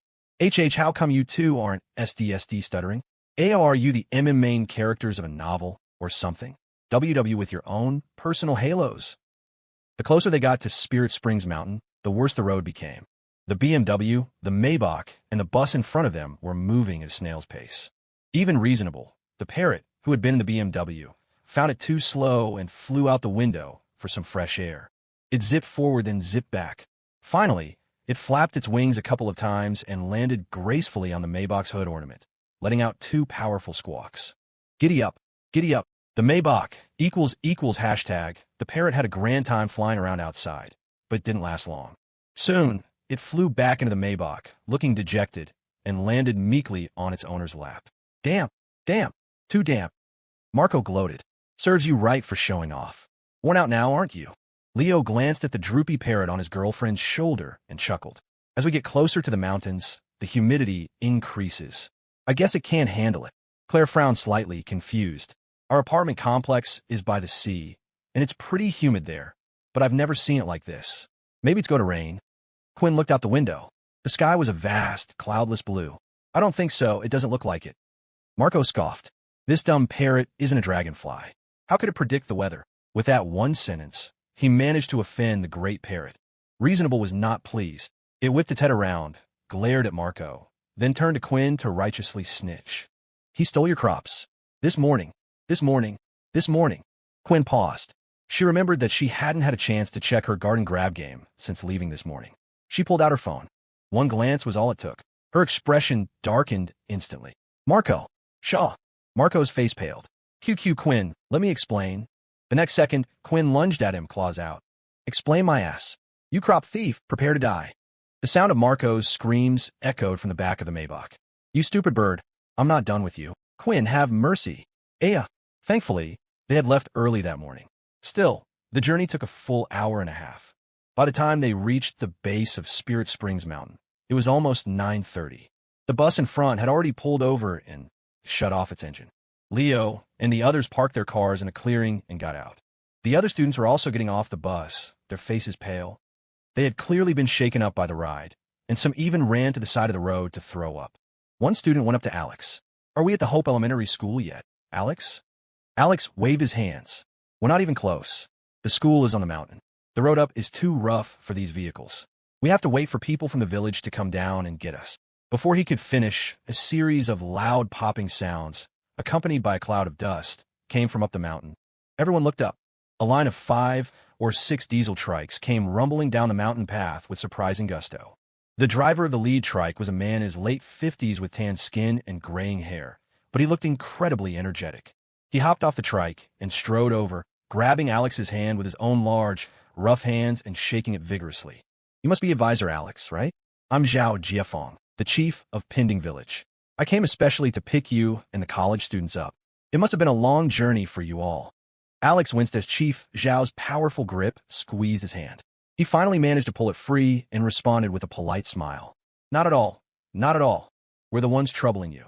How come you two aren't SDSD stuttering? Are you the main characters of a novel or something? WW with your own personal halos. The closer they got to Spirit Springs Mountain, the worse the road became. The BMW, the Maybach, and the bus in front of them were moving at a snail's pace. Even Reasonable, the parrot, who had been in the BMW, found it too slow and flew out the window for some fresh air. It zipped forward then zipped back. Finally, it flapped its wings a couple of times and landed gracefully on the Maybach's hood ornament, letting out two powerful squawks. Giddy up, giddy up. The Maybach #. The parrot had a grand time flying around outside, but it didn't last long. Soon, it flew back into the Maybach, looking dejected, and landed meekly on its owner's lap. Damn, too damp. Marco gloated. Serves you right for showing off. Worn out now, aren't you? Leo glanced at the droopy parrot on his girlfriend's shoulder and chuckled. As we get closer to the mountains, the humidity increases. I guess it can't handle it. Claire frowned slightly, confused. Our apartment complex is by the sea, and it's pretty humid there, but I've never seen it like this. Maybe it's going to rain. Quinn looked out the window. The sky was a vast, cloudless blue. I don't think so, it doesn't look like it. Marco scoffed. This dumb parrot isn't a dragonfly. How could it predict the weather? With that one sentence, he managed to offend the great parrot. Reasonable was not pleased. It whipped its head around, glared at Marco, then turned to Quinn to righteously snitch. He stole your crops. This morning. Quinn paused. She remembered that she hadn't had a chance to check her garden grab game since leaving this morning. She pulled out her phone. One glance was all it took. Her expression darkened instantly. Marco. Shaw. Marco's face paled. QQ Quinn, let me explain. The next second, Quinn lunged at him, claws out. Explain my ass. You crop thief, prepare to die. The sound of Marco's screams echoed from the back of the Maybach. You stupid bird. I'm not done with you. Quinn, have mercy. Thankfully, they had left early that morning. Still, the journey took a full hour and a half. By the time they reached the base of Spirit Springs Mountain, it was almost 9:30. The bus in front had already pulled over and shut off its engine. Leo and the others parked their cars in a clearing and got out. The other students were also getting off the bus, their faces pale. They had clearly been shaken up by the ride, and some even ran to the side of the road to throw up. One student went up to Alex. Are we at the Hope Elementary School yet, Alex? Alex waved his hands. We're not even close. The school is on the mountain. The road up is too rough for these vehicles. We have to wait for people from the village to come down and get us. Before he could finish, a series of loud popping sounds, accompanied by a cloud of dust, came from up the mountain. Everyone looked up. A line of 5 or 6 diesel trikes came rumbling down the mountain path with surprising gusto. The driver of the lead trike was a man in his late 50s with tan skin and graying hair, but he looked incredibly energetic. He hopped off the trike and strode over, grabbing Alex's hand with his own large, rough hands and shaking it vigorously. You must be advisor Alex, right? I'm Zhao Jiafeng, the chief of Pending Village. I came especially to pick you and the college students up. It must have been a long journey for you all. Alex winced as Chief Zhao's powerful grip squeezed his hand. He finally managed to pull it free and responded with a polite smile. Not at all. We're the ones troubling you.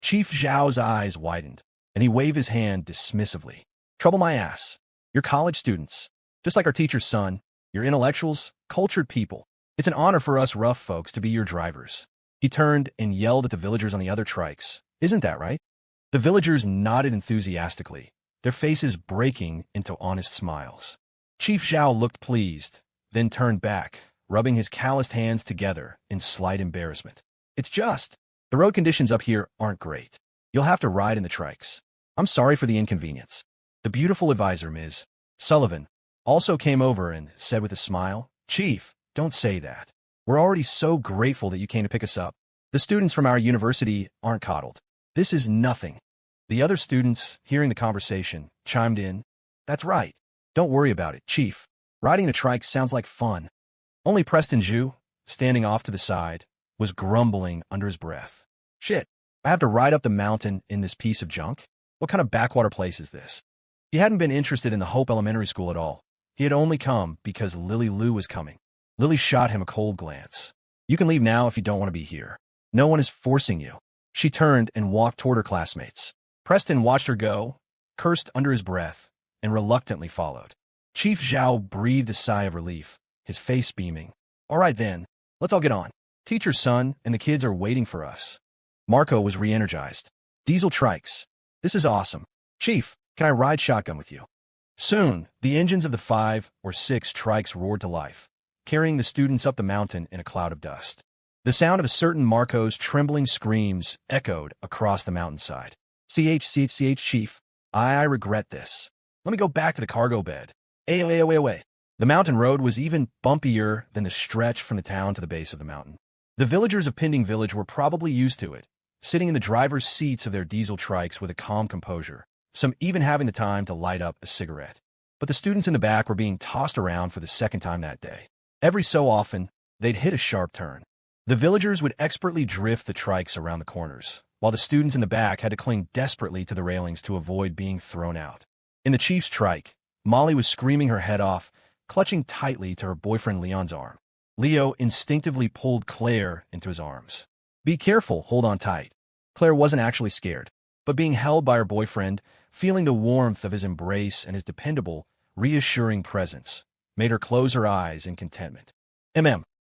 Chief Zhao's eyes widened, and he waved his hand dismissively. Trouble my ass. You're college students. Just like our teacher's son, you're intellectuals, cultured people. It's an honor for us rough folks to be your drivers. He turned and yelled at the villagers on the other trikes. Isn't that right? The villagers nodded enthusiastically, their faces breaking into honest smiles. Chief Zhao looked pleased, then turned back, rubbing his calloused hands together in slight embarrassment. It's just, the road conditions up here aren't great. You'll have to ride in the trikes. I'm sorry for the inconvenience. The beautiful advisor, Ms. Sullivan, also came over and said with a smile, Chief, don't say that. We're already so grateful that you came to pick us up. The students from our university aren't coddled. This is nothing. The other students, hearing the conversation, chimed in. That's right. Don't worry about it, Chief. Riding a trike sounds like fun. Only Preston Zhu, standing off to the side, was grumbling under his breath. Shit, I have to ride up the mountain in this piece of junk? What kind of backwater place is this? He hadn't been interested in the Hope Elementary School at all. He had only come because Lily Lou was coming. Lily shot him a cold glance. You can leave now if you don't want to be here. No one is forcing you. She turned and walked toward her classmates. Preston watched her go, cursed under his breath, and reluctantly followed. Chief Zhao breathed a sigh of relief, his face beaming. All right then, let's all get on. Teacher's son and the kids are waiting for us. Marco was re-energized. Diesel trikes. This is awesome. Chief, can I ride shotgun with you? Soon, the engines of the 5 or 6 trikes roared to life, carrying the students up the mountain in a cloud of dust. The sound of a certain Marco's trembling screams echoed across the mountainside. CH, Chief. I regret this. Let me go back to the cargo bed. Away. The mountain road was even bumpier than the stretch from the town to the base of the mountain. The villagers of Pinding Village were probably used to it, sitting in the driver's seats of their diesel trikes with a calm composure, some even having the time to light up a cigarette. But the students in the back were being tossed around for the second time that day. Every so often, they'd hit a sharp turn. The villagers would expertly drift the trikes around the corners, while the students in the back had to cling desperately to the railings to avoid being thrown out. In the chief's trike, Molly was screaming her head off, clutching tightly to her boyfriend Leon's arm. Leo instinctively pulled Claire into his arms. Be careful, hold on tight. Claire wasn't actually scared, but being held by her boyfriend, feeling the warmth of his embrace and his dependable, reassuring presence, made her close her eyes in contentment.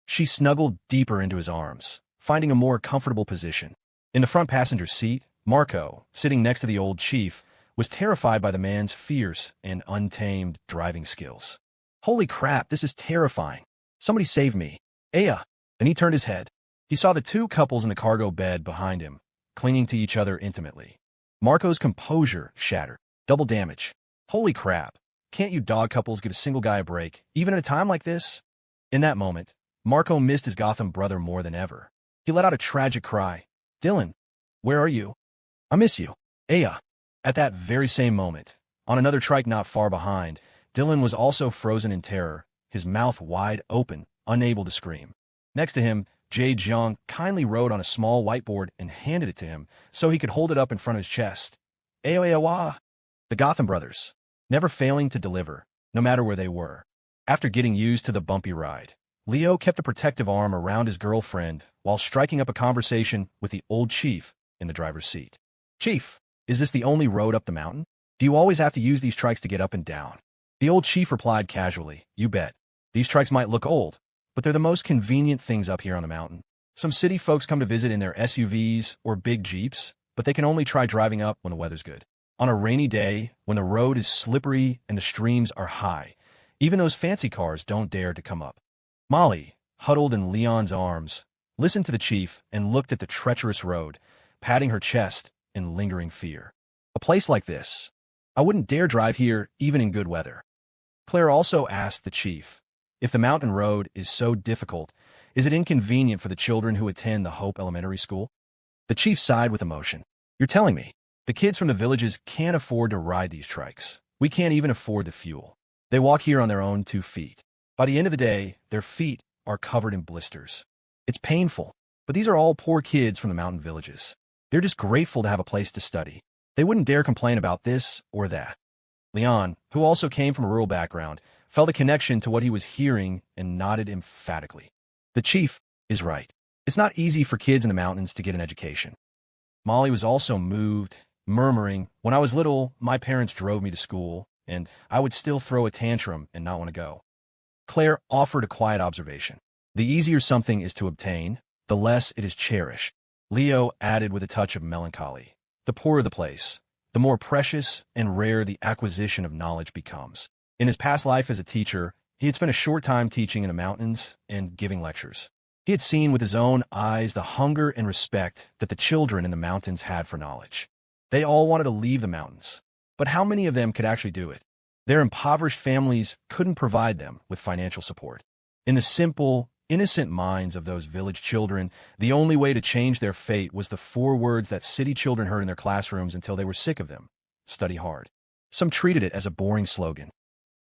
She snuggled deeper into his arms, finding a more comfortable position. In the front passenger seat, Marco, sitting next to the old chief, was terrified by the man's fierce and untamed driving skills. Holy crap, this is terrifying. Somebody save me. Aya. And he turned his head. He saw the two couples in the cargo bed behind him, clinging to each other intimately. Marco's composure shattered. Double damage. Holy crap. Can't you dog couples give a single guy a break, even at a time like this? In that moment, Marco missed his Gotham brother more than ever. He let out a tragic cry. Dylan, where are you? I miss you. Aya. At that very same moment, on another trike not far behind, Dylan was also frozen in terror, his mouth wide open, unable to scream. Next to him, Jay Jiang kindly wrote on a small whiteboard and handed it to him so he could hold it up in front of his chest. Aoawa. The Gotham brothers, never failing to deliver, no matter where they were. After getting used to the bumpy ride, Leo kept a protective arm around his girlfriend while striking up a conversation with the old chief in the driver's seat. Chief, is this the only road up the mountain? Do you always have to use these trikes to get up and down? The old chief replied casually, You bet. These trikes might look old, but they're the most convenient things up here on the mountain. Some city folks come to visit in their SUVs or big Jeeps, but they can only try driving up when the weather's good. On a rainy day, when the road is slippery and the streams are high, even those fancy cars don't dare to come up. Molly, huddled in Leon's arms, listened to the chief and looked at the treacherous road, patting her chest in lingering fear. A place like this, I wouldn't dare drive here even in good weather. Claire also asked the chief, if the mountain road is so difficult, is it inconvenient for the children who attend the Hope Elementary School? The chief sighed with emotion. You're telling me, the kids from the villages can't afford to ride these trikes. We can't even afford the fuel. They walk here on their own 2 feet. By the end of the day, their feet are covered in blisters. It's painful, but these are all poor kids from the mountain villages. They're just grateful to have a place to study. They wouldn't dare complain about this or that. Leon, who also came from a rural background, felt a connection to what he was hearing and nodded emphatically. The chief is right. It's not easy for kids in the mountains to get an education. Molly was also moved, murmuring, When I was little, my parents drove me to school, and I would still throw a tantrum and not want to go. Claire offered a quiet observation. The easier something is to obtain, the less it is cherished. Leo added with a touch of melancholy. The poorer the place, the more precious and rare the acquisition of knowledge becomes. In his past life as a teacher, he had spent a short time teaching in the mountains and giving lectures. He had seen with his own eyes the hunger and respect that the children in the mountains had for knowledge. They all wanted to leave the mountains, but how many of them could actually do it? Their impoverished families couldn't provide them with financial support. In the simple, innocent minds of those village children, the only way to change their fate was the 4 words that city children heard in their classrooms until they were sick of them: study hard. Some treated it as a boring slogan.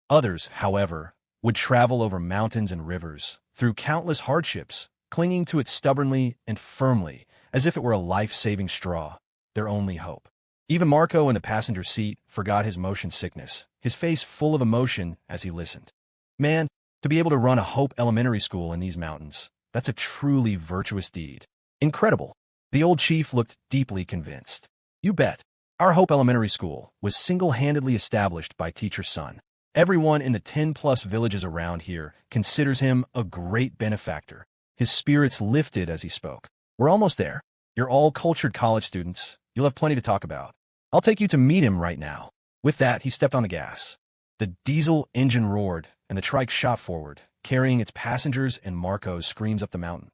Others, however, would travel over mountains and rivers, through countless hardships, clinging to it stubbornly and firmly, as if it were a life-saving straw, their only hope. Even Marco in the passenger seat forgot his motion sickness, his face full of emotion as he listened. Man, to be able to run a Hope Elementary School in these mountains, that's a truly virtuous deed. Incredible. The old chief looked deeply convinced. You bet. Our Hope Elementary School was single-handedly established by Teacher's son. Everyone in the 10-plus villages around here considers him a great benefactor. His spirits lifted as he spoke. We're almost there. You're all cultured college students. You'll have plenty to talk about. I'll take you to meet him right now. With that, he stepped on the gas. The diesel engine roared, and the trike shot forward, carrying its passengers and Marco's screams up the mountain.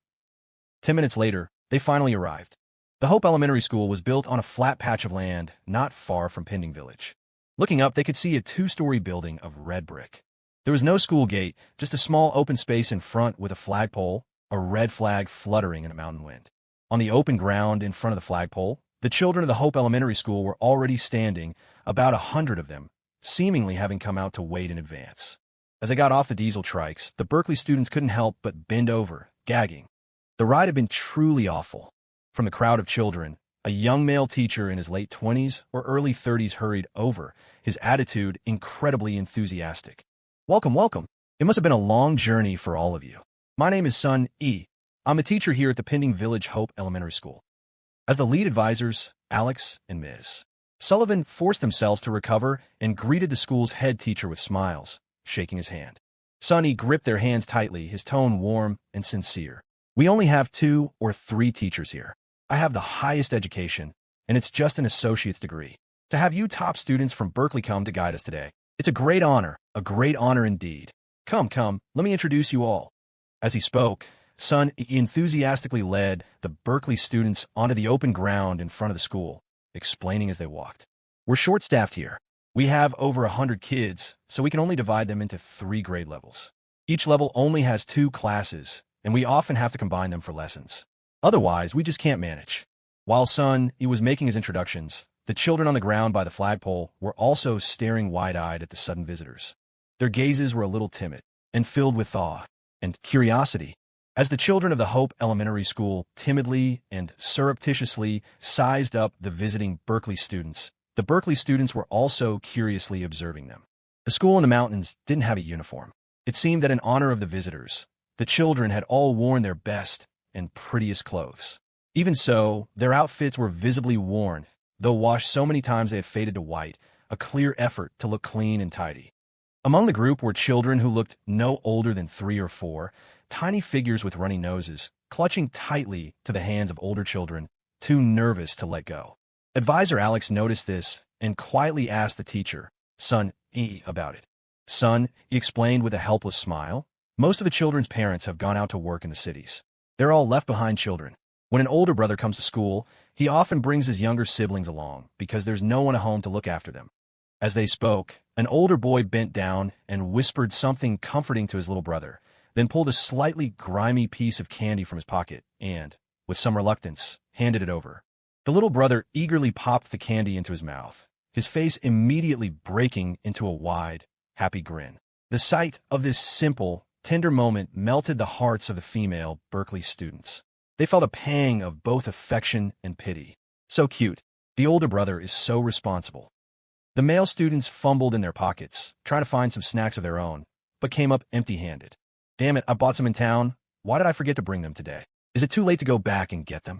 10 minutes later, they finally arrived. The Hope Elementary School was built on a flat patch of land not far from Pending Village. Looking up, they could see a 2-story building of red brick. There was no school gate, just a small open space in front with a flagpole, a red flag fluttering in a mountain wind. On the open ground in front of the flagpole, the children of the Hope Elementary School were already standing, about 100 of them, seemingly having come out to wait in advance. As they got off the diesel trikes, the Berkeley students couldn't help but bend over, gagging. The ride had been truly awful. From the crowd of children, a young male teacher in his late 20s or early 30s hurried over, his attitude incredibly enthusiastic. Welcome, welcome. It must have been a long journey for all of you. My name is Sun E. I'm a teacher here at the Pending Village Hope Elementary School. As the lead advisors, Alex and Ms. Sullivan forced themselves to recover and greeted the school's head teacher with smiles, shaking his hand. Sonny gripped their hands tightly, his tone warm and sincere. We only have 2 or 3 teachers here. I have the highest education, and it's just an associate's degree. To have you top students from Berkeley come to guide us today, it's a great honor indeed. Come, let me introduce you all. As he spoke, Sun enthusiastically led the Berkeley students onto the open ground in front of the school, explaining as they walked. We're short-staffed here. We have over 100 kids, so we can only divide them into 3 grade levels. Each level only has 2 classes, and we often have to combine them for lessons. Otherwise, we just can't manage. While Sun was making his introductions, the children on the ground by the flagpole were also staring wide-eyed at the sudden visitors. Their gazes were a little timid and filled with awe and curiosity. As the children of the Hope Elementary School timidly and surreptitiously sized up the visiting Berkeley students, the Berkeley students were also curiously observing them. The school in the mountains didn't have a uniform. It seemed that in honor of the visitors, the children had all worn their best and prettiest clothes. Even so, their outfits were visibly worn, though washed so many times they had faded to white, a clear effort to look clean and tidy. Among the group were children who looked no older than 3 or 4, tiny figures with runny noses, clutching tightly to the hands of older children, too nervous to let go. Advisor Alex noticed this and quietly asked the teacher, Sun E, about it. Sun, he explained with a helpless smile, most of the children's parents have gone out to work in the cities. They're all left-behind children. When an older brother comes to school, he often brings his younger siblings along because there's no one at home to look after them. As they spoke, an older boy bent down and whispered something comforting to his little brother, then pulled a slightly grimy piece of candy from his pocket and, with some reluctance, handed it over. The little brother eagerly popped the candy into his mouth, his face immediately breaking into a wide, happy grin. The sight of this simple, tender moment melted the hearts of the female Berkeley students. They felt a pang of both affection and pity. So cute. The older brother is so responsible. The male students fumbled in their pockets, trying to find some snacks of their own, but came up empty-handed. Damn it, I bought some in town. Why did I forget to bring them today? Is it too late to go back and get them?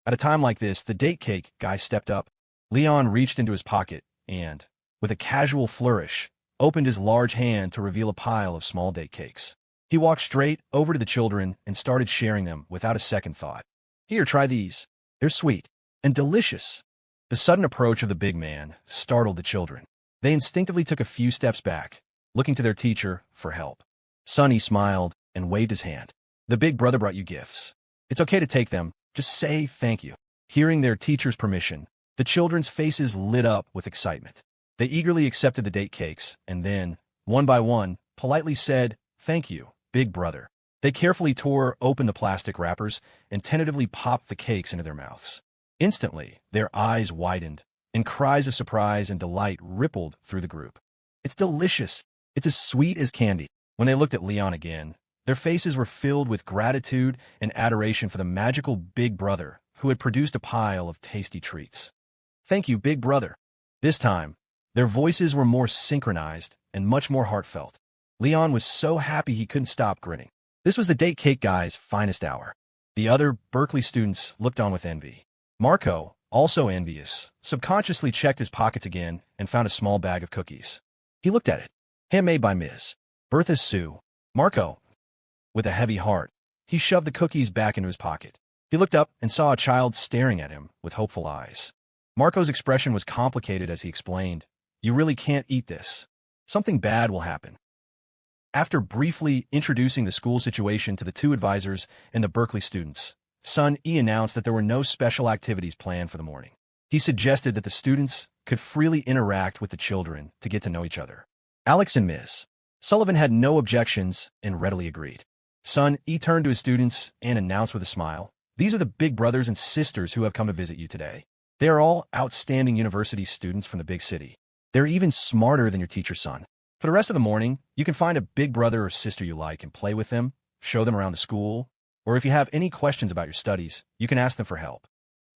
At a time like this, the date cake guy stepped up. Leon reached into his pocket and, with a casual flourish, opened his large hand to reveal a pile of small date cakes. He walked straight over to the children and started sharing them without a second thought. Here, try these. They're sweet and delicious. The sudden approach of the big man startled the children. They instinctively took a few steps back, looking to their teacher for help. Sonny smiled and waved his hand. The big brother brought you gifts. It's okay to take them. Just say thank you. Hearing their teacher's permission, the children's faces lit up with excitement. They eagerly accepted the date cakes and then, one by one, politely said, "Thank you, big brother." They carefully tore open the plastic wrappers and tentatively popped the cakes into their mouths. Instantly, their eyes widened, and cries of surprise and delight rippled through the group. "It's delicious. It's as sweet as candy." When they looked at Leon again, their faces were filled with gratitude and adoration for the magical Big Brother who had produced a pile of tasty treats. "Thank you, Big Brother." This time, their voices were more synchronized and much more heartfelt. Leon was so happy he couldn't stop grinning. This was the date cake guy's finest hour. The other Berkeley students looked on with envy. Marco, also envious, subconsciously checked his pockets again and found a small bag of cookies. He looked at it. Handmade by Ms. Bertha Sue. Marco, with a heavy heart, he shoved the cookies back into his pocket. He looked up and saw a child staring at him with hopeful eyes. Marco's expression was complicated as he explained, "You really can't eat this. Something bad will happen." After briefly introducing the school situation to the two advisors and the Berkeley students, Son E announced that there were no special activities planned for the morning. He suggested that the students could freely interact with the children to get to know each other. Alex and Ms. Sullivan had no objections and readily agreed. Son E turned to his students and announced with a smile, "These are the big brothers and sisters who have come to visit you today. They are all outstanding university students from the big city. They're even smarter than your teacher, Son. For the rest of the morning, you can find a big brother or sister you like and play with them, show them around the school, or if you have any questions about your studies, you can ask them for help."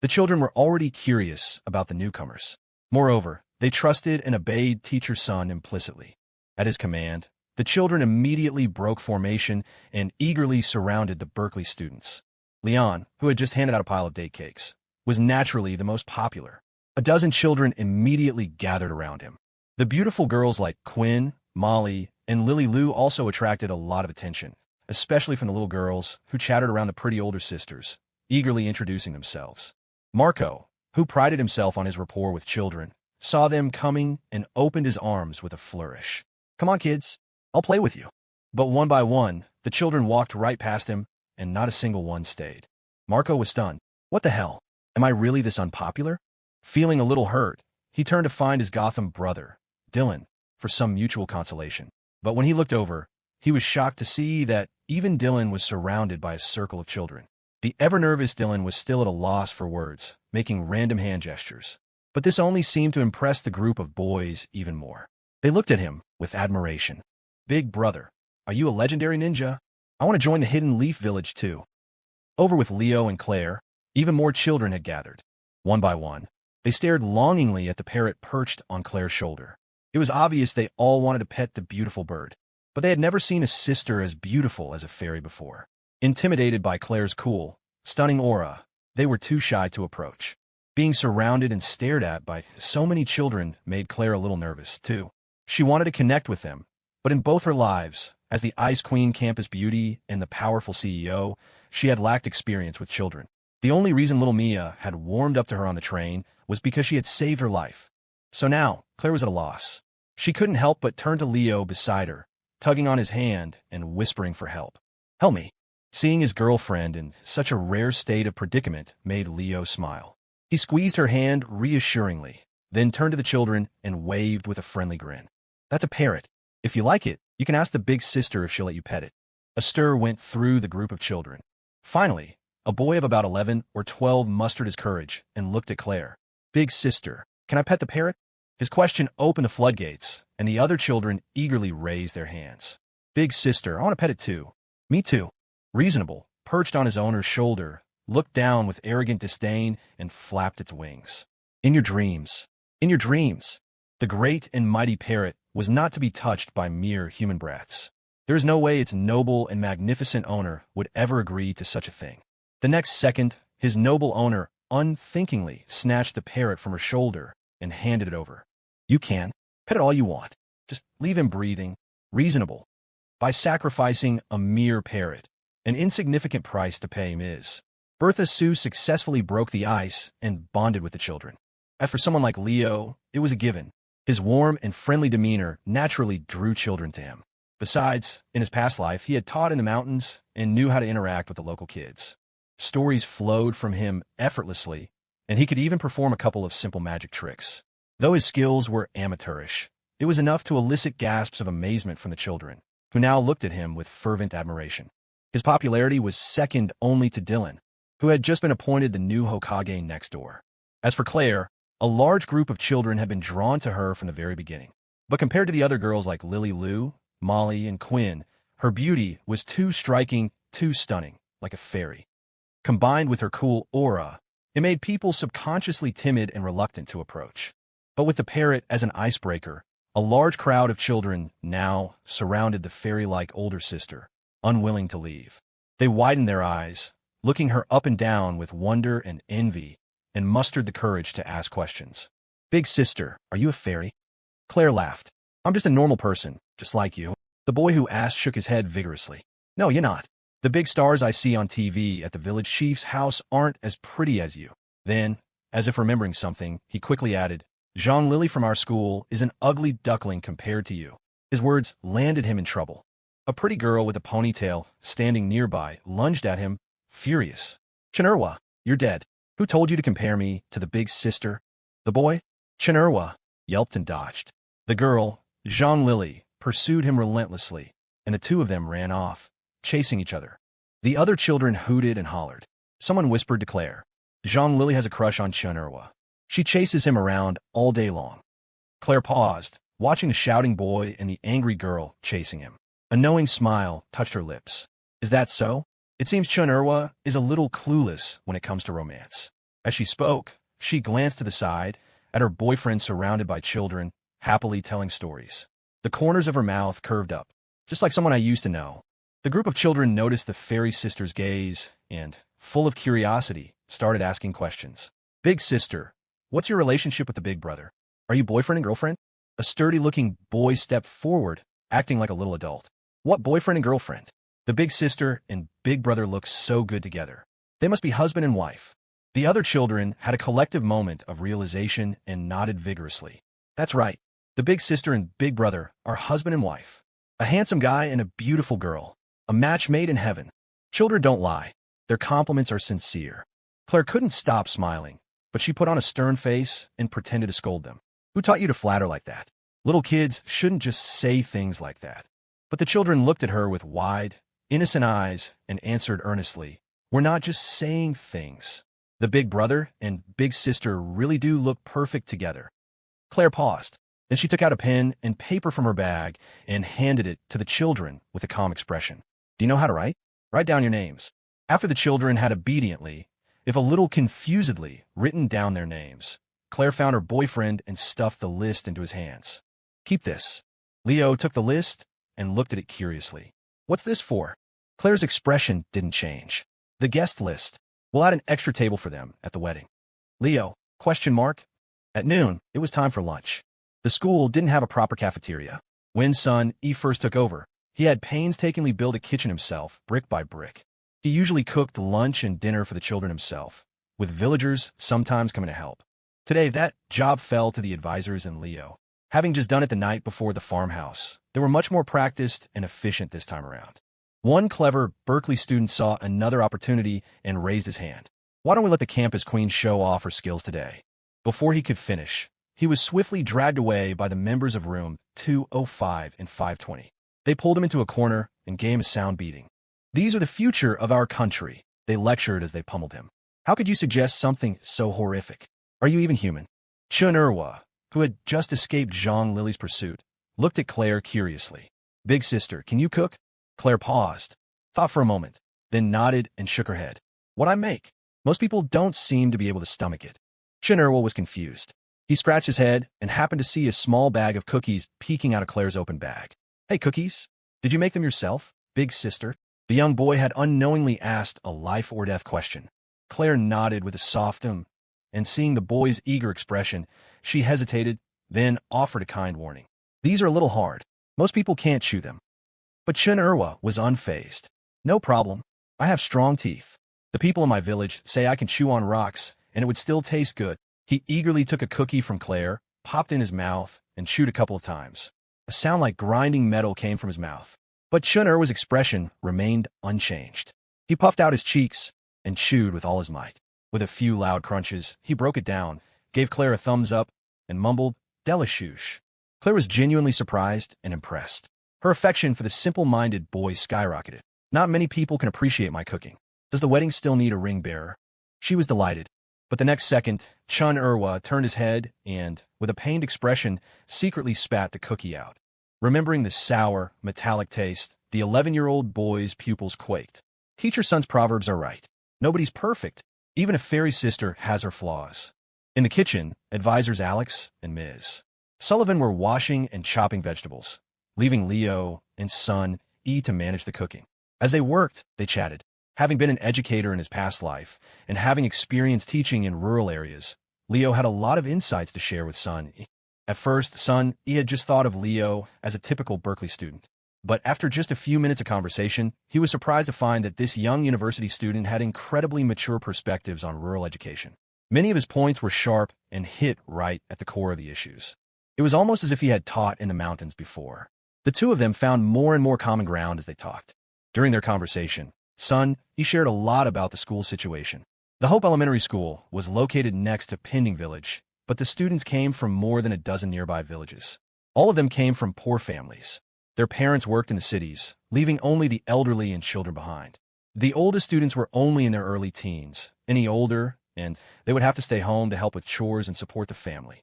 The children were already curious about the newcomers. Moreover, they trusted and obeyed teacher Son implicitly. At his command, the children immediately broke formation and eagerly surrounded the Berkeley students. Leon, who had just handed out a pile of date cakes, was naturally the most popular. A dozen children immediately gathered around him. The beautiful girls like Quinn, Molly, and Lily Lou also attracted a lot of attention, especially from the little girls who chattered around the pretty older sisters, eagerly introducing themselves. Marco, who prided himself on his rapport with children, saw them coming and opened his arms with a flourish. "Come on, kids, I'll play with you." But one by one, the children walked right past him, and not a single one stayed. Marco was stunned. What the hell? Am I really this unpopular? Feeling a little hurt, he turned to find his Gotham brother, Dylan, for some mutual consolation. But when he looked over, he was shocked to see that even Dylan was surrounded by a circle of children. The ever-nervous Dylan was still at a loss for words, making random hand gestures. But this only seemed to impress the group of boys even more. They looked at him with admiration. "Big brother, are you a legendary ninja? I want to join the Hidden Leaf Village too." Over with Leo and Claire, even more children had gathered. One by one, they stared longingly at the parrot perched on Claire's shoulder. It was obvious they all wanted to pet the beautiful bird, but they had never seen a sister as beautiful as a fairy before. Intimidated by Claire's cool, stunning aura, they were too shy to approach. Being surrounded and stared at by so many children made Claire a little nervous, too. She wanted to connect with them, but in both her lives, as the Ice Queen campus beauty and the powerful CEO, she had lacked experience with children. The only reason little Mia had warmed up to her on the train was because she had saved her life. So now, Claire was at a loss. She couldn't help but turn to Leo beside her, tugging on his hand and whispering for help. "Help me." Seeing his girlfriend in such a rare state of predicament made Leo smile. He squeezed her hand reassuringly, then turned to the children and waved with a friendly grin. "That's a parrot. If you like it, you can ask the big sister if she'll let you pet it." A stir went through the group of children. Finally, a boy of about 11 or 12 mustered his courage and looked at Claire. "Big sister, can I pet the parrot?" His question opened the floodgates, and the other children eagerly raised their hands. "Big sister, I want to pet it too." "Me too." Reasonable, perched on his owner's shoulder, looked down with arrogant disdain and flapped its wings. "In your dreams. In your dreams." The great and mighty parrot was not to be touched by mere human brats. There is no way its noble and magnificent owner would ever agree to such a thing. The next second, his noble owner unthinkingly snatched the parrot from her shoulder and handed it over. "You can. Pet it all you want. Just leave him breathing." Reasonable. By sacrificing a mere parrot, an insignificant price to pay Ms. Bertha Sue successfully broke the ice and bonded with the children. As for someone like Leo, it was a given. His warm and friendly demeanor naturally drew children to him. Besides, in his past life, he had taught in the mountains and knew how to interact with the local kids. Stories flowed from him effortlessly, and he could even perform a couple of simple magic tricks. Though his skills were amateurish, it was enough to elicit gasps of amazement from the children, who now looked at him with fervent admiration. His popularity was second only to Dylan, who had just been appointed the new Hokage next door. As for Claire, a large group of children had been drawn to her from the very beginning. But compared to the other girls like Lily Lou, Molly, and Quinn, her beauty was too striking, too stunning, like a fairy. Combined with her cool aura, it made people subconsciously timid and reluctant to approach. But with the parrot as an icebreaker, a large crowd of children now surrounded the fairy-like older sister, unwilling to leave. They widened their eyes, looking her up and down with wonder and envy, and mustered the courage to ask questions. "Big sister, are you a fairy?" Claire laughed. "I'm just a normal person, just like you." The boy who asked shook his head vigorously. "No, you're not. The big stars I see on TV at the village chief's house aren't as pretty as you." Then, as if remembering something, he quickly added, "Jean Lily from our school is an ugly duckling compared to you." His words landed him in trouble. A pretty girl with a ponytail, standing nearby, lunged at him, furious. "Chinurwa, you're dead. Who told you to compare me to the big sister?" The boy, Chinurwa, yelped and dodged. The girl, Jean Lily, pursued him relentlessly, and the two of them ran off, chasing each other. The other children hooted and hollered. Someone whispered to Claire, "Jean Lily has a crush on Chinurwa. She chases him around all day long." Claire paused, watching the shouting boy and the angry girl chasing him. A knowing smile touched her lips. "Is that so? It seems Chinurwa is a little clueless when it comes to romance." As she spoke, she glanced to the side, at her boyfriend surrounded by children, happily telling stories. The corners of her mouth curved up, just like someone I used to know. The group of children noticed the fairy sister's gaze and, full of curiosity, started asking questions. "Big sister, what's your relationship with the big brother? Are you boyfriend and girlfriend?" A sturdy-looking boy stepped forward, acting like a little adult. "What boyfriend and girlfriend? The big sister and big brother look so good together. They must be husband and wife." The other children had a collective moment of realization and nodded vigorously. "That's right. The big sister and big brother are husband and wife. A handsome guy and a beautiful girl. A match made in heaven." Children don't lie. Their compliments are sincere. Claire couldn't stop smiling, but she put on a stern face and pretended to scold them. "Who taught you to flatter like that? Little kids shouldn't just say things like that." But the children looked at her with wide, innocent eyes and answered earnestly, "We're not just saying things. The big brother and big sister really do look perfect together." Claire paused. Then she took out a pen and paper from her bag and handed it to the children with a calm expression. "Do you know how to write? Write down your names." After the children had obediently, if a little confusedly, written down their names, Claire found her boyfriend and stuffed the list into his hands. "Keep this." Leo took the list and looked at it curiously. "What's this for?" Claire's expression didn't change. "The guest list. We'll add an extra table for them at the wedding." Leo, question mark. At noon, it was time for lunch. The school didn't have a proper cafeteria. When son E first took over, he had painstakingly built a kitchen himself, brick by brick. He usually cooked lunch and dinner for the children himself, with villagers sometimes coming to help. Today, that job fell to the advisors and Leo. Having just done it the night before the farmhouse, they were much more practiced and efficient this time around. One clever Berkeley student saw another opportunity and raised his hand. "Why don't we let the campus queen show off her skills today?" Before he could finish, he was swiftly dragged away by the members of room 205 and 520. They pulled him into a corner and gave him a sound beating. "These are the future of our country," they lectured as they pummeled him. "How could you suggest something so horrific? Are you even human?" Chunurwa, who had just escaped Zhang Lily's pursuit, looked at Claire curiously. "Big sister, can you cook?" Claire paused, thought for a moment, then nodded and shook her head. "What I make? Most people don't seem to be able to stomach it." Chunurwa was confused. He scratched his head and happened to see a small bag of cookies peeking out of Claire's open bag. "Hey, cookies? Did you make them yourself, big sister?" The young boy had unknowingly asked a life-or-death question. Claire nodded with a soft and seeing the boy's eager expression, she hesitated, then offered a kind warning. "These are a little hard. Most people can't chew them." But Chunurwa was unfazed. "No problem. I have strong teeth. The people in my village say I can chew on rocks and it would still taste good." He eagerly took a cookie from Claire, popped in his mouth, and chewed a couple of times. A sound like grinding metal came from his mouth. But Chunurwa's expression remained unchanged. He puffed out his cheeks and chewed with all his might. With a few loud crunches, he broke it down, gave Claire a thumbs up, and mumbled, "Delicious." Claire was genuinely surprised and impressed. Her affection for the simple-minded boy skyrocketed. Not many people can appreciate my cooking. Does the wedding still need a ring bearer? She was delighted. But the next second, Chun Irwa turned his head and, with a pained expression, secretly spat the cookie out. Remembering the sour, metallic taste, the 11-year-old boy's pupils quaked. Teach your son's proverbs are right. Nobody's perfect. Even a fairy sister has her flaws. In the kitchen, advisors Alex and Ms. Sullivan were washing and chopping vegetables, leaving Leo and son E to manage the cooking. As they worked, they chatted. Having been an educator in his past life and having experience teaching in rural areas, Leo had a lot of insights to share with son E. At first, son E had just thought of Leo as a typical Berkeley student. But after just a few minutes of conversation, he was surprised to find that this young university student had incredibly mature perspectives on rural education. Many of his points were sharp and hit right at the core of the issues. It was almost as if he had taught in the mountains before. The two of them found more and more common ground as they talked. During their conversation, son E shared a lot about the school situation. The Hope Elementary School was located next to Pending Village, but the students came from more than a dozen nearby villages. All of them came from poor families. Their parents worked in the cities, leaving only the elderly and children behind. The oldest students were only in their early teens, any older, and they would have to stay home to help with chores and support the family.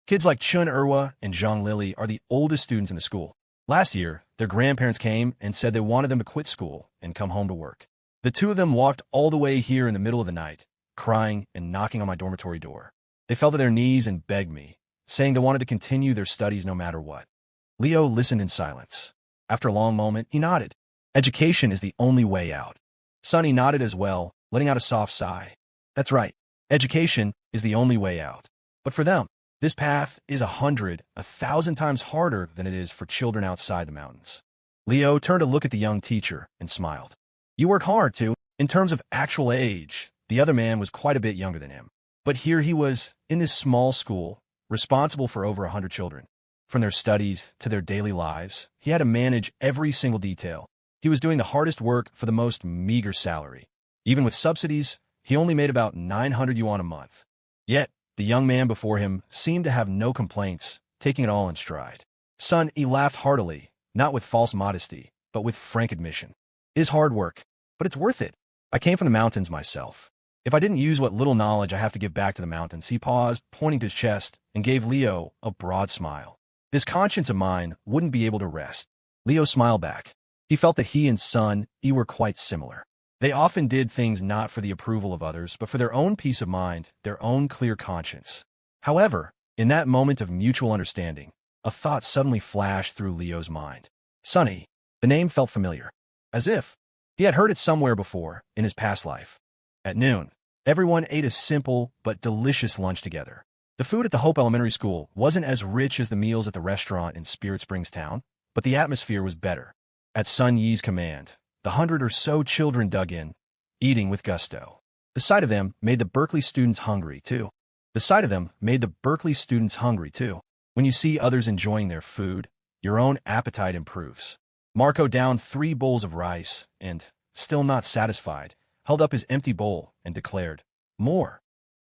Kids like Chun Irwa and Zhang Lily are the oldest students in the school. Last year, their grandparents came and said they wanted them to quit school and come home to work. The two of them walked all the way here in the middle of the night, crying and knocking on my dormitory door. They fell to their knees and begged me, saying they wanted to continue their studies no matter what. Leo listened in silence. After a long moment, he nodded. Education is the only way out. Sonny nodded as well, letting out a soft sigh. That's right. Education is the only way out. But for them, this path is 1,000 times harder than it is for children outside the mountains. Leo turned to look at the young teacher and smiled. You work hard, too. In terms of actual age, the other man was quite a bit younger than him. But here he was, in this small school, responsible for over 100 children. From their studies to their daily lives, he had to manage every single detail. He was doing the hardest work for the most meager salary. Even with subsidies, he only made about 900 yuan a month. Yet, the young man before him seemed to have no complaints, taking it all in stride. Son E laughed heartily, not with false modesty, but with frank admission. It is hard work, but it's worth it. I came from the mountains myself. If I didn't use what little knowledge I have to give back to the mountains, he paused, pointing to his chest, and gave Leo a broad smile. This conscience of mine wouldn't be able to rest. Leo smiled back. He felt that he and son E were quite similar. They often did things not for the approval of others, but for their own peace of mind, their own clear conscience. However, in that moment of mutual understanding, a thought suddenly flashed through Leo's mind. Sonny. The name felt familiar. As if he had heard it somewhere before, in his past life. At noon, everyone ate a simple but delicious lunch together. The food at the Hope Elementary School wasn't as rich as the meals at the restaurant in Spirit Springs Town, but the atmosphere was better. At Sun Yi's command, the 100 or so children dug in, eating with gusto. The sight of them made the Berkeley students hungry, too. When you see others enjoying their food, your own appetite improves. Marco downed 3 bowls of rice and, still not satisfied, held up his empty bowl and declared, "More."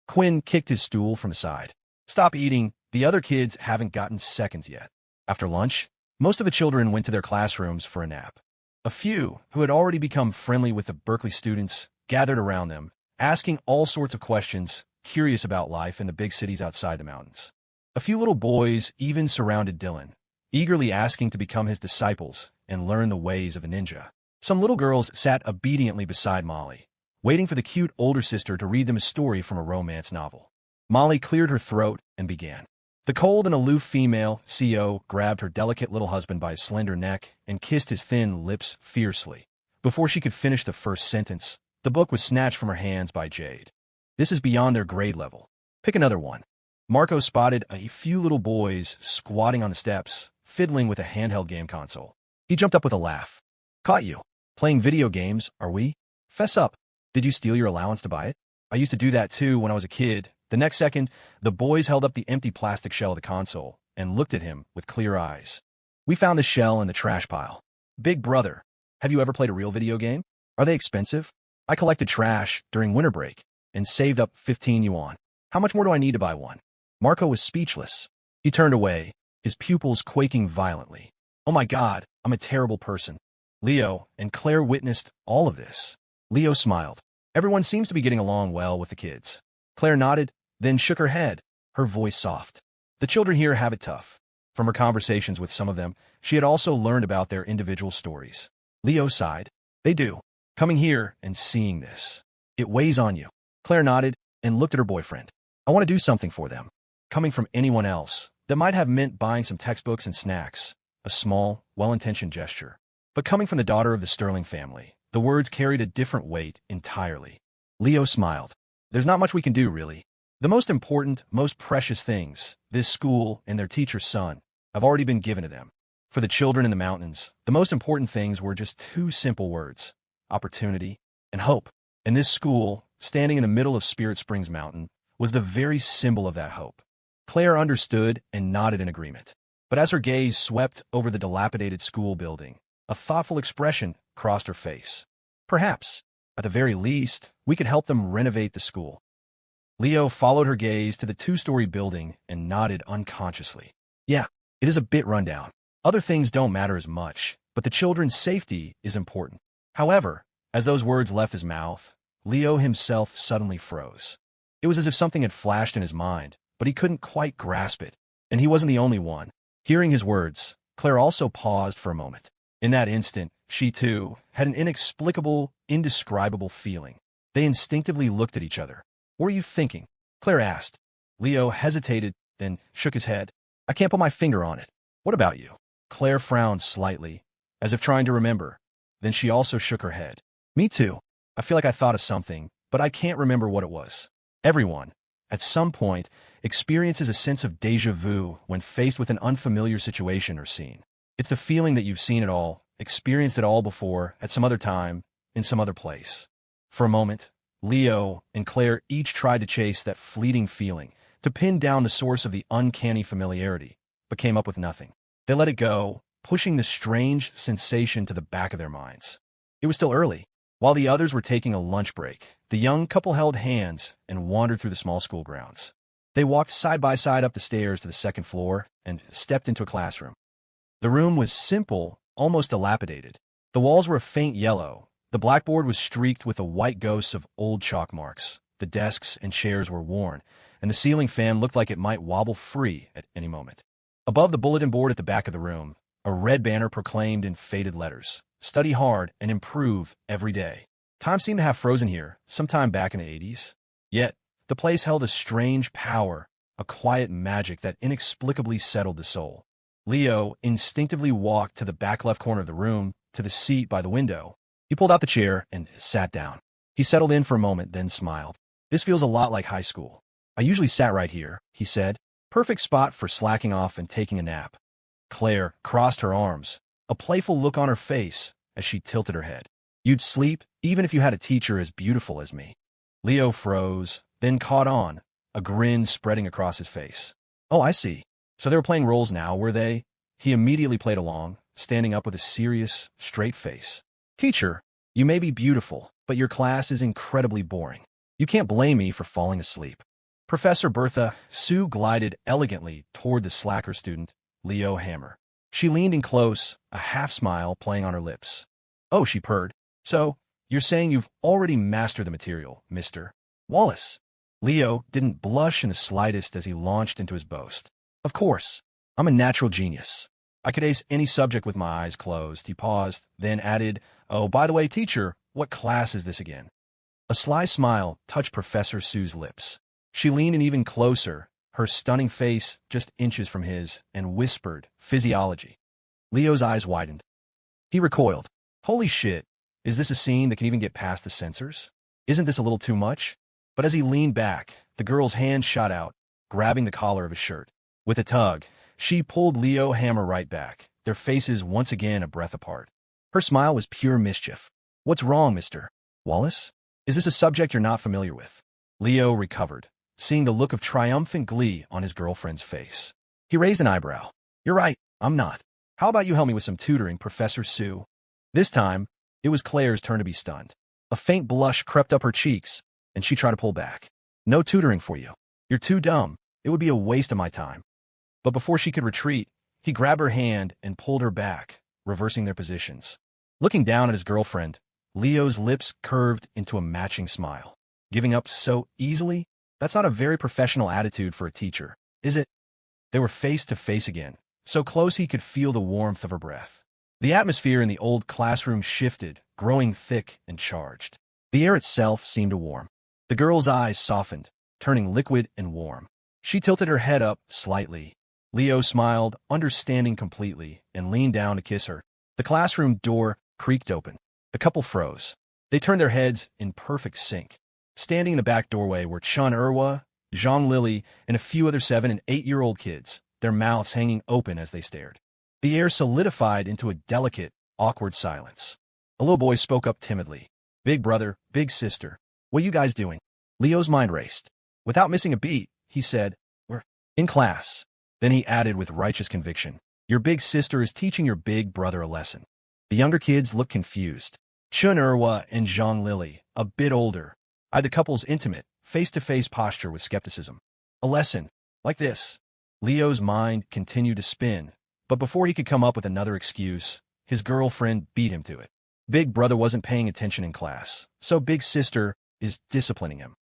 Quinn kicked his stool from his side. "Stop eating. The other kids haven't gotten seconds yet." After lunch, most of the children went to their classrooms for a nap. A few, who had already become friendly with the Berkeley students, gathered around them, asking all sorts of questions, curious about life in the big cities outside the mountains. A few little boys even surrounded Dylan, eagerly asking to become his disciples and learn the ways of a ninja. Some little girls sat obediently beside Molly, waiting for the cute older sister to read them a story from a romance novel. Molly cleared her throat and began. The cold and aloof female CO grabbed her delicate little husband by his slender neck and kissed his thin lips fiercely. Before she could finish the first sentence, the book was snatched from her hands by Jade. "This is beyond their grade level. Pick another one." Marco spotted a few little boys squatting on the steps, fiddling with a handheld game console. He jumped up with a laugh. "Caught you. Playing video games, are we? Fess up. Did you steal your allowance to buy it? I used to do that too when I was a kid." The next second, the boys held up the empty plastic shell of the console and looked at him with clear eyes. "We found the shell in the trash pile." "Big brother, have you ever played a real video game? Are they expensive? I collected trash during winter break and saved up 15 yuan. How much more do I need to buy one?" Marco was speechless. He turned away, his pupils quaking violently. "Oh my God, I'm a terrible person. Leo and Claire witnessed all of this. Leo smiled. Everyone seems to be getting along well with the kids. Claire nodded, then shook her head, her voice soft. The children here have it tough. From her conversations with some of them, she had also learned about their individual stories. Leo sighed. They do. Coming here and seeing this. It weighs on you. Claire nodded and looked at her boyfriend. I want to do something for them. Coming from anyone else, that might have meant buying some textbooks and snacks. A small, well-intentioned gesture. But coming from the daughter of the Sterling family, the words carried a different weight entirely. Leo smiled. There's not much we can do, really. The most important, most precious things, this school and their teacher's son, have already been given to them. For the children in the mountains, the most important things were just two simple words: opportunity and hope. And this school, standing in the middle of Spirit Springs Mountain, was the very symbol of that hope. Claire understood and nodded in agreement. But as her gaze swept over the dilapidated school building, a thoughtful expression crossed her face. Perhaps, at the very least, we could help them renovate the school. Leo followed her gaze to the two-story building and nodded unconsciously. Yeah, it is a bit rundown. Other things don't matter as much, but the children's safety is important. However, as those words left his mouth, Leo himself suddenly froze. It was as if something had flashed in his mind, but he couldn't quite grasp it. And he wasn't the only one. Hearing his words, Claire also paused for a moment. In that instant, she too had an inexplicable, indescribable feeling. They instinctively looked at each other. What are you thinking? Claire asked. Leo hesitated, then shook his head. I can't put my finger on it. What about you? Claire frowned slightly, as if trying to remember. Then she also shook her head. Me too. I feel like I thought of something, but I can't remember what it was. Everyone, at some point, experiences a sense of déjà vu when faced with an unfamiliar situation or scene. It's the feeling that you've seen it all, experienced it all before, at some other time, in some other place. For a moment, Leo and Claire each tried to chase that fleeting feeling, to pin down the source of the uncanny familiarity, but came up with nothing. They let it go, pushing the strange sensation to the back of their minds. It was still early. While the others were taking a lunch break, the young couple held hands and wandered through the small school grounds. They walked side by side up the stairs to the second floor and stepped into a classroom. The room was simple, almost dilapidated. The walls were a faint yellow. The blackboard was streaked with the white ghosts of old chalk marks. The desks and chairs were worn, and the ceiling fan looked like it might wobble free at any moment. Above the bulletin board at the back of the room, a red banner proclaimed in faded letters, "Study hard and improve every day." Time seemed to have frozen here, sometime back in the 80s. Yet, the place held a strange power, a quiet magic that inexplicably settled the soul. Leo instinctively walked to the back left corner of the room, to the seat by the window. He pulled out the chair and sat down. He settled in for a moment, then smiled. This feels a lot like high school. I usually sat right here, he said. Perfect spot for slacking off and taking a nap. Claire crossed her arms, a playful look on her face as she tilted her head. You'd sleep even if you had a teacher as beautiful as me. Leo froze, then caught on, a grin spreading across his face. Oh, I see. So they were playing roles now, were they? He immediately played along, standing up with a serious, straight face. Teacher, you may be beautiful, but your class is incredibly boring. You can't blame me for falling asleep. Professor Bertha Sue glided elegantly toward the slacker student, Leo Hammer. She leaned in close, a half-smile playing on her lips. Oh, she purred. So, you're saying you've already mastered the material, Mr. Wallace? Leo didn't blush in the slightest as he launched into his boast. Of course, I'm a natural genius. I could ace any subject with my eyes closed. He paused, then added, Oh, by the way, teacher, what class is this again? A sly smile touched Professor Sue's lips. She leaned in even closer, her stunning face just inches from his, and whispered, Physiology. Leo's eyes widened. He recoiled. Holy shit, is this a scene that can even get past the censors? Isn't this a little too much? But as he leaned back, the girl's hand shot out, grabbing the collar of his shirt. With a tug, she pulled Leo Hammer right back, their faces once again a breath apart. Her smile was pure mischief. What's wrong, Mr. Wallace? Is this a subject you're not familiar with? Leo recovered, seeing the look of triumphant glee on his girlfriend's face. He raised an eyebrow. You're right, I'm not. How about you help me with some tutoring, Professor Sue? This time, it was Claire's turn to be stunned. A faint blush crept up her cheeks, and she tried to pull back. No tutoring for you. You're too dumb. It would be a waste of my time. But before she could retreat, he grabbed her hand and pulled her back, reversing their positions. Looking down at his girlfriend, Leo's lips curved into a matching smile. Giving up so easily? That's not a very professional attitude for a teacher, is it? They were face to face again, so close he could feel the warmth of her breath. The atmosphere in the old classroom shifted, growing thick and charged. The air itself seemed to warm. The girl's eyes softened, turning liquid and warm. She tilted her head up slightly. Leo smiled, understanding completely, and leaned down to kiss her. The classroom door creaked open. The couple froze. They turned their heads in perfect sync. Standing in the back doorway were Chun Erwa, Zhang Lily, and a few other 7- and 8-year-old kids, their mouths hanging open as they stared. The air solidified into a delicate, awkward silence. A little boy spoke up timidly. "Big brother, big sister, what you guys doing?" Leo's mind raced. Without missing a beat, he said, "We're in class." Then he added with righteous conviction, "Your big sister is teaching your big brother a lesson." The younger kids looked confused. Chun Erwa and Zhang Lily, a bit older, eyed the couple's intimate, face-to-face posture with skepticism. A lesson? Like this? Leo's mind continued to spin, but before he could come up with another excuse, his girlfriend beat him to it. Big brother wasn't paying attention in class, so big sister is disciplining him.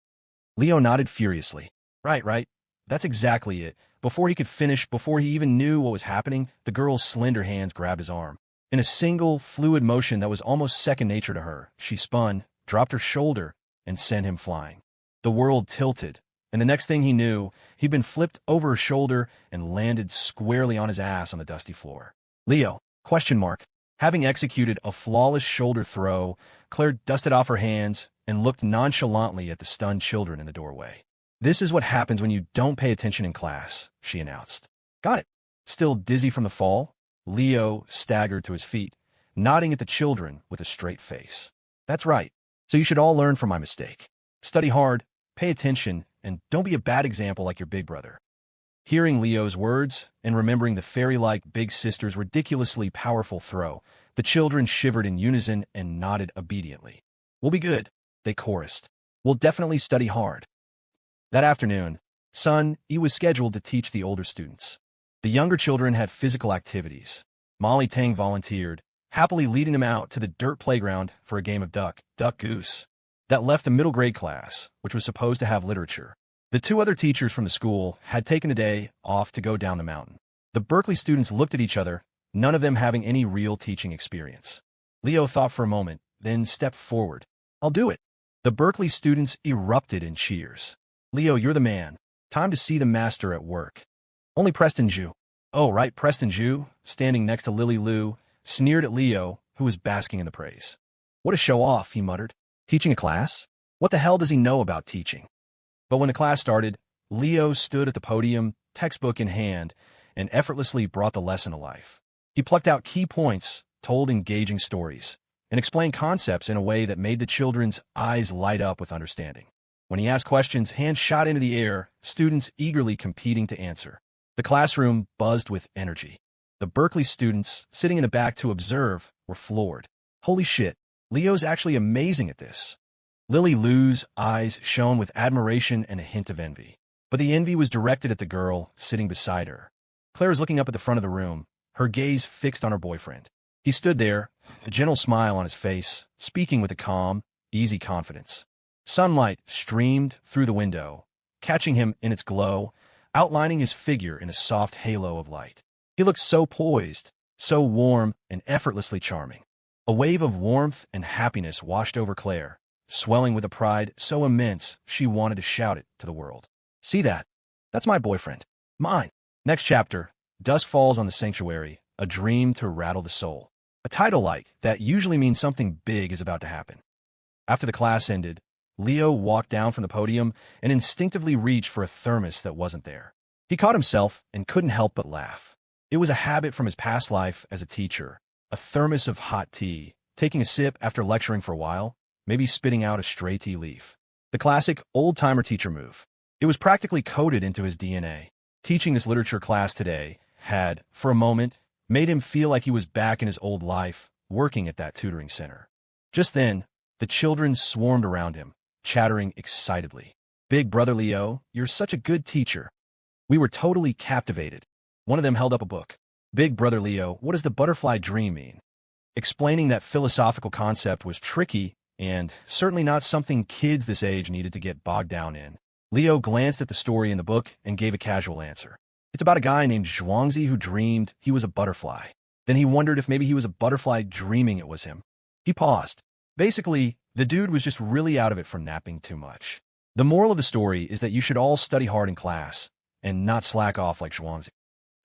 Leo nodded furiously. Right. That's exactly it. Before he could finish, before he even knew what was happening, the girl's slender hands grabbed his arm. In a single, fluid motion that was almost second nature to her, she spun, dropped her shoulder, and sent him flying. The world tilted, and the next thing he knew, he'd been flipped over her shoulder and landed squarely on his ass on the dusty floor. Leo, ? Having executed a flawless shoulder throw, Claire dusted off her hands and looked nonchalantly at the stunned children in the doorway. "This is what happens when you don't pay attention in class," she announced. "Got it." Still dizzy from the fall, Leo staggered to his feet, nodding at the children with a straight face. "That's right. So you should all learn from my mistake. Study hard, pay attention, and don't be a bad example like your big brother." Hearing Leo's words and remembering the fairy-like big sister's ridiculously powerful throw, the children shivered in unison and nodded obediently. "We'll be good," they chorused. "We'll definitely study hard." That afternoon, Sun Yi was scheduled to teach the older students. The younger children had physical activities. Molly Tang volunteered, happily leading them out to the dirt playground for a game of duck, goose. That left the middle grade class, which was supposed to have literature. The 2 other teachers from the school had taken the day off to go down the mountain. The Berkeley students looked at each other, none of them having any real teaching experience. Leo thought for a moment, then stepped forward. "I'll do it." The Berkeley students erupted in cheers. "Leo, you're the man. Time to see the master at work." Only Preston Zhu. Oh, right, Preston Zhu, standing next to Lily Liu, sneered at Leo, who was basking in the praise. "What a show-off," he muttered. "Teaching a class? What the hell does he know about teaching?" But when the class started, Leo stood at the podium, textbook in hand, and effortlessly brought the lesson to life. He plucked out key points, told engaging stories, and explained concepts in a way that made the children's eyes light up with understanding. When he asked questions, hands shot into the air, students eagerly competing to answer. The classroom buzzed with energy. The Berkeley students, sitting in the back to observe, were floored. "Holy shit, Leo's actually amazing at this." Lily Liu's eyes shone with admiration and a hint of envy. But the envy was directed at the girl sitting beside her. Claire was looking up at the front of the room, her gaze fixed on her boyfriend. He stood there, a gentle smile on his face, speaking with a calm, easy confidence. Sunlight streamed through the window, catching him in its glow, outlining his figure in a soft halo of light. He looked so poised, so warm and effortlessly charming. A wave of warmth and happiness washed over Claire, swelling with a pride so immense she wanted to shout it to the world. "See that? That's my boyfriend. Mine." Next chapter, Dusk Falls on the Sanctuary, a dream to rattle the soul. A title like that usually means something big is about to happen. After the class ended, Leo walked down from the podium and instinctively reached for a thermos that wasn't there. He caught himself and couldn't help but laugh. It was a habit from his past life as a teacher, a thermos of hot tea, taking a sip after lecturing for a while, maybe spitting out a stray tea leaf. The classic old-timer teacher move. It was practically coded into his DNA. Teaching this literature class today had, for a moment, made him feel like he was back in his old life, working at that tutoring center. Just then, the children swarmed around him, chattering excitedly. "Big brother Leo, you're such a good teacher." We were totally captivated. One of them held up a book. "Big brother Leo, what does the butterfly dream mean?" explaining that philosophical concept was tricky and certainly not something kids this age needed to get bogged down in. Leo glanced at the story in the book and gave a casual answer. It's about a guy named Zhuangzi who dreamed he was a butterfly. Then he wondered if maybe he was a butterfly dreaming it was him. He paused. Basically, the dude was just really out of it from napping too much. The moral of the story is that you should all study hard in class and not slack off like Zhuangzi.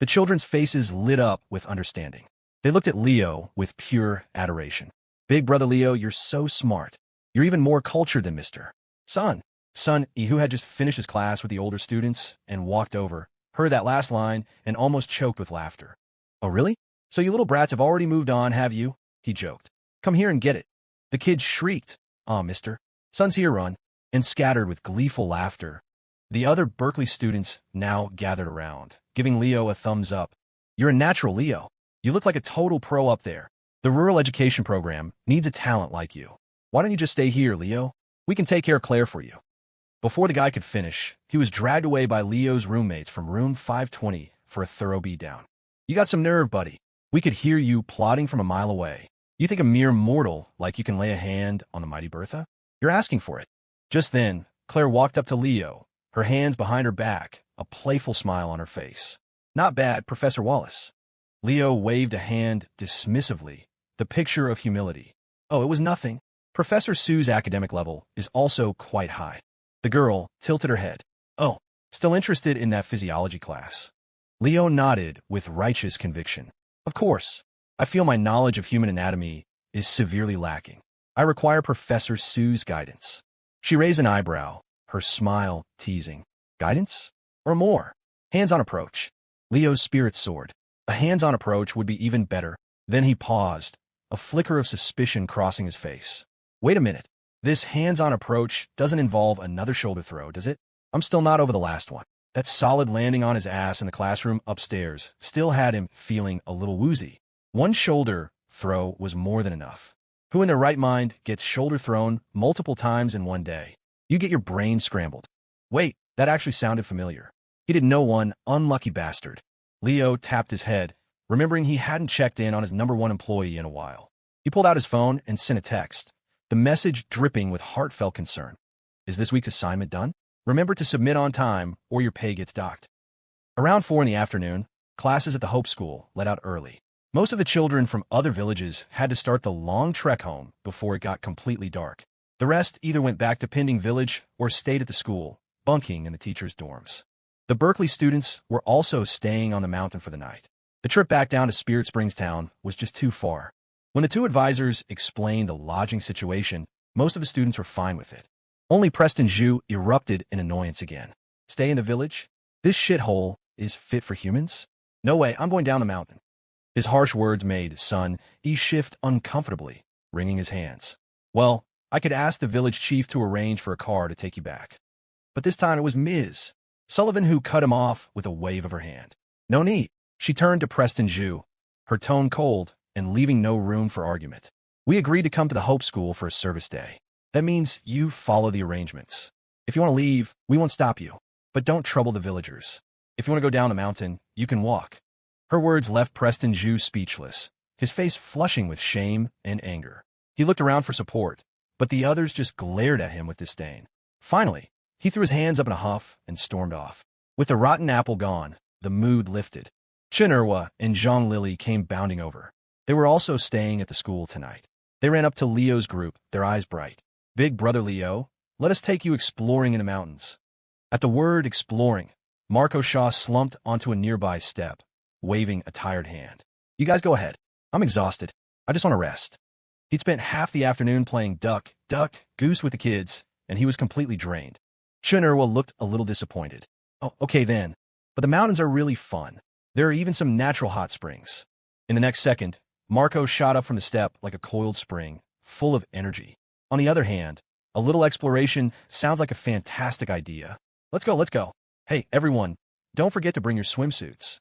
The children's faces lit up with understanding. They looked at Leo with pure adoration. Big brother Leo, you're so smart. You're even more cultured than Mr. Sun. Sun, who had just finished his class with the older students and walked over, heard that last line and almost choked with laughter. Oh, really? So you little brats have already moved on, have you? He joked. Come here and get it. The kids shrieked. Aw, mister. Sun's here, run, and scattered with gleeful laughter. The other Berkeley students now gathered around, giving Leo a thumbs up. You're a natural, Leo. You look like a total pro up there. The rural education program needs a talent like you. Why don't you just stay here, Leo? We can take care of Claire for you. Before the guy could finish, he was dragged away by Leo's roommates from room 520 for a thorough beatdown. You got some nerve, buddy. We could hear you plotting from a mile away. You think a mere mortal like you can lay a hand on the mighty Bertha? You're asking for it. Just then, Claire walked up to Leo, her hands behind her back, a playful smile on her face. Not bad, Professor Wallace. Leo waved a hand dismissively, the picture of humility. Oh, it was nothing. Professor Sue's academic level is also quite high. The girl tilted her head. Oh, still interested in that physiology class? Leo nodded with righteous conviction. Of course. I feel my knowledge of human anatomy is severely lacking. I require Professor Sue's guidance. She raised an eyebrow, her smile teasing. Guidance? Or more? Hands-on approach. Leo's spirits soared. A hands-on approach would be even better. Then he paused, a flicker of suspicion crossing his face. Wait a minute. This hands-on approach doesn't involve another shoulder throw, does it? I'm still not over the last one. That solid landing on his ass in the classroom upstairs still had him feeling a little woozy. One shoulder throw was more than enough. Who in their right mind gets shoulder thrown multiple times in one day? You get your brain scrambled. Wait, that actually sounded familiar. He didn't know one, unlucky bastard. Leo tapped his head, remembering he hadn't checked in on his #1 employee in a while. He pulled out his phone and sent a text, the message dripping with heartfelt concern. Is this week's assignment done? Remember to submit on time or your pay gets docked. Around 4 in the afternoon, classes at the Hope School let out early. Most of the children from other villages had to start the long trek home before it got completely dark. The rest either went back to Pending Village or stayed at the school, bunking in the teachers' dorms. The Berkeley students were also staying on the mountain for the night. The trip back down to Spirit Springs Town was just too far. When the two advisors explained the lodging situation, most of the students were fine with it. Only Preston Zhu erupted in annoyance again. Stay in the village? This shithole is fit for humans? No way, I'm going down the mountain. His harsh words made Sun shift uncomfortably, wringing his hands. Well, I could ask the village chief to arrange for a car to take you back. But this time it was Ms. Sullivan who cut him off with a wave of her hand. No need. She turned to Preston Zhu, her tone cold and leaving no room for argument. We agreed to come to the Hope School for a service day. That means you follow the arrangements. If you want to leave, we won't stop you. But don't trouble the villagers. If you want to go down the mountain, you can walk. Her words left Preston Zhu speechless, his face flushing with shame and anger. He looked around for support, but the others just glared at him with disdain. Finally, he threw his hands up in a huff and stormed off. With the rotten apple gone, the mood lifted. Chinurwa and Zhang Lili came bounding over. They were also staying at the school tonight. They ran up to Leo's group, their eyes bright. Big brother Leo, let us take you exploring in the mountains. At the word exploring, Marco Shaw slumped onto a nearby step, waving a tired hand. You guys go ahead. I'm exhausted. I just want to rest. He'd spent half the afternoon playing duck, goose with the kids, and he was completely drained. Chinurwa looked a little disappointed. Oh, okay then. But the mountains are really fun. There are even some natural hot springs. In the next second, Marco shot up from the step like a coiled spring, full of energy. On the other hand, a little exploration sounds like a fantastic idea. Let's go. Hey, everyone, don't forget to bring your swimsuits.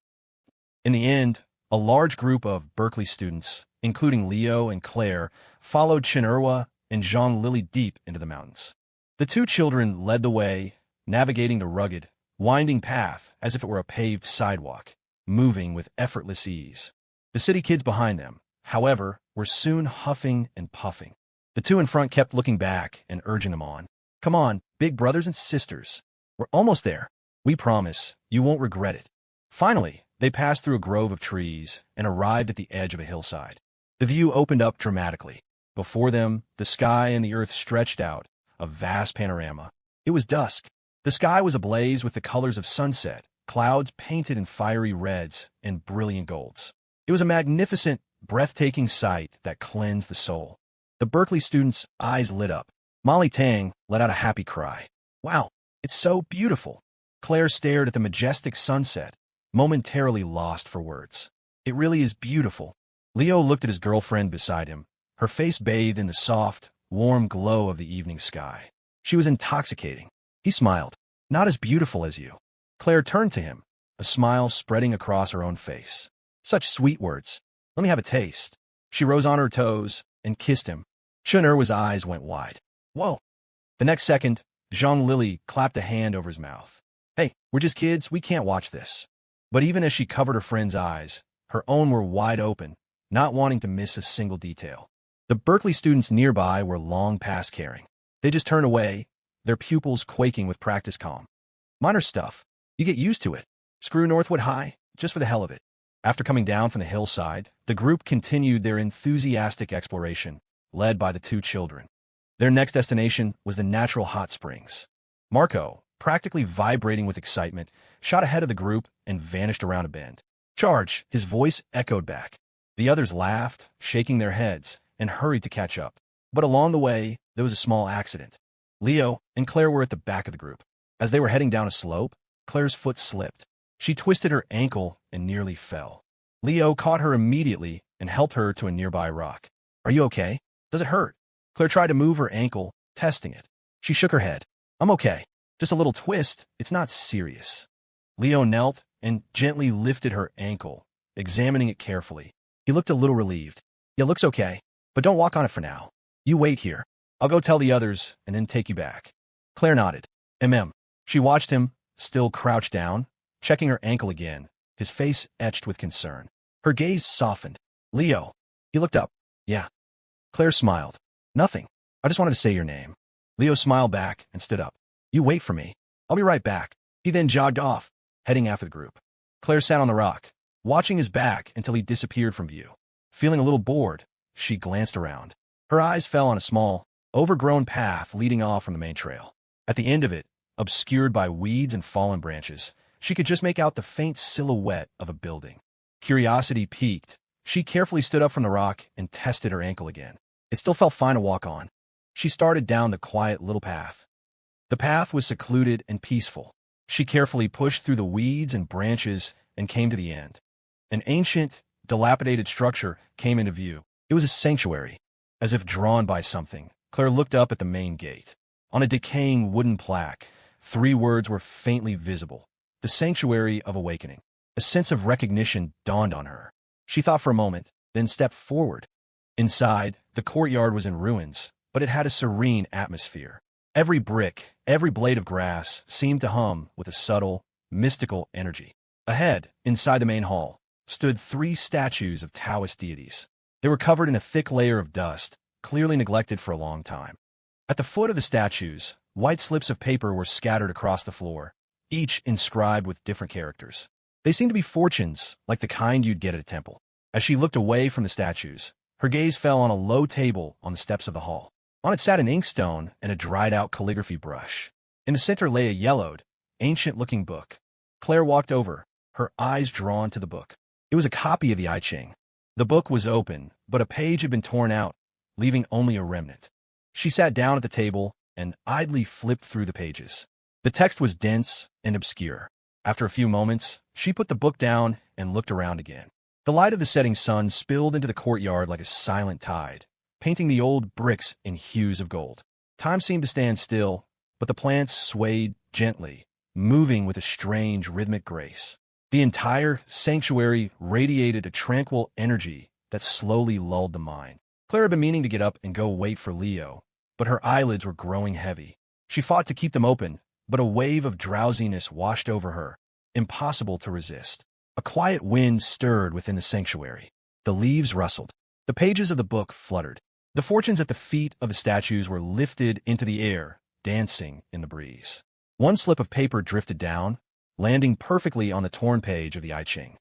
In the end, a large group of Berkeley students, including Leo and Claire, followed Chinurwa and Zhang Lili deep into the mountains. The two children led the way, navigating the rugged, winding path as if it were a paved sidewalk, moving with effortless ease. The city kids behind them, however, were soon huffing and puffing. The two in front kept looking back and urging them on. Come on, big brothers and sisters. We're almost there. We promise, you won't regret it. Finally, they passed through a grove of trees and arrived at the edge of a hillside. The view opened up dramatically. Before them, the sky and the earth stretched out, a vast panorama. It was dusk. The sky was ablaze with the colors of sunset, clouds painted in fiery reds and brilliant golds. It was a magnificent, breathtaking sight that cleansed the soul. The Berkeley students' eyes lit up. Molly Tang let out a happy cry. Wow, it's so beautiful. Claire stared at the majestic sunset, momentarily lost for words. It really is beautiful. Leo looked at his girlfriend beside him, her face bathed in the soft, warm glow of the evening sky. She was intoxicating. He smiled. Not as beautiful as you. Claire turned to him, a smile spreading across her own face. Such sweet words. Let me have a taste. She rose on her toes and kissed him. Chun Erwa's eyes went wide. Whoa. The next second, Zhang Lili clapped a hand over his mouth. Hey, we're just kids, we can't watch this. But even as she covered her friend's eyes, her own were wide open, not wanting to miss a single detail. The Berkeley students nearby were long past caring. They just turned away, their pupils quaking with practice calm. Minor stuff. You get used to it. Screw Northwood High, just for the hell of it. After coming down from the hillside, the group continued their enthusiastic exploration, led by the two children. Their next destination was the natural hot springs. Marco, practically vibrating with excitement, shot ahead of the group and vanished around a bend. Charge, his voice echoed back. The others laughed, shaking their heads, and hurried to catch up. But along the way, there was a small accident. Leo and Claire were at the back of the group. As they were heading down a slope, Claire's foot slipped. She twisted her ankle and nearly fell. Leo caught her immediately and helped her to a nearby rock. Are you okay? Does it hurt? Claire tried to move her ankle, testing it. She shook her head. I'm okay. Just a little twist. It's not serious. Leo knelt and gently lifted her ankle, examining it carefully. He looked a little relieved. Yeah, looks okay, but don't walk on it for now. You wait here. I'll go tell the others and then take you back. Claire nodded. She watched him, still crouched down, checking her ankle again, his face etched with concern. Her gaze softened. Leo. He looked up. Yeah. Claire smiled. Nothing. I just wanted to say your name. Leo smiled back and stood up. You wait for me. I'll be right back. He then jogged off, heading after the group. Claire sat on the rock, watching his back until he disappeared from view. Feeling a little bored, she glanced around. Her eyes fell on a small, overgrown path leading off from the main trail. At the end of it, obscured by weeds and fallen branches, she could just make out the faint silhouette of a building. Curiosity piqued. She carefully stood up from the rock and tested her ankle again. It still felt fine to walk on. She started down the quiet little path. The path was secluded and peaceful. She carefully pushed through the weeds and branches and came to the end. An ancient, dilapidated structure came into view. It was a sanctuary. As if drawn by something, Claire looked up at the main gate. On a decaying wooden plaque, 3 words were faintly visible. The Sanctuary of Awakening. A sense of recognition dawned on her. She thought for a moment, then stepped forward. Inside, the courtyard was in ruins, but it had a serene atmosphere. Every brick, every blade of grass seemed to hum with a subtle, mystical energy. Ahead, inside the main hall, stood 3 statues of Taoist deities. They were covered in a thick layer of dust, clearly neglected for a long time. At the foot of the statues, white slips of paper were scattered across the floor, each inscribed with different characters. They seemed to be fortunes, like the kind you'd get at a temple. As she looked away from the statues, her gaze fell on a low table on the steps of the hall. On it sat an inkstone and a dried-out calligraphy brush. In the center lay a yellowed, ancient-looking book. Claire walked over, her eyes drawn to the book. It was a copy of the I Ching. The book was open, but a page had been torn out, leaving only a remnant. She sat down at the table and idly flipped through the pages. The text was dense and obscure. After a few moments, she put the book down and looked around again. The light of the setting sun spilled into the courtyard like a silent tide, painting the old bricks in hues of gold. Time seemed to stand still, but the plants swayed gently, moving with a strange rhythmic grace. The entire sanctuary radiated a tranquil energy that slowly lulled the mind. Claire had been meaning to get up and go wait for Leo, but her eyelids were growing heavy. She fought to keep them open, but a wave of drowsiness washed over her, impossible to resist. A quiet wind stirred within the sanctuary. The leaves rustled. The pages of the book fluttered. The fortunes at the feet of the statues were lifted into the air, dancing in the breeze. One slip of paper drifted down, landing perfectly on the torn page of the I Ching.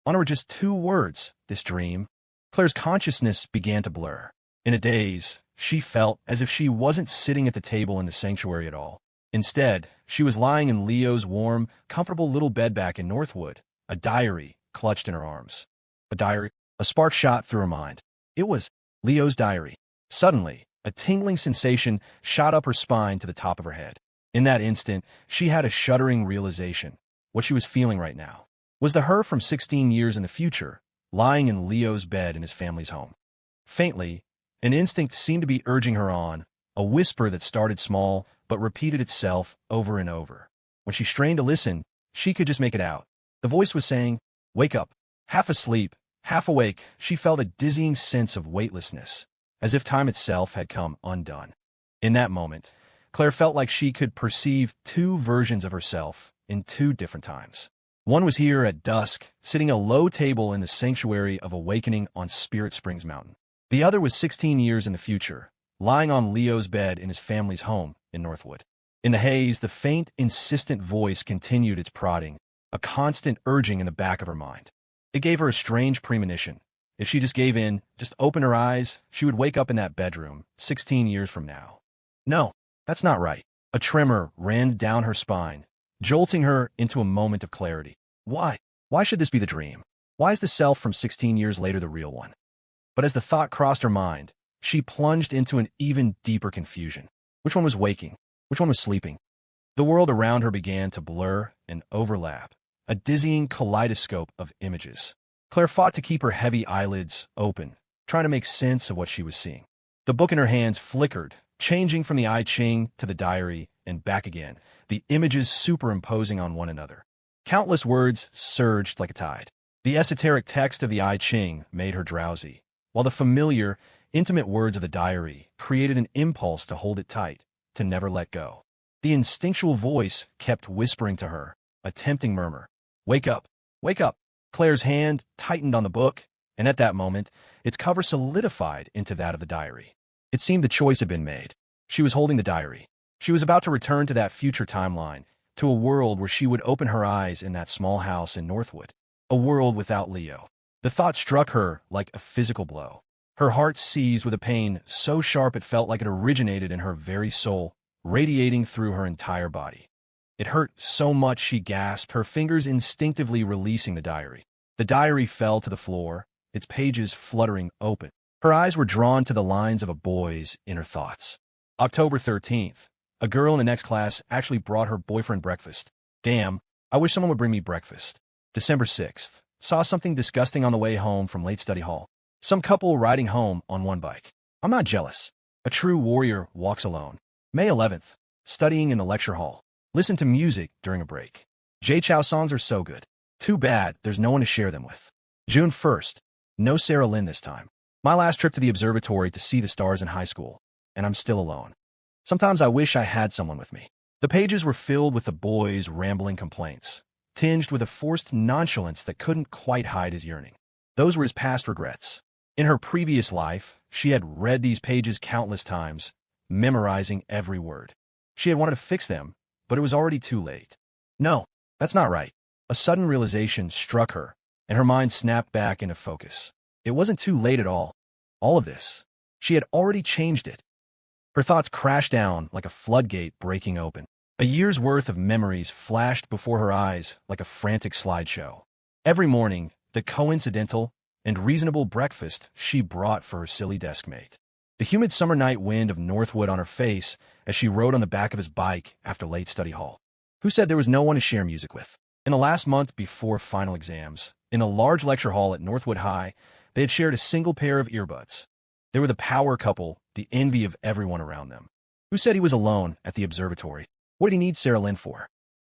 On it were just 2 words, this dream. Claire's consciousness began to blur. In a daze, she felt as if she wasn't sitting at the table in the sanctuary at all. Instead, she was lying in Leo's warm, comfortable little bed back in Northwood, a diary clutched in her arms. A diary? A spark shot through her mind. It was Leo's diary. Suddenly, a tingling sensation shot up her spine to the top of her head. In that instant, she had a shuddering realization. What she was feeling right now was the her from 16 years in the future, lying in Leo's bed in his family's home. Faintly, an instinct seemed to be urging her on, a whisper that started small but repeated itself over and over. When she strained to listen, she could just make it out. The voice was saying, "Wake up." Half asleep, half awake, she felt a dizzying sense of weightlessness, as if time itself had come undone. In that moment, Claire felt like she could perceive 2 versions of herself in 2 different times. One was here at dusk, sitting at a low table in the sanctuary of awakening on Spirit Springs Mountain. The other was 16 years in the future, lying on Leo's bed in his family's home in Northwood. In the haze, the faint, insistent voice continued its prodding, a constant urging in the back of her mind. It gave her a strange premonition. If she just gave in, just opened her eyes, she would wake up in that bedroom, 16 years from now. No, that's not right. A tremor ran down her spine, jolting her into a moment of clarity. Why? Why should this be the dream? Why is the self from 16 years later the real one? But as the thought crossed her mind, she plunged into an even deeper confusion. Which one was waking? Which one was sleeping? The world around her began to blur and overlap, a dizzying kaleidoscope of images. Claire fought to keep her heavy eyelids open, trying to make sense of what she was seeing. The book in her hands flickered, changing from the I Ching to the diary and back again, the images superimposing on one another. Countless words surged like a tide. The esoteric text of the I Ching made her drowsy, while the familiar, intimate words of the diary created an impulse to hold it tight, to never let go. The instinctual voice kept whispering to her, a tempting murmur. "Wake up! Wake up!" Claire's hand tightened on the book, and at that moment, its cover solidified into that of the diary. It seemed the choice had been made. She was holding the diary. She was about to return to that future timeline, to a world where she would open her eyes in that small house in Northwood. A world without Leo. The thought struck her like a physical blow. Her heart seized with a pain so sharp it felt like it originated in her very soul, radiating through her entire body. It hurt so much she gasped, her fingers instinctively releasing the diary. The diary fell to the floor, its pages fluttering open. Her eyes were drawn to the lines of a boy's inner thoughts. October 13th. A girl in the next class actually brought her boyfriend breakfast. Damn, I wish someone would bring me breakfast. December 6th. Saw something disgusting on the way home from late study hall. Some couple riding home on one bike. I'm not jealous. A true warrior walks alone. May 11th. Studying in the lecture hall. Listen to music during a break. Jay Chou songs are so good. Too bad there's no one to share them with. June 1st. No Sarah Lynn this time. My last trip to the observatory to see the stars in high school, and I'm still alone. Sometimes I wish I had someone with me. The pages were filled with the boy's rambling complaints, tinged with a forced nonchalance that couldn't quite hide his yearning. Those were his past regrets. In her previous life, she had read these pages countless times, memorizing every word. She had wanted to fix them, but it was already too late. No, that's not right. A sudden realization struck her, and her mind snapped back into focus. It wasn't too late at all. All of this. She had already changed it. Her thoughts crashed down like a floodgate breaking open. A year's worth of memories flashed before her eyes like a frantic slideshow. Every morning, the coincidental and reasonable breakfast she brought for her silly deskmate. The humid summer night wind of Northwood on her face as she rode on the back of his bike after late study hall. Who said there was no one to share music with? In the last month before final exams, in a large lecture hall at Northwood High, they had shared a single pair of earbuds. They were the power couple, the envy of everyone around them. Who said he was alone at the observatory? What did he need Sarah Lynn for?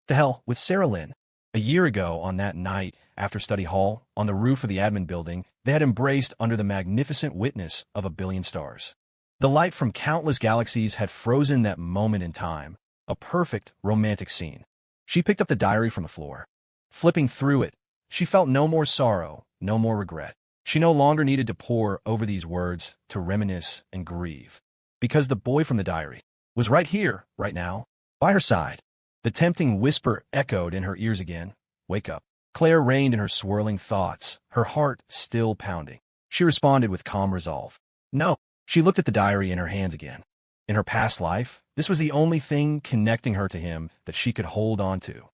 The hell with Sarah Lynn. A year ago, on that night after study hall, on the roof of the admin building, they had embraced under the magnificent witness of a billion stars. The light from countless galaxies had frozen that moment in time, a perfect romantic scene. She picked up the diary from the floor. Flipping through it, she felt no more sorrow, no more regret. She no longer needed to pore over these words to reminisce and grieve, because the boy from the diary was right here, right now, by her side. The tempting whisper echoed in her ears again. Wake up. Claire reined in her swirling thoughts, her heart still pounding. She responded with calm resolve. No. She looked at the diary in her hands again. In her past life, this was the only thing connecting her to him that she could hold on to.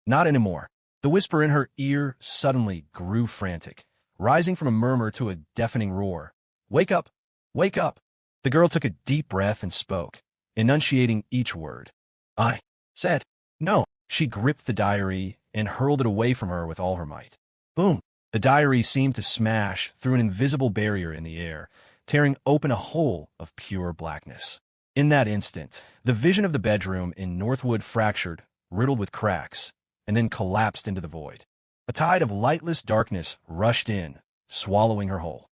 Not anymore. The whisper in her ear suddenly grew frantic, rising from a murmur to a deafening roar. Wake up! Wake up! The girl took a deep breath and spoke, enunciating each word. I said, no. She gripped the diary and hurled it away from her with all her might. Boom! The diary seemed to smash through an invisible barrier in the air, tearing open a hole of pure blackness. In that instant, the vision of the bedroom in Northwood fractured, riddled with cracks, and then collapsed into the void. A tide of lightless darkness rushed in, swallowing her whole.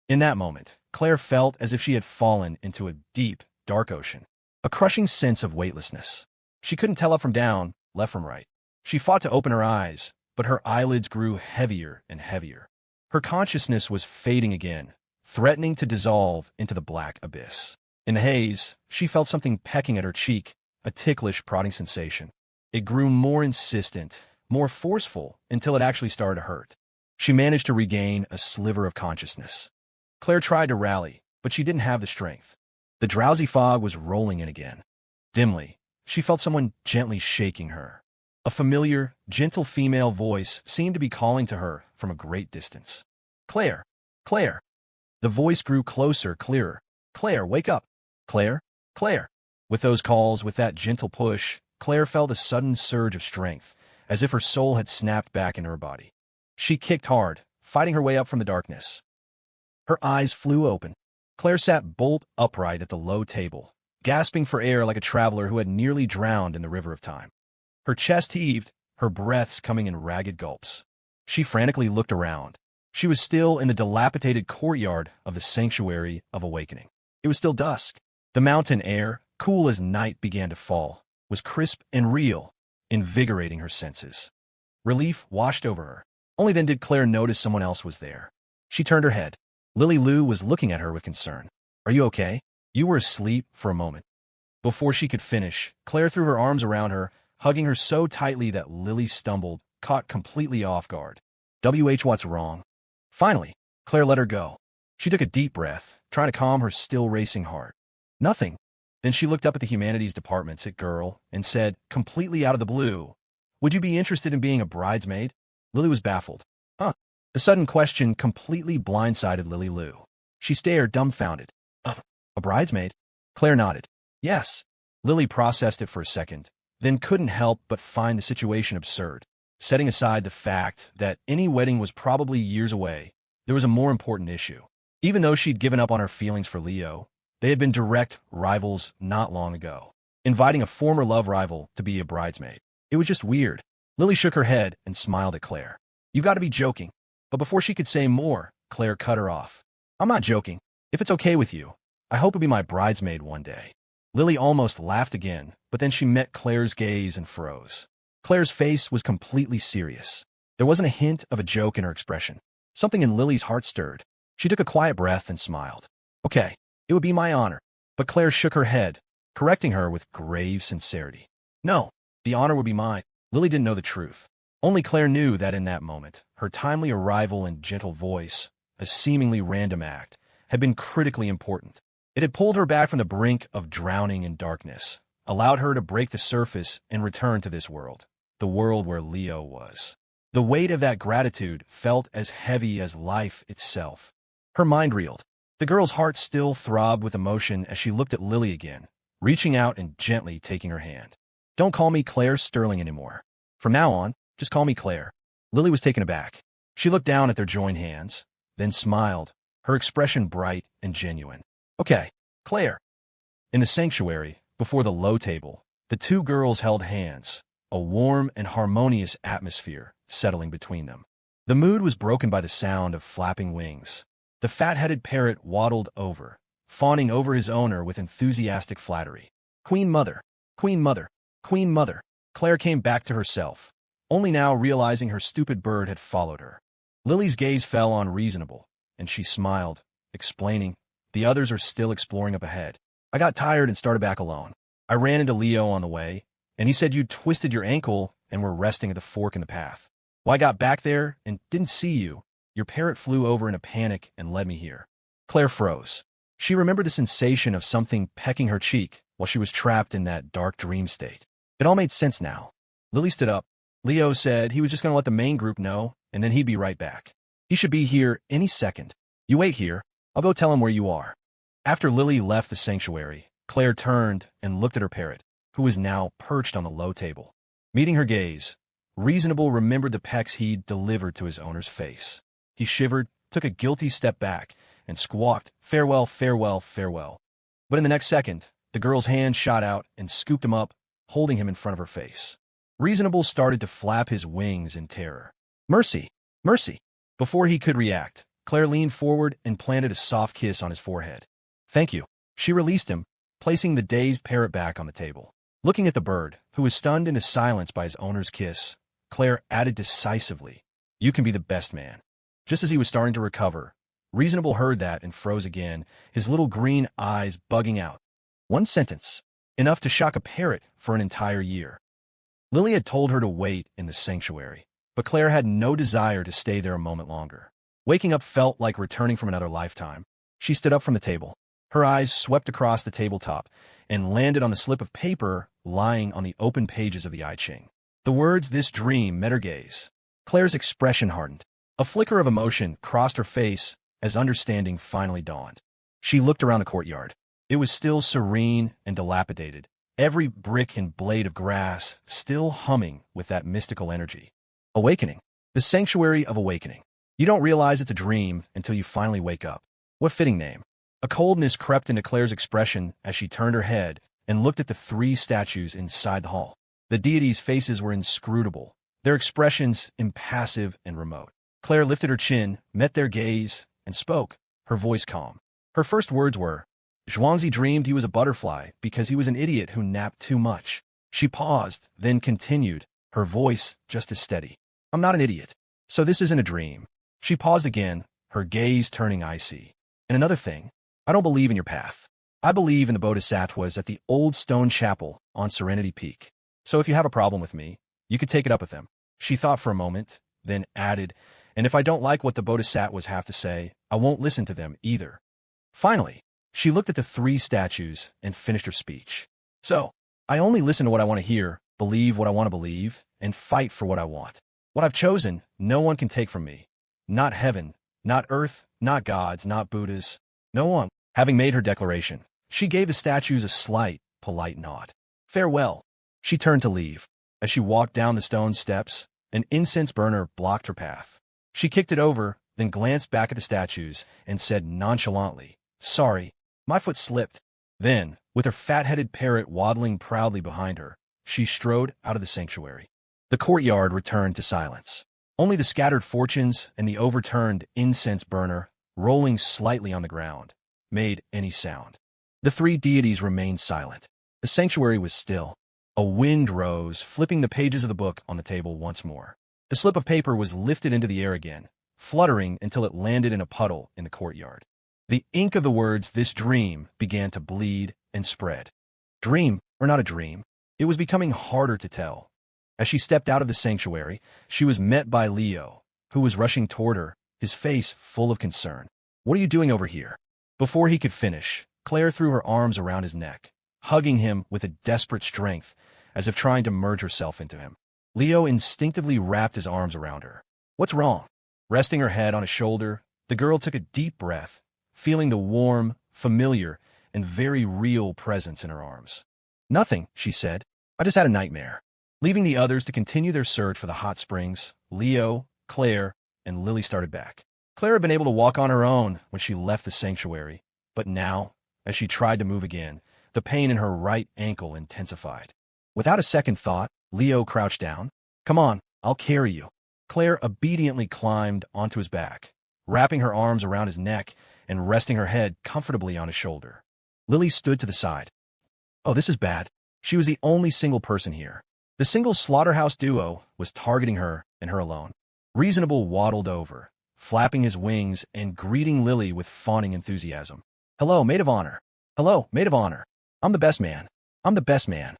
In that moment, Claire felt as if she had fallen into a deep, dark ocean, a crushing sense of weightlessness. She couldn't tell up from down, left from right. She fought to open her eyes, but her eyelids grew heavier and heavier. Her consciousness was fading again, threatening to dissolve into the black abyss. In the haze, she felt something pecking at her cheek, a ticklish, prodding sensation. It grew more insistent, more forceful, until it actually started to hurt. She managed to regain a sliver of consciousness. Claire tried to rally, but she didn't have the strength. The drowsy fog was rolling in again. Dimly, she felt someone gently shaking her. A familiar, gentle female voice seemed to be calling to her from a great distance. Claire! Claire! The voice grew closer, clearer. Claire, wake up! Claire! Claire! With those calls, with that gentle push, Claire felt a sudden surge of strength, as if her soul had snapped back into her body. She kicked hard, fighting her way up from the darkness. Her eyes flew open. Claire sat bolt upright at the low table, gasping for air like a traveler who had nearly drowned in the river of time. Her chest heaved, her breaths coming in ragged gulps. She frantically looked around. She was still in the dilapidated courtyard of the Sanctuary of Awakening. It was still dusk. The mountain air, cool as night began to fall, was crisp and real, invigorating her senses. Relief washed over her. Only then did Claire notice someone else was there. She turned her head. Lily Lou was looking at her with concern. Are you okay? You were asleep for a moment. Before she could finish, Claire threw her arms around her, hugging her so tightly that Lily stumbled, caught completely off guard. What's wrong? Finally, Claire let her go. She took a deep breath, trying to calm her still racing heart. Nothing. Then she looked up at the humanities department's girl and said, completely out of the blue, would you be interested in being a bridesmaid? Lily was baffled. Huh? The sudden question completely blindsided Lily Lou. She stared dumbfounded. A bridesmaid? Claire nodded. Yes. Lily processed it for a second, then couldn't help but find the situation absurd. Setting aside the fact that any wedding was probably years away, there was a more important issue. Even though she'd given up on her feelings for Leo, they had been direct rivals not long ago. Inviting a former love rival to be a bridesmaid. It was just weird. Lily shook her head and smiled at Claire. You've got to be joking. But before she could say more, Claire cut her off. I'm not joking. If it's okay with you, I hope you'll be my bridesmaid one day. Lily almost laughed again, but then she met Claire's gaze and froze. Claire's face was completely serious. There wasn't a hint of a joke in her expression. Something in Lily's heart stirred. She took a quiet breath and smiled. Okay, it would be my honor. But Claire shook her head, correcting her with grave sincerity. No, the honor would be mine. Lily didn't know the truth. Only Claire knew that in that moment, her timely arrival and gentle voice, a seemingly random act, had been critically important. It had pulled her back from the brink of drowning in darkness, allowed her to break the surface and return to this world, the world where Leo was. The weight of that gratitude felt as heavy as life itself. Her mind reeled. The girl's heart still throbbed with emotion as she looked at Lily again, reaching out and gently taking her hand. Don't call me Claire Sterling anymore. From now on, just call me Claire. Lily was taken aback. She looked down at their joined hands, then smiled, her expression bright and genuine. Okay, Claire. In the sanctuary, before the low table, the two girls held hands, a warm and harmonious atmosphere settling between them. The mood was broken by the sound of flapping wings. The fat-headed parrot waddled over, fawning over his owner with enthusiastic flattery. Queen Mother, Queen Mother, Queen Mother. Claire came back to herself, only now realizing her stupid bird had followed her. Lily's gaze fell on Reasonable, and she smiled, explaining, "The others are still exploring up ahead. I got tired and started back alone. I ran into Leo on the way, and he said you'd twisted your ankle and were resting at the fork in the path. Well, I got back there and didn't see you. Your parrot flew over in a panic and led me here." Claire froze. She remembered the sensation of something pecking her cheek while she was trapped in that dark dream state. It all made sense now. Lily stood up. "Leo said he was just going to let the main group know, and then he'd be right back. He should be here any second. You wait here. I'll go tell him where you are." After Lily left the sanctuary, Claire turned and looked at her parrot, who was now perched on the low table. Meeting her gaze, Reasonable remembered the pecks he'd delivered to his owner's face. He shivered, took a guilty step back, and squawked, "Farewell, farewell, farewell." But in the next second, the girl's hand shot out and scooped him up, holding him in front of her face. Reasonable started to flap his wings in terror. "Mercy! Mercy!" Before he could react, Claire leaned forward and planted a soft kiss on his forehead. "Thank you." She released him, placing the dazed parrot back on the table. Looking at the bird, who was stunned into silence by his owner's kiss, Claire added decisively, "You can be the best man." Just as he was starting to recover, Reasonable heard that and froze again, his little green eyes bugging out. One sentence, enough to shock a parrot for an entire year. Lily had told her to wait in the sanctuary, but Claire had no desire to stay there a moment longer. Waking up felt like returning from another lifetime. She stood up from the table. Her eyes swept across the tabletop and landed on the slip of paper lying on the open pages of the I Ching. The words "this dream" met her gaze. Claire's expression hardened. A flicker of emotion crossed her face as understanding finally dawned. She looked around the courtyard. It was still serene and dilapidated, every brick and blade of grass still humming with that mystical energy. Awakening. The Sanctuary of Awakening. You don't realize it's a dream until you finally wake up. What fitting name. A coldness crept into Claire's expression as she turned her head and looked at the three statues inside the hall. The deities' faces were inscrutable, their expressions impassive and remote. Claire lifted her chin, met their gaze, and spoke, her voice calm. Her first words were, "Zhuangzi dreamed he was a butterfly because he was an idiot who napped too much." She paused, then continued, her voice just as steady. "I'm not an idiot. So this isn't a dream." She paused again, her gaze turning icy. "And another thing, I don't believe in your path. I believe in the bodhisattvas at the old stone chapel on Serenity Peak. So if you have a problem with me, you could take it up with them." She thought for a moment, then added, "And if I don't like what the bodhisattvas have to say, I won't listen to them either." Finally, she looked at the three statues and finished her speech. "So, I only listen to what I want to hear, believe what I want to believe, and fight for what I want. What I've chosen, no one can take from me. Not heaven, not earth, not gods, not Buddhas. No one." Having made her declaration, she gave the statues a slight, polite nod. "Farewell." She turned to leave. As she walked down the stone steps, an incense burner blocked her path. She kicked it over, then glanced back at the statues and said nonchalantly, "Sorry, my foot slipped." Then, with her fat-headed parrot waddling proudly behind her, she strode out of the sanctuary. The courtyard returned to silence. Only the scattered fortunes and the overturned incense burner, rolling slightly on the ground, made any sound. The three deities remained silent. The sanctuary was still. A wind rose, flipping the pages of the book on the table once more. The slip of paper was lifted into the air again, fluttering until it landed in a puddle in the courtyard. The ink of the words "this dream" began to bleed and spread. Dream or not a dream, it was becoming harder to tell. As she stepped out of the sanctuary, she was met by Leo, who was rushing toward her, his face full of concern. "What are you doing over here?" Before he could finish, Claire threw her arms around his neck, hugging him with a desperate strength, as if trying to merge herself into him. Leo instinctively wrapped his arms around her. "What's wrong?" Resting her head on his shoulder, the girl took a deep breath, feeling the warm, familiar, and very real presence in her arms. "Nothing," she said. "I just had a nightmare." Leaving the others to continue their search for the hot springs, Leo, Claire, and Lily started back. Claire had been able to walk on her own when she left the sanctuary, but now, as she tried to move again, the pain in her right ankle intensified. Without a second thought, Leo crouched down. "Come on, I'll carry you." Claire obediently climbed onto his back, wrapping her arms around his neck and resting her head comfortably on his shoulder. Lily stood to the side. Oh, this is bad. She was the only single person here. The single slaughterhouse duo was targeting her and her alone. Reasonable waddled over, flapping his wings and greeting Lily with fawning enthusiasm. "Hello, maid of honor. Hello, maid of honor. I'm the best man. I'm the best man."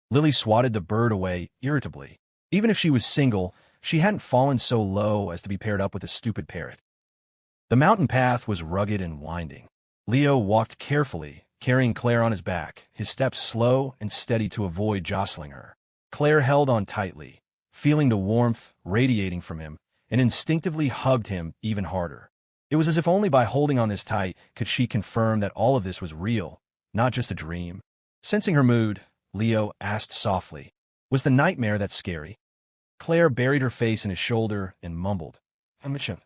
Lily swatted the bird away irritably. Even if she was single, she hadn't fallen so low as to be paired up with a stupid parrot. The mountain path was rugged and winding. Leo walked carefully, carrying Claire on his back, his steps slow and steady to avoid jostling her. Claire held on tightly, feeling the warmth radiating from him, and instinctively hugged him even harder. It was as if only by holding on this tight could she confirm that all of this was real, not just a dream. Sensing her mood, Leo asked softly, "Was the nightmare that scary?" Claire buried her face in his shoulder and mumbled, "Mitchum,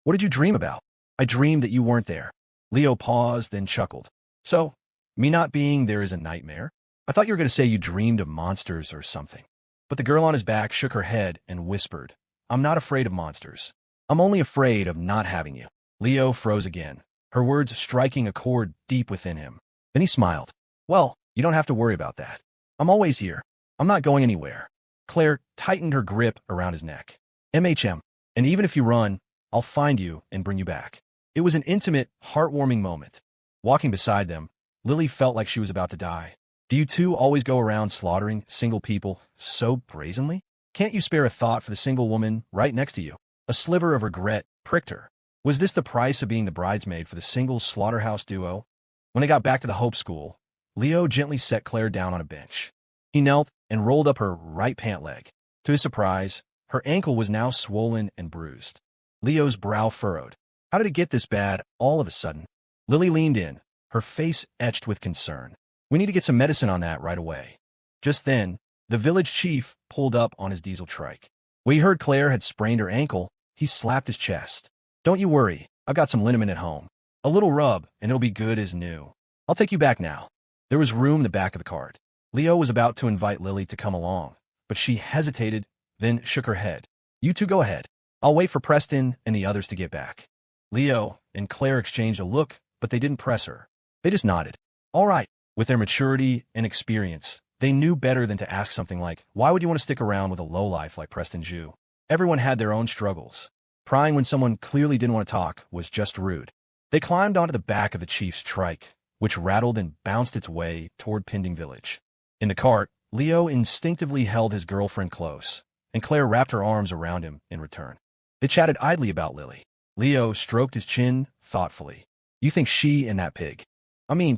what did you dream about?" "I dreamed that you weren't there." Leo paused, then chuckled. "So, me not being there is a nightmare? I thought you were going to say you dreamed of monsters or something." But the girl on his back shook her head and whispered, "I'm not afraid of monsters. I'm only afraid of not having you." Leo froze again, her words striking a chord deep within him. Then he smiled. "Well, you don't have to worry about that. I'm always here. I'm not going anywhere." Claire tightened her grip around his neck. "MHM, and even if you run, I'll find you and bring you back." It was an intimate, heartwarming moment. Walking beside them, Lily felt like she was about to die. "Do you two always go around slaughtering single people so brazenly? Can't you spare a thought for the single woman right next to you?" A sliver of regret pricked her. Was this the price of being the bridesmaid for the single slaughterhouse duo? When they got back to the Hope School, Leo gently set Claire down on a bench. He knelt and rolled up her right pant leg. To his surprise, her ankle was now swollen and bruised. Leo's brow furrowed. How did it get this bad all of a sudden? Lily leaned in, her face etched with concern. "We need to get some medicine on that right away." Just then, the village chief pulled up on his diesel trike. When he heard Claire had sprained her ankle, he slapped his chest. "Don't you worry, I've got some liniment at home. A little rub, and it'll be good as new. I'll take you back now." There was room in the back of the cart. Leo was about to invite Lily to come along, but she hesitated, then shook her head. "You two go ahead. I'll wait for Preston and the others to get back." Leo and Claire exchanged a look, but they didn't press her. They just nodded. All right. With their maturity and experience, they knew better than to ask something like, "Why would you want to stick around with a lowlife like Preston Jew?" Everyone had their own struggles. Prying when someone clearly didn't want to talk was just rude. They climbed onto the back of the chief's trike, which rattled and bounced its way toward Pending Village. In the cart, Leo instinctively held his girlfriend close, and Claire wrapped her arms around him in return. They chatted idly about Lily. Leo stroked his chin thoughtfully. "You think she and that pig,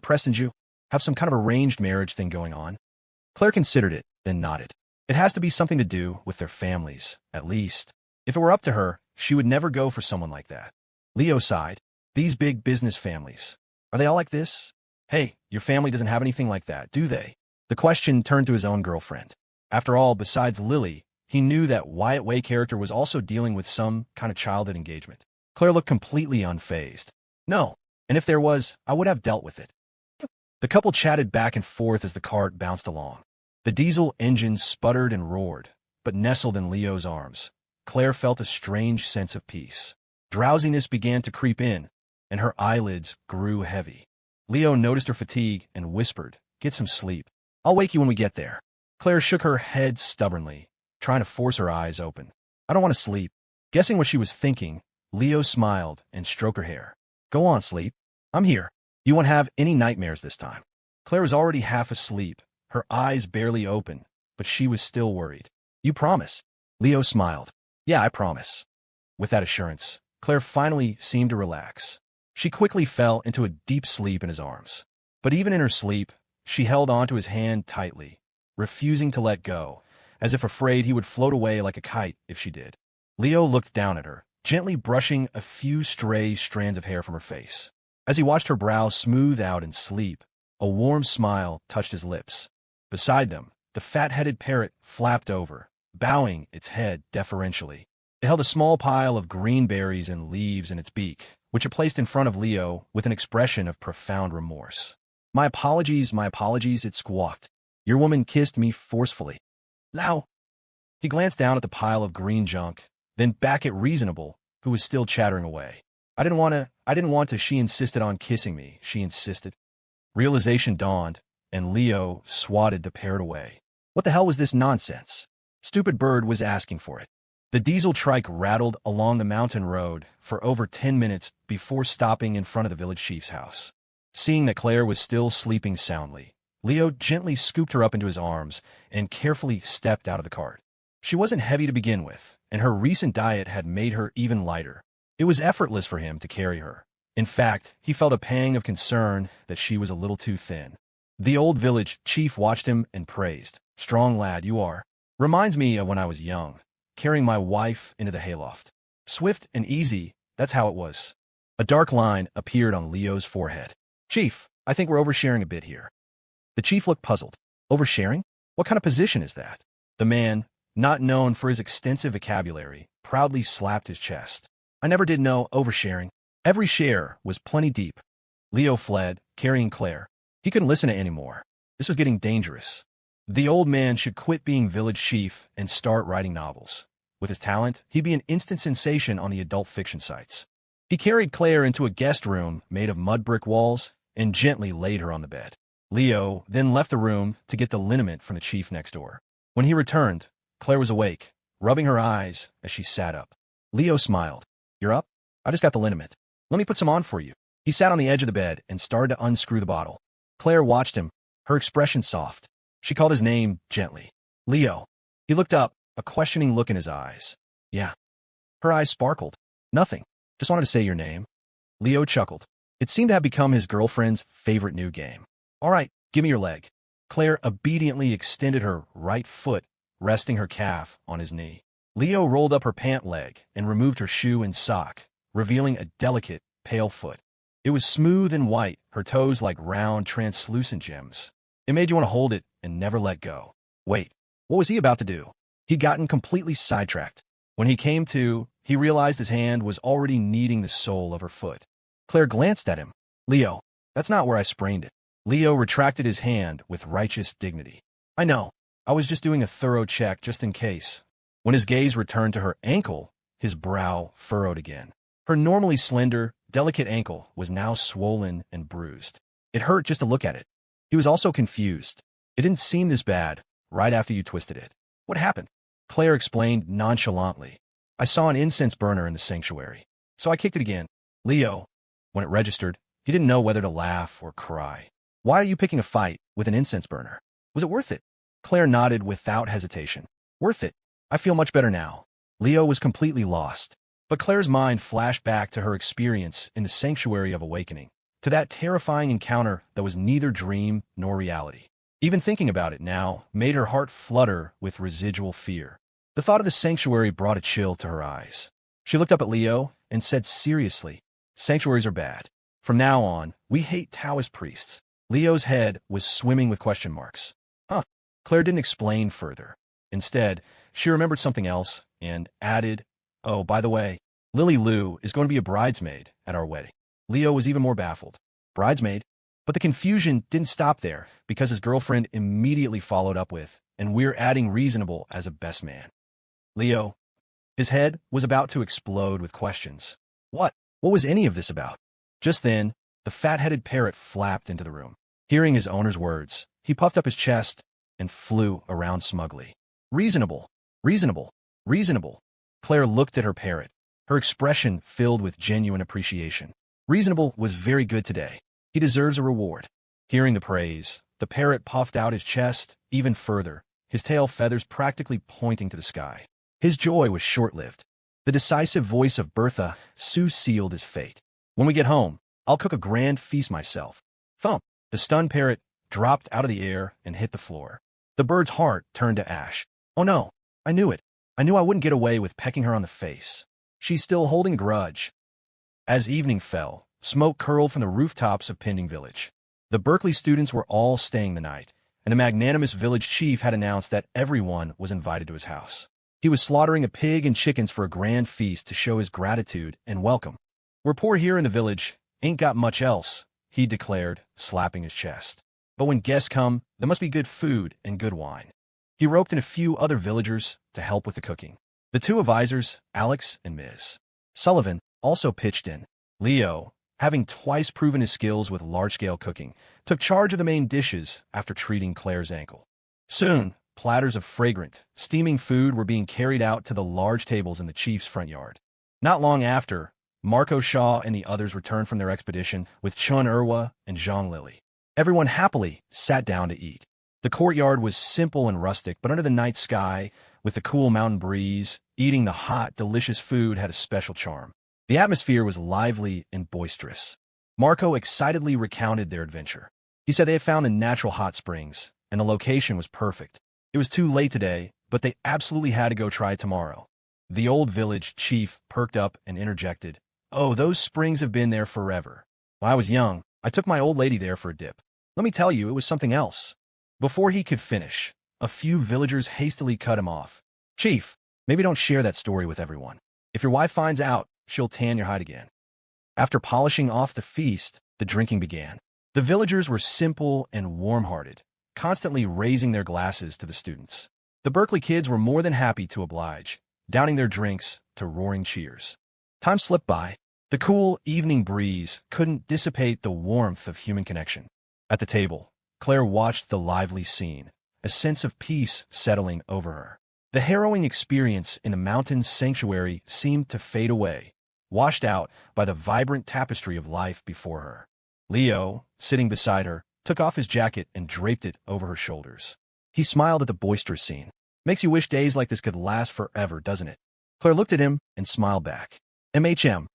Preston Jew, have some kind of arranged marriage thing going on?" Claire considered it, then nodded. "It has to be something to do with their families, at least. If it were up to her, she would never go for someone like that." Leo sighed. "These big business families, are they all like this? Hey, your family doesn't have anything like that, do they?" The question turned to his own girlfriend. After all, besides Lily, he knew that Wyatt Way character was also dealing with some kind of childhood engagement. Claire looked completely unfazed. "No, and if there was, I would have dealt with it." The couple chatted back and forth as the cart bounced along. The diesel engine sputtered and roared, but nestled in Leo's arms, Claire felt a strange sense of peace. Drowsiness began to creep in, and her eyelids grew heavy. Leo noticed her fatigue and whispered, "Get some sleep. I'll wake you when we get there." Claire shook her head stubbornly, trying to force her eyes open. "I don't want to sleep." Guessing what she was thinking, Leo smiled and stroked her hair. "Go on, sleep. I'm here. You won't have any nightmares this time." Claire was already half asleep, her eyes barely open, but she was still worried. "You promise?" Leo smiled. "Yeah, I promise." With that assurance, Claire finally seemed to relax. She quickly fell into a deep sleep in his arms. But even in her sleep, she held onto his hand tightly, refusing to let go, as if afraid he would float away like a kite if she did. Leo looked down at her, gently brushing a few stray strands of hair from her face. As he watched her brow smooth out in sleep, a warm smile touched his lips. Beside them, the fat-headed parrot flapped over, bowing its head deferentially. It held a small pile of green berries and leaves in its beak, which it placed in front of Leo with an expression of profound remorse. My apologies, it squawked. "Your woman kissed me forcefully." "Now." He glanced down at the pile of green junk, then back at Reasonable, who was still chattering away. I didn't want to, she insisted on kissing me, she insisted." Realization dawned, and Leo swatted the parrot away. What the hell was this nonsense? Stupid bird was asking for it. The diesel trike rattled along the mountain road for over 10 minutes before stopping in front of the village chief's house. Seeing that Claire was still sleeping soundly, Leo gently scooped her up into his arms and carefully stepped out of the cart. She wasn't heavy to begin with, and her recent diet had made her even lighter. It was effortless for him to carry her. In fact, he felt a pang of concern that she was a little too thin. The old village chief watched him and praised. "Strong lad you are. Reminds me of when I was young, carrying my wife into the hayloft. Swift and easy, that's how it was." A dark line appeared on Leo's forehead. "Chief, I think we're oversharing a bit here." The chief looked puzzled. "Oversharing? What kind of position is that?" The man, not known for his extensive vocabulary, proudly slapped his chest. "I never did know oversharing. Every share was plenty deep." Leo fled, carrying Claire. He couldn't listen to it anymore. This was getting dangerous. The old man should quit being village chief and start writing novels. With his talent, he'd be an instant sensation on the adult fiction sites. He carried Claire into a guest room made of mud brick walls and gently laid her on the bed. Leo then left the room to get the liniment from the chief next door. When he returned, Claire was awake, rubbing her eyes as she sat up. Leo smiled. "You're up? I just got the liniment. Let me put some on for you." He sat on the edge of the bed and started to unscrew the bottle. Claire watched him, her expression soft. She called his name gently. "Leo." He looked up, a questioning look in his eyes. "Yeah." Her eyes sparkled. "Nothing. Just wanted to say your name." Leo chuckled. It seemed to have become his girlfriend's favorite new game. "All right, give me your leg." Claire obediently extended her right foot, resting her calf on his knee. Leo rolled up her pant leg and removed her shoe and sock, revealing a delicate, pale foot. It was smooth and white, her toes like round, translucent gems. It made you want to hold it and never let go. Wait, what was he about to do? He'd gotten completely sidetracked. When he came to, he realized his hand was already kneading the sole of her foot. Claire glanced at him. "Leo, that's not where I sprained it." Leo retracted his hand with righteous dignity. "I know. I was just doing a thorough check just in case." When his gaze returned to her ankle, his brow furrowed again. Her normally slender, delicate ankle was now swollen and bruised. It hurt just to look at it. He was also confused. "It didn't seem this bad right after you twisted it. What happened?" Claire explained nonchalantly. "I saw an incense burner in the sanctuary, so I kicked it again." Leo, when it registered, he didn't know whether to laugh or cry. "Why are you picking a fight with an incense burner? Was it worth it?" Claire nodded without hesitation. "Worth it. I feel much better now." Leo was completely lost. But Claire's mind flashed back to her experience in the Sanctuary of Awakening, to that terrifying encounter that was neither dream nor reality. Even thinking about it now made her heart flutter with residual fear. The thought of the sanctuary brought a chill to her eyes. She looked up at Leo and said seriously, "Sanctuaries are bad. From now on, we hate Taoist priests." Leo's head was swimming with question marks. "Huh." Claire didn't explain further. Instead, she remembered something else and added, "Oh, by the way, Lily Lou is going to be a bridesmaid at our wedding." Leo was even more baffled. Bridesmaid? But the confusion didn't stop there, because his girlfriend immediately followed up with, "And we're adding reasonable as a best man." Leo, his head was about to explode with questions. What was any of this about? Just then, the fat-headed parrot flapped into the room. Hearing his owner's words, he puffed up his chest and flew around smugly. "Reasonable, reasonable, reasonable." Claire looked at her parrot, her expression filled with genuine appreciation. Reasonable was very good today. He deserves a reward. Hearing the praise, the parrot puffed out his chest even further, his tail feathers practically pointing to the sky. His joy was short-lived. The decisive voice of Bertha soon sealed his fate. "When we get home, I'll cook a grand feast myself." Thump! The stunned parrot dropped out of the air and hit the floor. The bird's heart turned to ash. "Oh no, I knew it. I knew I wouldn't get away with pecking her on the face. She's still holding a grudge." As evening fell, smoke curled from the rooftops of Pending Village. The Berkeley students were all staying the night, and the magnanimous village chief had announced that everyone was invited to his house. He was slaughtering a pig and chickens for a grand feast to show his gratitude and welcome. "We're poor here in the village, ain't got much else," he declared, slapping his chest. "But when guests come, there must be good food and good wine." He roped in a few other villagers to help with the cooking. The two advisors, Alex and Ms. Sullivan, also pitched in. Leo, having twice proven his skills with large-scale cooking, took charge of the main dishes after treating Claire's ankle. Soon, platters of fragrant, steaming food were being carried out to the large tables in the chief's front yard. Not long after, Marco Shaw and the others returned from their expedition with Chun Irwa and Zhang Lily. Everyone happily sat down to eat. The courtyard was simple and rustic, but under the night sky, with the cool mountain breeze, eating the hot, delicious food had a special charm. The atmosphere was lively and boisterous. Marco excitedly recounted their adventure. He said they had found the natural hot springs, and the location was perfect. It was too late today, but they absolutely had to go try it tomorrow. The old village chief perked up and interjected, "Oh, those springs have been there forever. When I was young, I took my old lady there for a dip. Let me tell you, it was something else." Before he could finish, a few villagers hastily cut him off. "Chief, maybe don't share that story with everyone. If your wife finds out, she'll tan your hide again." After polishing off the feast, the drinking began. The villagers were simple and warm-hearted, constantly raising their glasses to the students. The Berkeley kids were more than happy to oblige, downing their drinks to roaring cheers. Time slipped by. The cool evening breeze couldn't dissipate the warmth of human connection. At the table, Claire watched the lively scene, a sense of peace settling over her. The harrowing experience in the mountain sanctuary seemed to fade away, washed out by the vibrant tapestry of life before her. Leo, sitting beside her, took off his jacket and draped it over her shoulders. He smiled at the boisterous scene. "Makes you wish days like this could last forever, doesn't it?" Claire looked at him and smiled back. "MHM."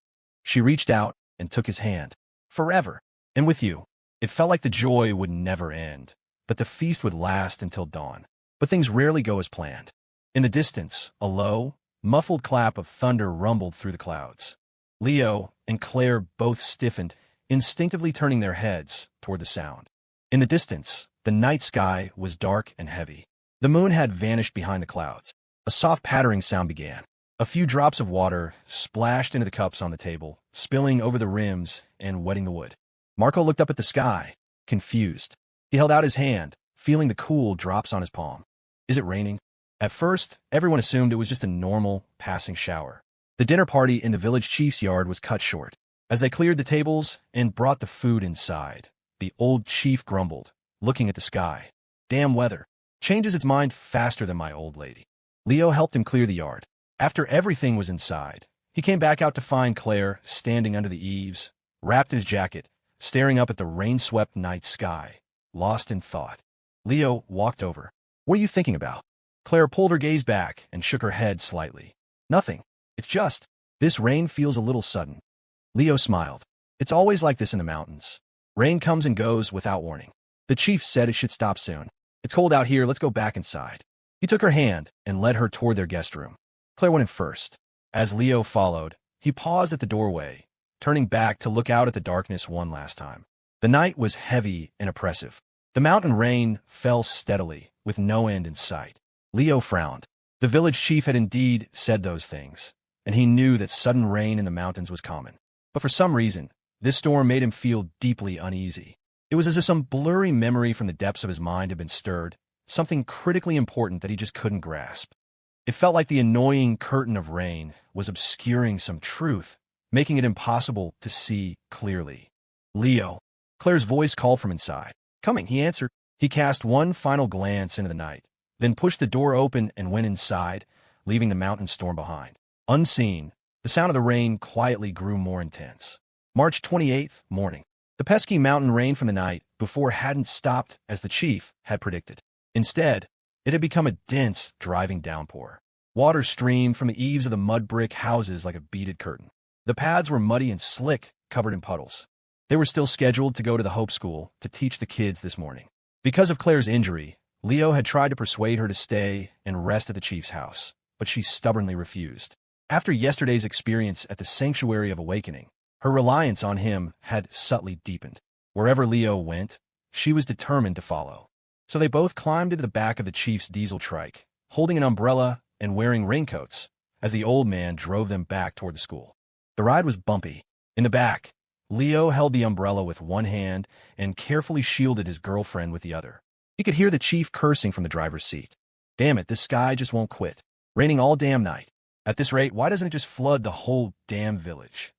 She reached out and took his hand. "Forever. And with you." It felt like the joy would never end, that the feast would last until dawn. But things rarely go as planned. In the distance, a low, muffled clap of thunder rumbled through the clouds. Leo and Claire both stiffened, instinctively turning their heads toward the sound. In the distance, the night sky was dark and heavy. The moon had vanished behind the clouds. A soft pattering sound began. A few drops of water splashed into the cups on the table, spilling over the rims and wetting the wood. Marco looked up at the sky, confused. He held out his hand, feeling the cool drops on his palm. "Is it raining?" At first, everyone assumed it was just a normal, passing shower. The dinner party in the village chief's yard was cut short. As they cleared the tables and brought the food inside, the old chief grumbled, looking at the sky. "Damn weather. Changes its mind faster than my old lady." Leo helped him clear the yard. After everything was inside, he came back out to find Claire standing under the eaves, wrapped in his jacket, staring up at the rain-swept night sky, lost in thought. Leo walked over. "What are you thinking about?" Claire pulled her gaze back and shook her head slightly. "Nothing. It's just, this rain feels a little sudden." Leo smiled. "It's always like this in the mountains. Rain comes and goes without warning. The chief said it should stop soon. It's cold out here, let's go back inside." He took her hand and led her toward their guest room. Claire went in first. As Leo followed, he paused at the doorway, turning back to look out at the darkness one last time. The night was heavy and oppressive. The mountain rain fell steadily, with no end in sight. Leo frowned. The village chief had indeed said those things, and he knew that sudden rain in the mountains was common. But for some reason, this storm made him feel deeply uneasy. It was as if some blurry memory from the depths of his mind had been stirred, something critically important that he just couldn't grasp. It felt like the annoying curtain of rain was obscuring some truth, making it impossible to see clearly. "Leo." Claire's voice called from inside. "Coming," he answered. He cast one final glance into the night, then pushed the door open and went inside, leaving the mountain storm behind. Unseen, the sound of the rain quietly grew more intense. March 28th, morning. The pesky mountain rain from the night before hadn't stopped as the chief had predicted. Instead, it had become a dense, driving downpour. Water streamed from the eaves of the mud brick houses like a beaded curtain. The paths were muddy and slick, covered in puddles. They were still scheduled to go to the Hope School to teach the kids this morning. Because of Claire's injury, Leo had tried to persuade her to stay and rest at the chief's house, but she stubbornly refused. After yesterday's experience at the Sanctuary of Awakening, her reliance on him had subtly deepened. Wherever Leo went, she was determined to follow. So they both climbed into the back of the chief's diesel trike, holding an umbrella and wearing raincoats, as the old man drove them back toward the school. The ride was bumpy. In the back, Leo held the umbrella with one hand and carefully shielded his girlfriend with the other. He could hear the chief cursing from the driver's seat. "Damn it, this sky just won't quit. Raining all damn night. At this rate, why doesn't it just flood the whole damn village?"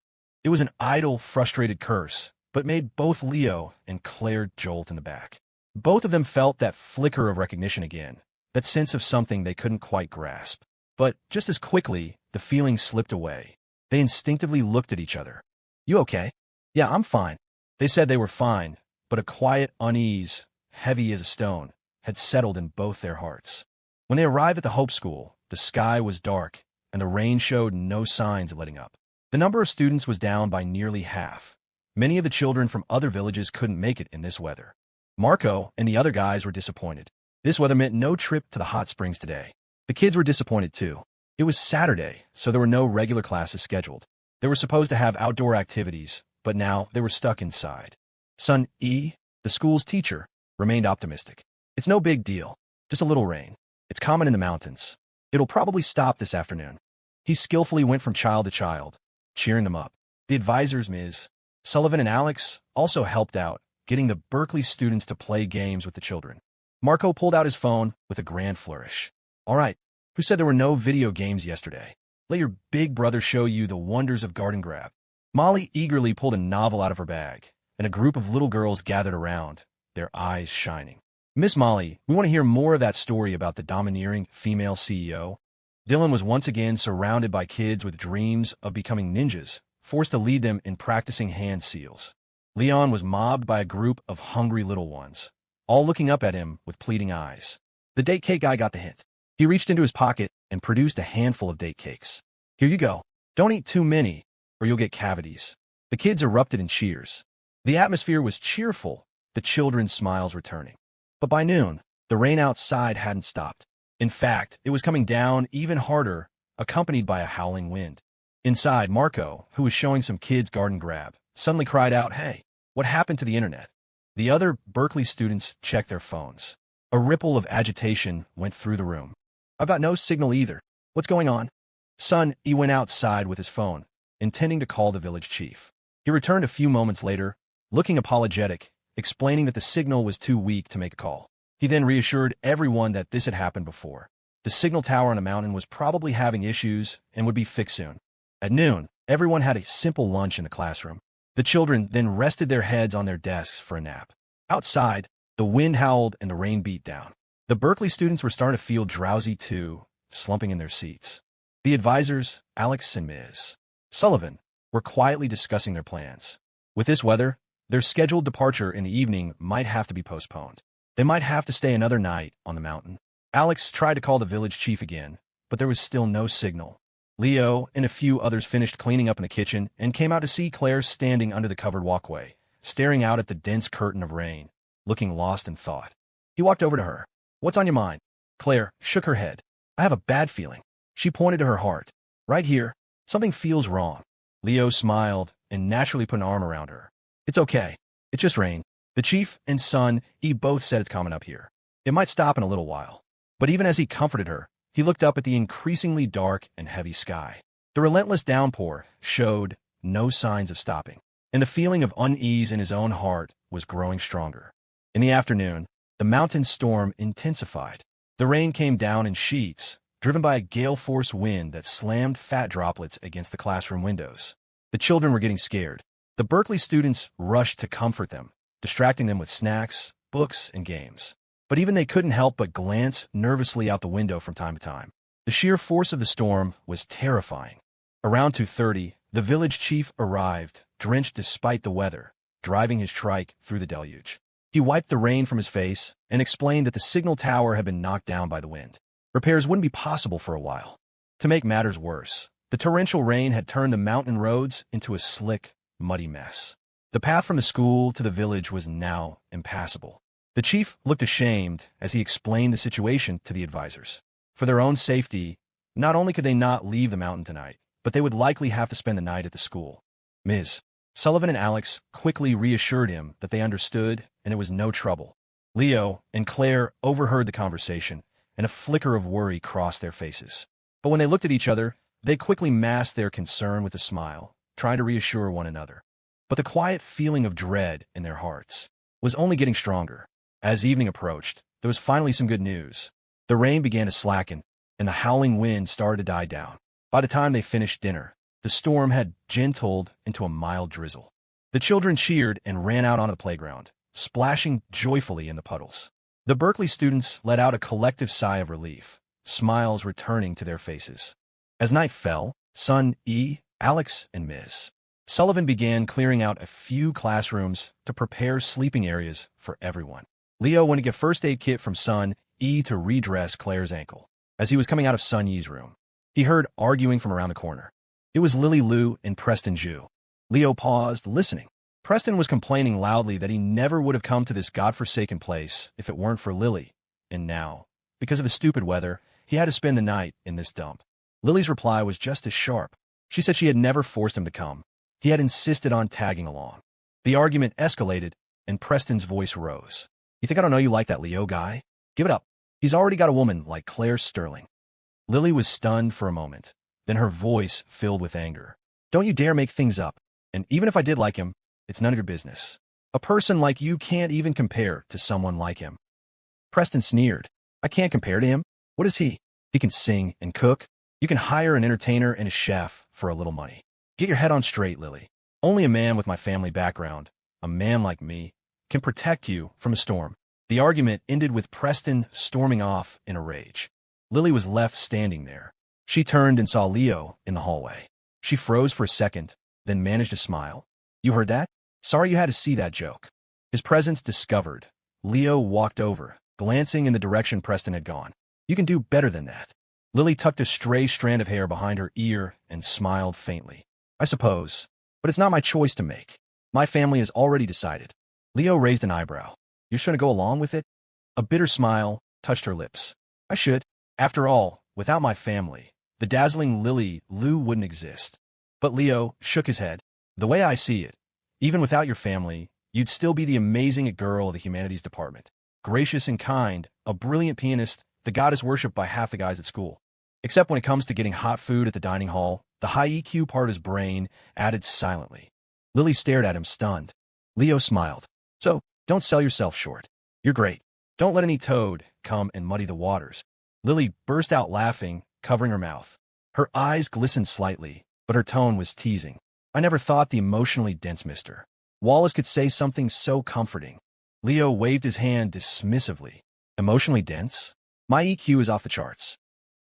It was an idle, frustrated curse, but made both Leo and Claire jolt in the back. Both of them felt that flicker of recognition again, that sense of something they couldn't quite grasp. But just as quickly, the feeling slipped away. They instinctively looked at each other. "You okay?" "Yeah, I'm fine." They said they were fine, but a quiet unease, heavy as a stone, had settled in both their hearts. When they arrived at the Hope School, the sky was dark, and the rain showed no signs of letting up. The number of students was down by nearly half. Many of the children from other villages couldn't make it in this weather. Marco and the other guys were disappointed. This weather meant no trip to the hot springs today. The kids were disappointed too. It was Saturday, so there were no regular classes scheduled. They were supposed to have outdoor activities, but now they were stuck inside. Son E, the school's teacher, remained optimistic. "It's no big deal, just a little rain. It's common in the mountains. It'll probably stop this afternoon." He skillfully went from child to child, cheering them up. The advisors, Ms. Sullivan and Alex, also helped out, getting the Berkeley students to play games with the children. Marco pulled out his phone with a grand flourish. "All right, who said there were no video games yesterday? Let your big brother show you the wonders of garden grab." Molly eagerly pulled a novel out of her bag, and a group of little girls gathered around, their eyes shining. "Miss Molly, we want to hear more of that story about the domineering female CEO." Dylan was once again surrounded by kids with dreams of becoming ninjas, forced to lead them in practicing hand seals. Leon was mobbed by a group of hungry little ones, all looking up at him with pleading eyes. The date cake guy got the hint. He reached into his pocket and produced a handful of date cakes. "Here you go. Don't eat too many, or you'll get cavities." The kids erupted in cheers. The atmosphere was cheerful, the children's smiles returning. But by noon, the rain outside hadn't stopped. In fact, it was coming down even harder, accompanied by a howling wind. Inside, Marco, who was showing some kids garden grab, suddenly cried out, "Hey, what happened to the internet?" The other Berkeley students checked their phones. A ripple of agitation went through the room. "I've got no signal either. What's going on?" Son E went outside with his phone, intending to call the village chief. He returned a few moments later, looking apologetic, explaining that the signal was too weak to make a call. He then reassured everyone that this had happened before. The signal tower on a mountain was probably having issues and would be fixed soon. At noon, everyone had a simple lunch in the classroom. The children then rested their heads on their desks for a nap. Outside, the wind howled and the rain beat down. The Berkeley students were starting to feel drowsy too, slumping in their seats. The advisors, Alex and Ms. Sullivan, were quietly discussing their plans. With this weather, their scheduled departure in the evening might have to be postponed. They might have to stay another night on the mountain. Alex tried to call the village chief again, but there was still no signal. Leo and a few others finished cleaning up in the kitchen and came out to see Claire standing under the covered walkway, staring out at the dense curtain of rain, looking lost in thought. He walked over to her. "What's on your mind?" Claire shook her head. "I have a bad feeling." She pointed to her heart. "Right here. Something feels wrong." Leo smiled and naturally put an arm around her. "It's okay. It's just rain." The chief and son E both said it's coming up here. It might stop in a little while. But even as he comforted her, he looked up at the increasingly dark and heavy sky. The relentless downpour showed no signs of stopping, and the feeling of unease in his own heart was growing stronger. In the afternoon, the mountain storm intensified. The rain came down in sheets, driven by a gale-force wind that slammed fat droplets against the classroom windows. The children were getting scared. The Berkeley students rushed to comfort them, distracting them with snacks, books, and games. But even they couldn't help but glance nervously out the window from time to time. The sheer force of the storm was terrifying. Around 2:30, the village chief arrived, drenched despite the weather, driving his trike through the deluge. He wiped the rain from his face and explained that the signal tower had been knocked down by the wind. Repairs wouldn't be possible for a while. To make matters worse, the torrential rain had turned the mountain roads into a slick, muddy mess. The path from the school to the village was now impassable. The chief looked ashamed as he explained the situation to the advisors. For their own safety, not only could they not leave the mountain tonight, but they would likely have to spend the night at the school. Ms. Sullivan and Alex quickly reassured him that they understood and it was no trouble. Leo and Claire overheard the conversation, and a flicker of worry crossed their faces. But when they looked at each other, they quickly masked their concern with a smile, trying to reassure one another. But the quiet feeling of dread in their hearts was only getting stronger. As evening approached, there was finally some good news. The rain began to slacken, and the howling wind started to die down. By the time they finished dinner, the storm had gentled into a mild drizzle. The children cheered and ran out onto the playground, splashing joyfully in the puddles. The Berkeley students let out a collective sigh of relief, smiles returning to their faces. As night fell, Son E., Alex, and Ms. Sullivan began clearing out a few classrooms to prepare sleeping areas for everyone. Leo went to get first aid kit from Son E. to redress Claire's ankle. As he was coming out of Son Yi's room, he heard arguing from around the corner. It was Lily Lou and Preston Ju. Leo paused, listening. Preston was complaining loudly that he never would have come to this godforsaken place if it weren't for Lily, and now, because of the stupid weather, he had to spend the night in this dump. Lily's reply was just as sharp. She said she had never forced him to come. He had insisted on tagging along. The argument escalated, and Preston's voice rose. You think I don't know you like that Leo guy? Give it up. He's already got a woman like Claire Sterling. Lily was stunned for a moment. Then her voice filled with anger. Don't you dare make things up. And even if I did like him, it's none of your business. A person like you can't even compare to someone like him. Preston sneered. I can't compare to him. What is he? He can sing and cook. You can hire an entertainer and a chef for a little money. Get your head on straight, Lily. Only a man with my family background, a man like me, can protect you from a storm. The argument ended with Preston storming off in a rage. Lily was left standing there. She turned and saw Leo in the hallway. She froze for a second, then managed to smile. You heard that? Sorry you had to see that joke. His presence discovered. Leo walked over, glancing in the direction Preston had gone. You can do better than that. Lily tucked a stray strand of hair behind her ear and smiled faintly. I suppose, but it's not my choice to make. My family has already decided. Leo raised an eyebrow. You're going to go along with it? A bitter smile touched her lips. I should. After all, without my family, the dazzling Lily Lou wouldn't exist. But Leo shook his head. The way I see it, even without your family, you'd still be the amazing girl of the humanities department. Gracious and kind, a brilliant pianist, the goddess worshipped by half the guys at school. Except when it comes to getting hot food at the dining hall, the high EQ part of his brain added silently. Lily stared at him, stunned. Leo smiled. So, don't sell yourself short. You're great. Don't let any toad come and muddy the waters. Lily burst out laughing, covering her mouth. Her eyes glistened slightly, but her tone was teasing. I never thought the emotionally dense Mr. Wallace could say something so comforting. Leo waved his hand dismissively. Emotionally dense? My EQ is off the charts.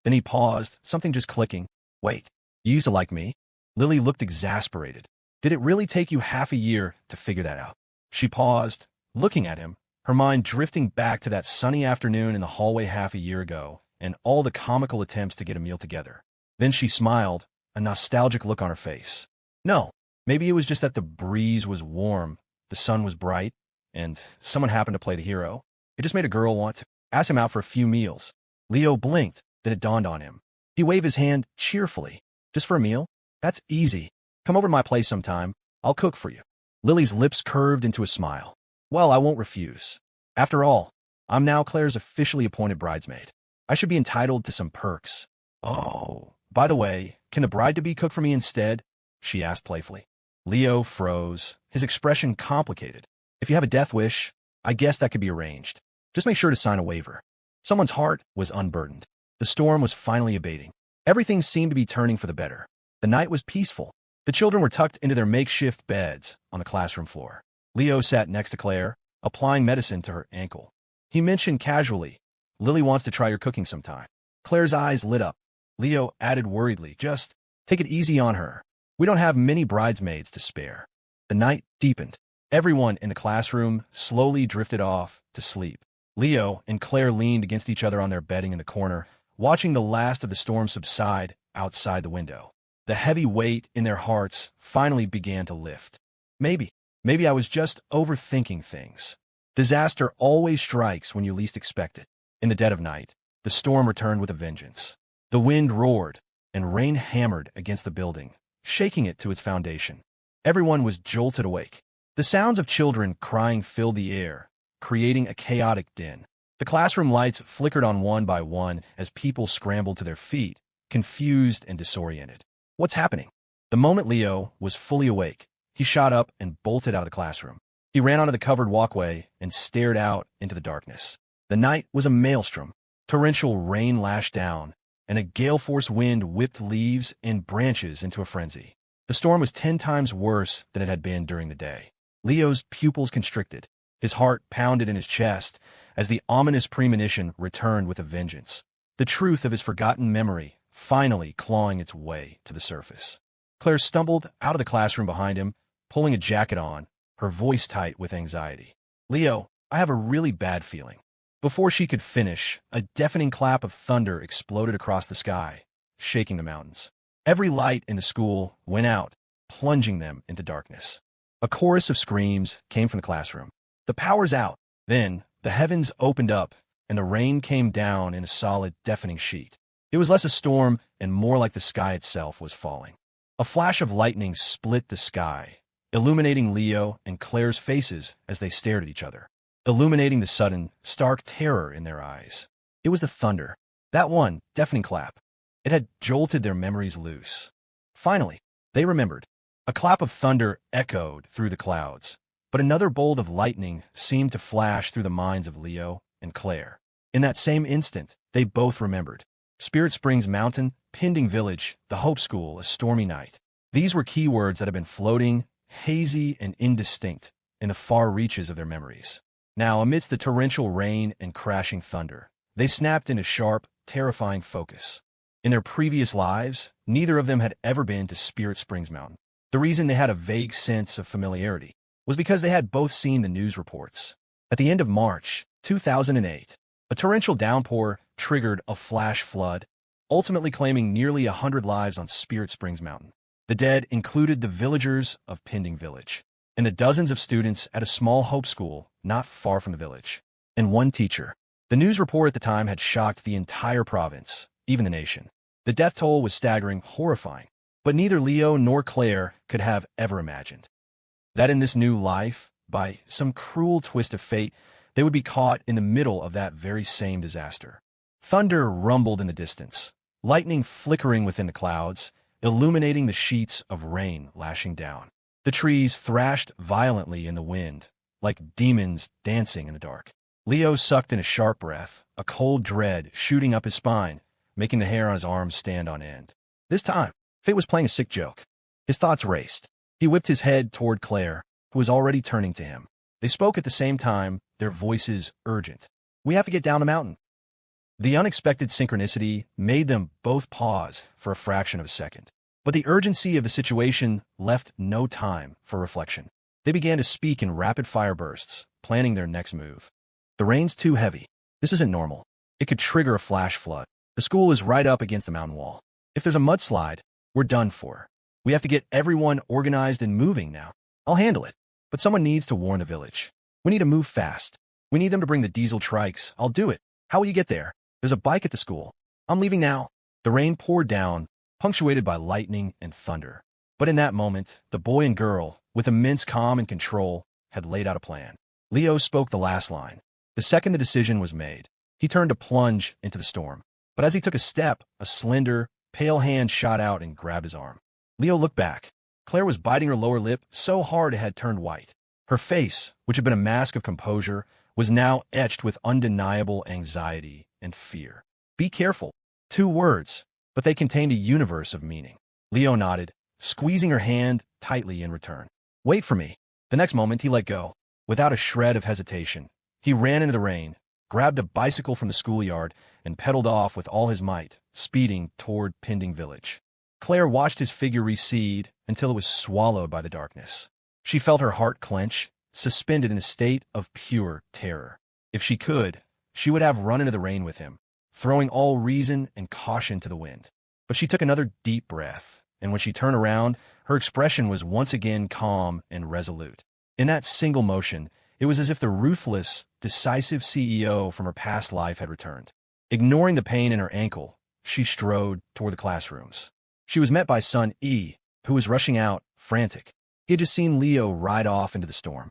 Then he paused, something just clicking. Wait, you used to like me? Lily looked exasperated. Did it really take you half a year to figure that out? She paused, looking at him, her mind drifting back to that sunny afternoon in the hallway half a year ago, and all the comical attempts to get a meal together. Then she smiled, a nostalgic look on her face. No, maybe it was just that the breeze was warm, the sun was bright, and someone happened to play the hero. It just made a girl want to ask him out for a few meals. Leo blinked, then it dawned on him. He waved his hand cheerfully. Just for a meal? That's easy. Come over to my place sometime. I'll cook for you. Lily's lips curved into a smile. Well, I won't refuse. After all, I'm now Claire's officially appointed bridesmaid. I should be entitled to some perks. Oh, by the way, can the bride-to-be cook for me instead? She asked playfully. Leo froze, his expression complicated. If you have a death wish, I guess that could be arranged. Just make sure to sign a waiver. Someone's heart was unburdened. The storm was finally abating. Everything seemed to be turning for the better. The night was peaceful. The children were tucked into their makeshift beds on the classroom floor. Leo sat next to Claire, applying medicine to her ankle. He mentioned casually, Lily wants to try your cooking sometime. Claire's eyes lit up. Leo added worriedly, just take it easy on her. We don't have many bridesmaids to spare. The night deepened. Everyone in the classroom slowly drifted off to sleep. Leo and Claire leaned against each other on their bedding in the corner, watching the last of the storm subside outside the window. The heavy weight in their hearts finally began to lift. Maybe I was just overthinking things. Disaster always strikes when you least expect it. In the dead of night, the storm returned with a vengeance. The wind roared, and rain hammered against the building, shaking it to its foundation. Everyone was jolted awake. The sounds of children crying filled the air, creating a chaotic din. The classroom lights flickered on one by one as people scrambled to their feet, confused and disoriented. What's happening? The moment Leo was fully awake, he shot up and bolted out of the classroom. He ran onto the covered walkway and stared out into the darkness. The night was a maelstrom. Torrential rain lashed down, and a gale-force wind whipped leaves and branches into a frenzy. The storm was 10 times worse than it had been during the day. Leo's pupils constricted. His heart pounded in his chest as the ominous premonition returned with a vengeance, the truth of his forgotten memory finally clawing its way to the surface. Claire stumbled out of the classroom behind him, pulling a jacket on, her voice tight with anxiety. "Leo, I have a really bad feeling." Before she could finish, a deafening clap of thunder exploded across the sky, shaking the mountains. Every light in the school went out, plunging them into darkness. A chorus of screams came from the classroom. "The power's out!" Then, the heavens opened up, and the rain came down in a solid, deafening sheet. It was less a storm and more like the sky itself was falling. A flash of lightning split the sky, illuminating Leo and Claire's faces as they stared at each other, illuminating the sudden, stark terror in their eyes. It was the thunder. That one deafening clap. It had jolted their memories loose. Finally, they remembered. A clap of thunder echoed through the clouds, but another bolt of lightning seemed to flash through the minds of Leo and Claire. In that same instant, they both remembered. Spirit Springs Mountain, Pending Village, the Hope School, a stormy night. These were key words that had been floating, hazy and indistinct, in the far reaches of their memories. Now, amidst the torrential rain and crashing thunder, they snapped into sharp, terrifying focus. In their previous lives, neither of them had ever been to Spirit Springs Mountain. The reason they had a vague sense of familiarity was because they had both seen the news reports. At the end of March 2008, a torrential downpour triggered a flash flood, ultimately claiming nearly 100 lives on Spirit Springs Mountain. The dead included the villagers of Pending Village, and the dozens of students at a small Hope School not far from the village, and one teacher. The news report at the time had shocked the entire province, even the nation. The death toll was staggering, horrifying, but neither Leo nor Claire could have ever imagined that in this new life, by some cruel twist of fate, they would be caught in the middle of that very same disaster. Thunder rumbled in the distance, lightning flickering within the clouds, illuminating the sheets of rain lashing down. The trees thrashed violently in the wind, like demons dancing in the dark. Leo sucked in a sharp breath, a cold dread shooting up his spine, making the hair on his arms stand on end. This time, fate was playing a sick joke. His thoughts raced. He whipped his head toward Claire, who was already turning to him. They spoke at the same time, their voices urgent. "We have to get down the mountain." The unexpected synchronicity made them both pause for a fraction of a second. But the urgency of the situation left no time for reflection. They began to speak in rapid-fire bursts, planning their next move. "The rain's too heavy. This isn't normal. It could trigger a flash flood. The school is right up against the mountain wall. If there's a mudslide, we're done for. We have to get everyone organized and moving now. I'll handle it. But someone needs to warn the village. We need to move fast. We need them to bring the diesel trikes. I'll do it. How will you get there? There's a bike at the school. I'm leaving now." The rain poured down, punctuated by lightning and thunder. But in that moment, the boy and girl, with immense calm and control, had laid out a plan. Leo spoke the last line. The second the decision was made, he turned to plunge into the storm. But as he took a step, a slender, pale hand shot out and grabbed his arm. Leo looked back. Claire was biting her lower lip so hard it had turned white. Her face, which had been a mask of composure, was now etched with undeniable anxiety and fear. "Be careful." 2 words, but they contained a universe of meaning. Leo nodded, squeezing her hand tightly in return. "Wait for me." The next moment, he let go. Without a shred of hesitation, he ran into the rain, grabbed a bicycle from the schoolyard, and pedaled off with all his might, speeding toward Pending Village. Claire watched his figure recede until it was swallowed by the darkness. She felt her heart clench, suspended in a state of pure terror. If she could, she would have run into the rain with him, throwing all reason and caution to the wind. But she took another deep breath, and when she turned around, her expression was once again calm and resolute. In that single motion, it was as if the ruthless, decisive CEO from her past life had returned. Ignoring the pain in her ankle, she strode toward the classrooms. She was met by son E, who was rushing out, frantic. He had just seen Leo ride off into the storm.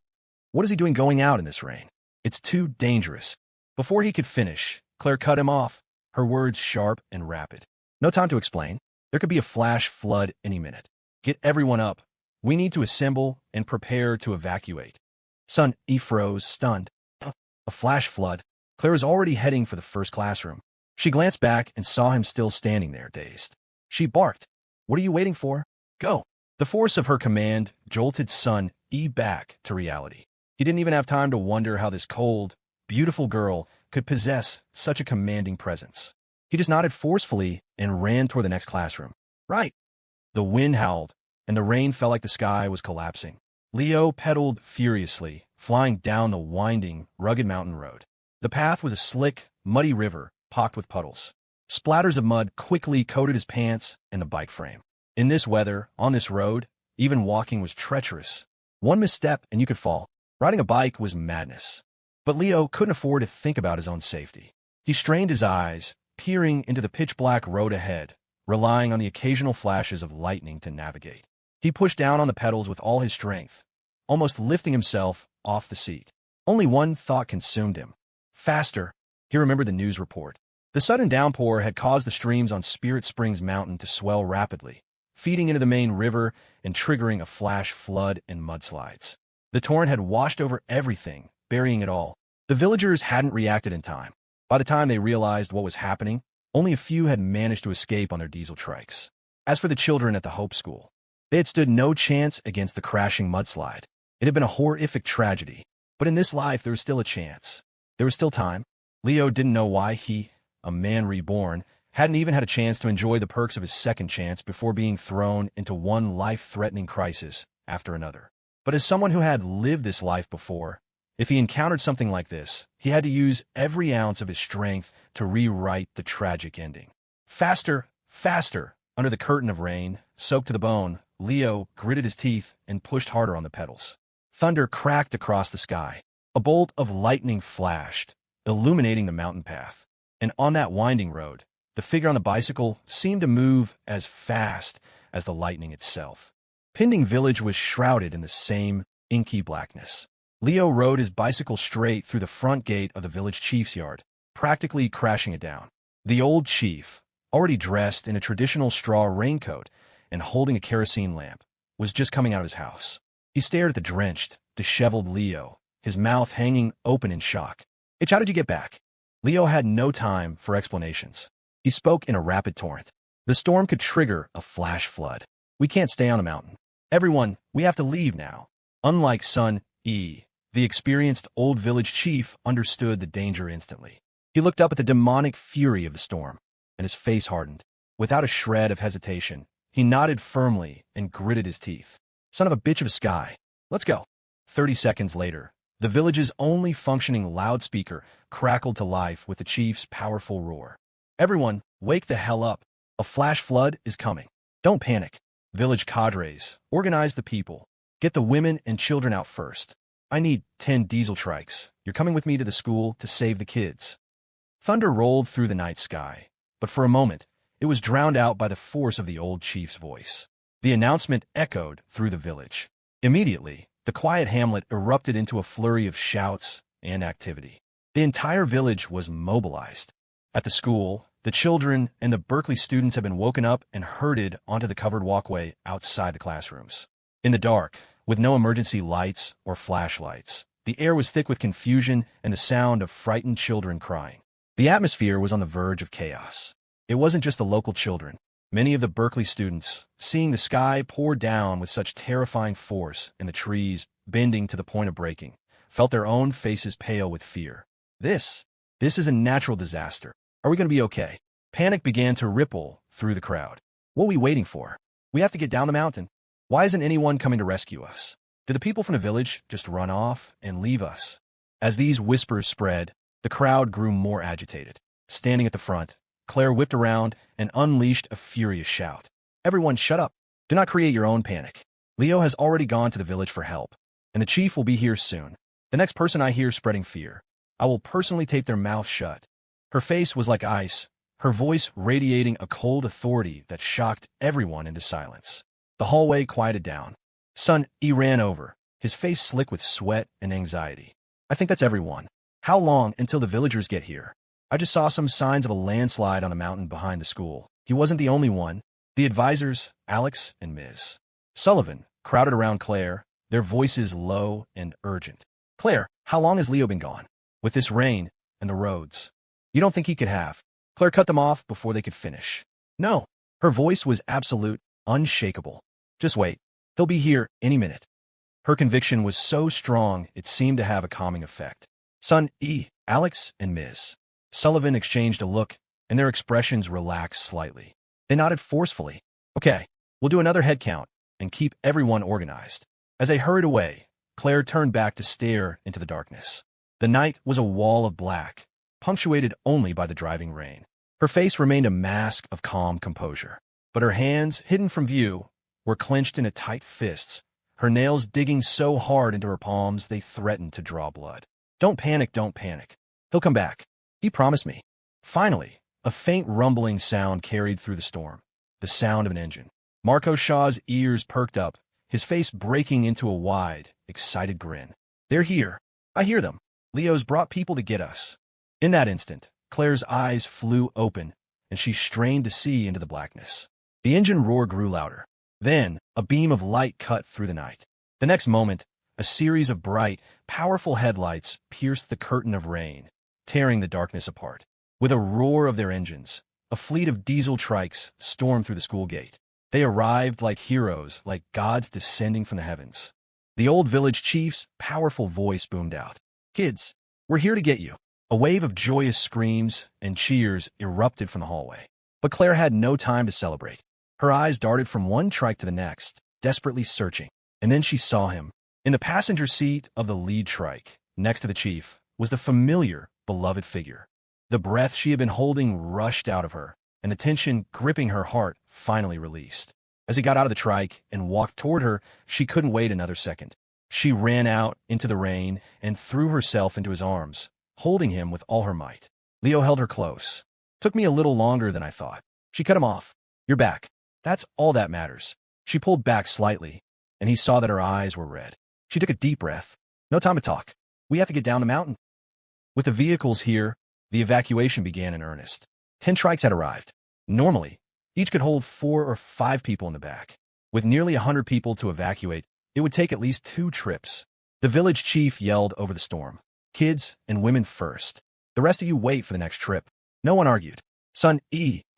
"What is he doing going out in this rain? It's too dangerous." Before he could finish, Claire cut him off, her words sharp and rapid. "No time to explain. There could be a flash flood any minute. Get everyone up. We need to assemble and prepare to evacuate." Son E froze, stunned. A flash flood? Claire was already heading for the first classroom. She glanced back and saw him still standing there, dazed. She barked, "What are you waiting for? Go!" The force of her command jolted son E back to reality. He didn't even have time to wonder how this cold, beautiful girl could possess such a commanding presence. He just nodded forcefully and ran toward the next classroom. Right. The wind howled, and the rain felt like the sky was collapsing. Leo pedaled furiously, flying down the winding, rugged mountain road. The path was a slick, muddy river, pocked with puddles. Splatters of mud quickly coated his pants and the bike frame. In this weather, on this road, even walking was treacherous. One misstep and you could fall. Riding a bike was madness. But Leo couldn't afford to think about his own safety. He strained his eyes, peering into the pitch-black road ahead, relying on the occasional flashes of lightning to navigate. He pushed down on the pedals with all his strength, almost lifting himself off the seat. Only one thought consumed him. Faster. He remembered the news report. The sudden downpour had caused the streams on Spirit Springs Mountain to swell rapidly, feeding into the main river and triggering a flash flood and mudslides. The torrent had washed over everything, burying it all. The villagers hadn't reacted in time. By the time they realized what was happening, only a few had managed to escape on their diesel trikes. As for the children at the Hope School, they had stood no chance against the crashing mudslide. It had been a horrific tragedy, but in this life there was still a chance. There was still time. Leo didn't know why he, a man reborn, hadn't even had a chance to enjoy the perks of his second chance before being thrown into one life-threatening crisis after another. But as someone who had lived this life before, if he encountered something like this, he had to use every ounce of his strength to rewrite the tragic ending. Faster, faster! Under the curtain of rain, soaked to the bone, Leo gritted his teeth and pushed harder on the pedals. Thunder cracked across the sky. A bolt of lightning flashed, illuminating the mountain path. And on that winding road, the figure on the bicycle seemed to move as fast as the lightning itself. Pending Village was shrouded in the same inky blackness. Leo rode his bicycle straight through the front gate of the village chief's yard, practically crashing it down. The old chief, already dressed in a traditional straw raincoat and holding a kerosene lamp, was just coming out of his house. He stared at the drenched, disheveled Leo, his mouth hanging open in shock. "How did you get back?" Leo had no time for explanations. He spoke in a rapid torrent. The storm could trigger a flash flood. "We can't stay on the mountain. Everyone, we have to leave now." Unlike son E, the experienced old village chief understood the danger instantly. He looked up at the demonic fury of the storm, and his face hardened. Without a shred of hesitation, he nodded firmly and gritted his teeth. "Son of a bitch of a sky. Let's go." 30 seconds later, the village's only functioning loudspeaker crackled to life with the chief's powerful roar. "Everyone, wake the hell up. A flash flood is coming. Don't panic. Village cadres, organize the people. Get the women and children out first. I need 10 diesel trikes. You're coming with me to the school to save the kids." Thunder rolled through the night sky, but for a moment, it was drowned out by the force of the old chief's voice. The announcement echoed through the village. Immediately, the quiet hamlet erupted into a flurry of shouts and activity. The entire village was mobilized. At the school, the children and the Berkeley students had been woken up and herded onto the covered walkway outside the classrooms. In the dark, with no emergency lights or flashlights, the air was thick with confusion and the sound of frightened children crying. The atmosphere was on the verge of chaos. It wasn't just the local children. Many of the Berkeley students, seeing the sky pour down with such terrifying force and the trees bending to the point of breaking, felt their own faces pale with fear. This is a natural disaster. Are we going to be okay?" Panic began to ripple through the crowd. "What are we waiting for? We have to get down the mountain. Why isn't anyone coming to rescue us? Did the people from the village just run off and leave us?" As these whispers spread, the crowd grew more agitated. Standing at the front, Claire whipped around and unleashed a furious shout. "Everyone shut up. Do not create your own panic. Leo has already gone to the village for help, and the chief will be here soon. The next person I hear spreading fear, I will personally tape their mouth shut." Her face was like ice, her voice radiating a cold authority that shocked everyone into silence. The hallway quieted down. Son E ran over, his face slick with sweat and anxiety. "I think that's everyone. How long until the villagers get here? I just saw some signs of a landslide on the mountain behind the school." He wasn't the only one. The advisors, Alex and Ms. Sullivan, crowded around Claire, their voices low and urgent. "Claire, how long has Leo been gone? With this rain and the roads. You don't think he could have?" Claire cut them off before they could finish. "No." Her voice was absolute, unshakable. "Just wait. He'll be here any minute." Her conviction was so strong it seemed to have a calming effect. Son Alex and Ms. Sullivan exchanged a look, and their expressions relaxed slightly. They nodded forcefully. Okay, we'll do another head count and keep everyone organized. As they hurried away, Claire turned back to stare into the darkness. The night was a wall of black, punctuated only by the driving rain. Her face remained a mask of calm composure, but her hands, hidden from view, were clenched into tight fists, her nails digging so hard into her palms they threatened to draw blood. Don't panic, don't panic. He'll come back. He promised me. Finally, a faint rumbling sound carried through the storm. The sound of an engine. Marco Shaw's ears perked up, his face breaking into a wide, excited grin. They're here. I hear them. Leo's brought people to get us. In that instant, Claire's eyes flew open, and she strained to see into the blackness. The engine roar grew louder. Then, a beam of light cut through the night. The next moment, a series of bright, powerful headlights pierced the curtain of rain, tearing the darkness apart. With a roar of their engines, a fleet of diesel trikes stormed through the school gate. They arrived like heroes, like gods descending from the heavens. The old village chief's powerful voice boomed out. Kids, we're here to get you. A wave of joyous screams and cheers erupted from the hallway. But Claire had no time to celebrate. Her eyes darted from one trike to the next, desperately searching. And then she saw him. In the passenger seat of the lead trike, next to the chief, was the familiar, beloved figure. The breath she had been holding rushed out of her, and the tension gripping her heart finally released. As he got out of the trike and walked toward her, she couldn't wait another second. She ran out into the rain and threw herself into his arms, holding him with all her might. Leo held her close. Took me a little longer than I thought. She cut him off. You're back. That's all that matters. She pulled back slightly, and he saw that her eyes were red. She took a deep breath. No time to talk. We have to get down the mountain. With the vehicles here, the evacuation began in earnest. 10 trikes had arrived. Normally, each could hold 4 or 5 people in the back. With nearly 100 people to evacuate, it would take at least 2 trips. The village chief yelled over the storm. Kids and women first. The rest of you wait for the next trip. No one argued. Son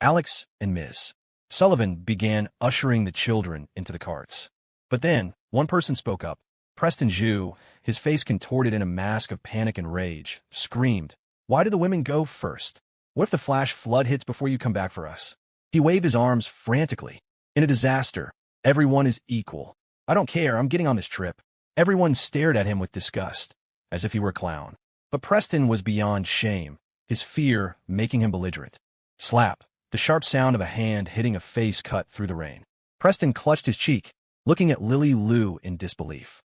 Alex and Ms. Sullivan began ushering the children into the carts. But then, one person spoke up. Preston Zhu, his face contorted in a mask of panic and rage, screamed, Why do the women go first? What if the flash flood hits before you come back for us? He waved his arms frantically. In a disaster, everyone is equal. I don't care, I'm getting on this trip. Everyone stared at him with disgust, as if he were a clown. But Preston was beyond shame, his fear making him belligerent. Slap, the sharp sound of a hand hitting a face cut through the rain. Preston clutched his cheek, looking at Lily Lou in disbelief.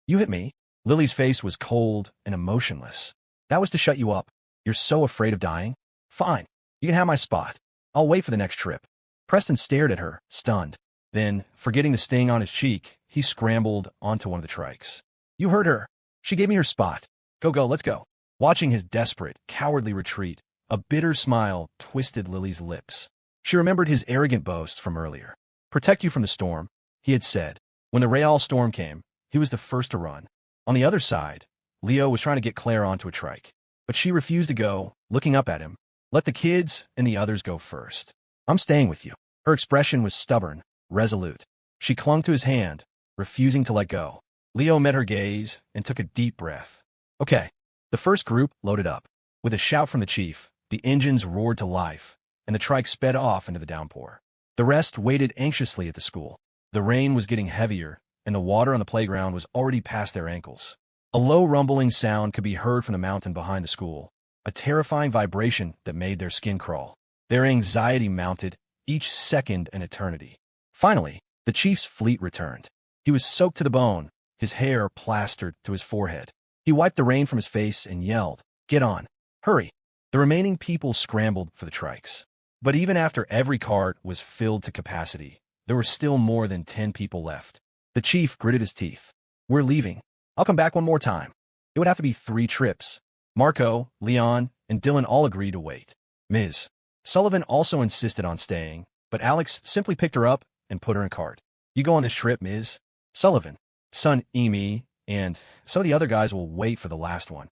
You hit me. Lily's face was cold and emotionless. That was to shut you up. You're so afraid of dying? Fine, you can have my spot. I'll wait for the next trip. Preston stared at her, stunned. Then, forgetting the sting on his cheek, he scrambled onto one of the trikes. You heard her. She gave me her spot. Go, let's go. Watching his desperate, cowardly retreat, a bitter smile twisted Lily's lips. She remembered his arrogant boast from earlier. Protect you from the storm, he had said. When the Real storm came, he was the first to run. On the other side, Leo was trying to get Claire onto a trike. But she refused to go, looking up at him. Let the kids and the others go first. I'm staying with you. Her expression was stubborn, resolute. She clung to his hand, refusing to let go. Leo met her gaze and took a deep breath. Okay. The first group loaded up. With a shout from the chief, the engines roared to life, and the trike sped off into the downpour. The rest waited anxiously at the school. The rain was getting heavier, and the water on the playground was already past their ankles. A low rumbling sound could be heard from the mountain behind the school, a terrifying vibration that made their skin crawl. Their anxiety mounted, each second an eternity. Finally, the chief's fleet returned. He was soaked to the bone, his hair plastered to his forehead. He wiped the rain from his face and yelled, Get on! Hurry! The remaining people scrambled for the trikes. But even after every cart was filled to capacity, there were still more than 10 people left. The chief gritted his teeth. We're leaving. I'll come back one more time. It would have to be 3 trips. Marco, Leon, and Dylan all agreed to wait. Ms. Sullivan also insisted on staying, but Alex simply picked her up and put her in a cart. You go on this trip, Ms. Sullivan. Son Amy and some of the other guys will wait for the last one.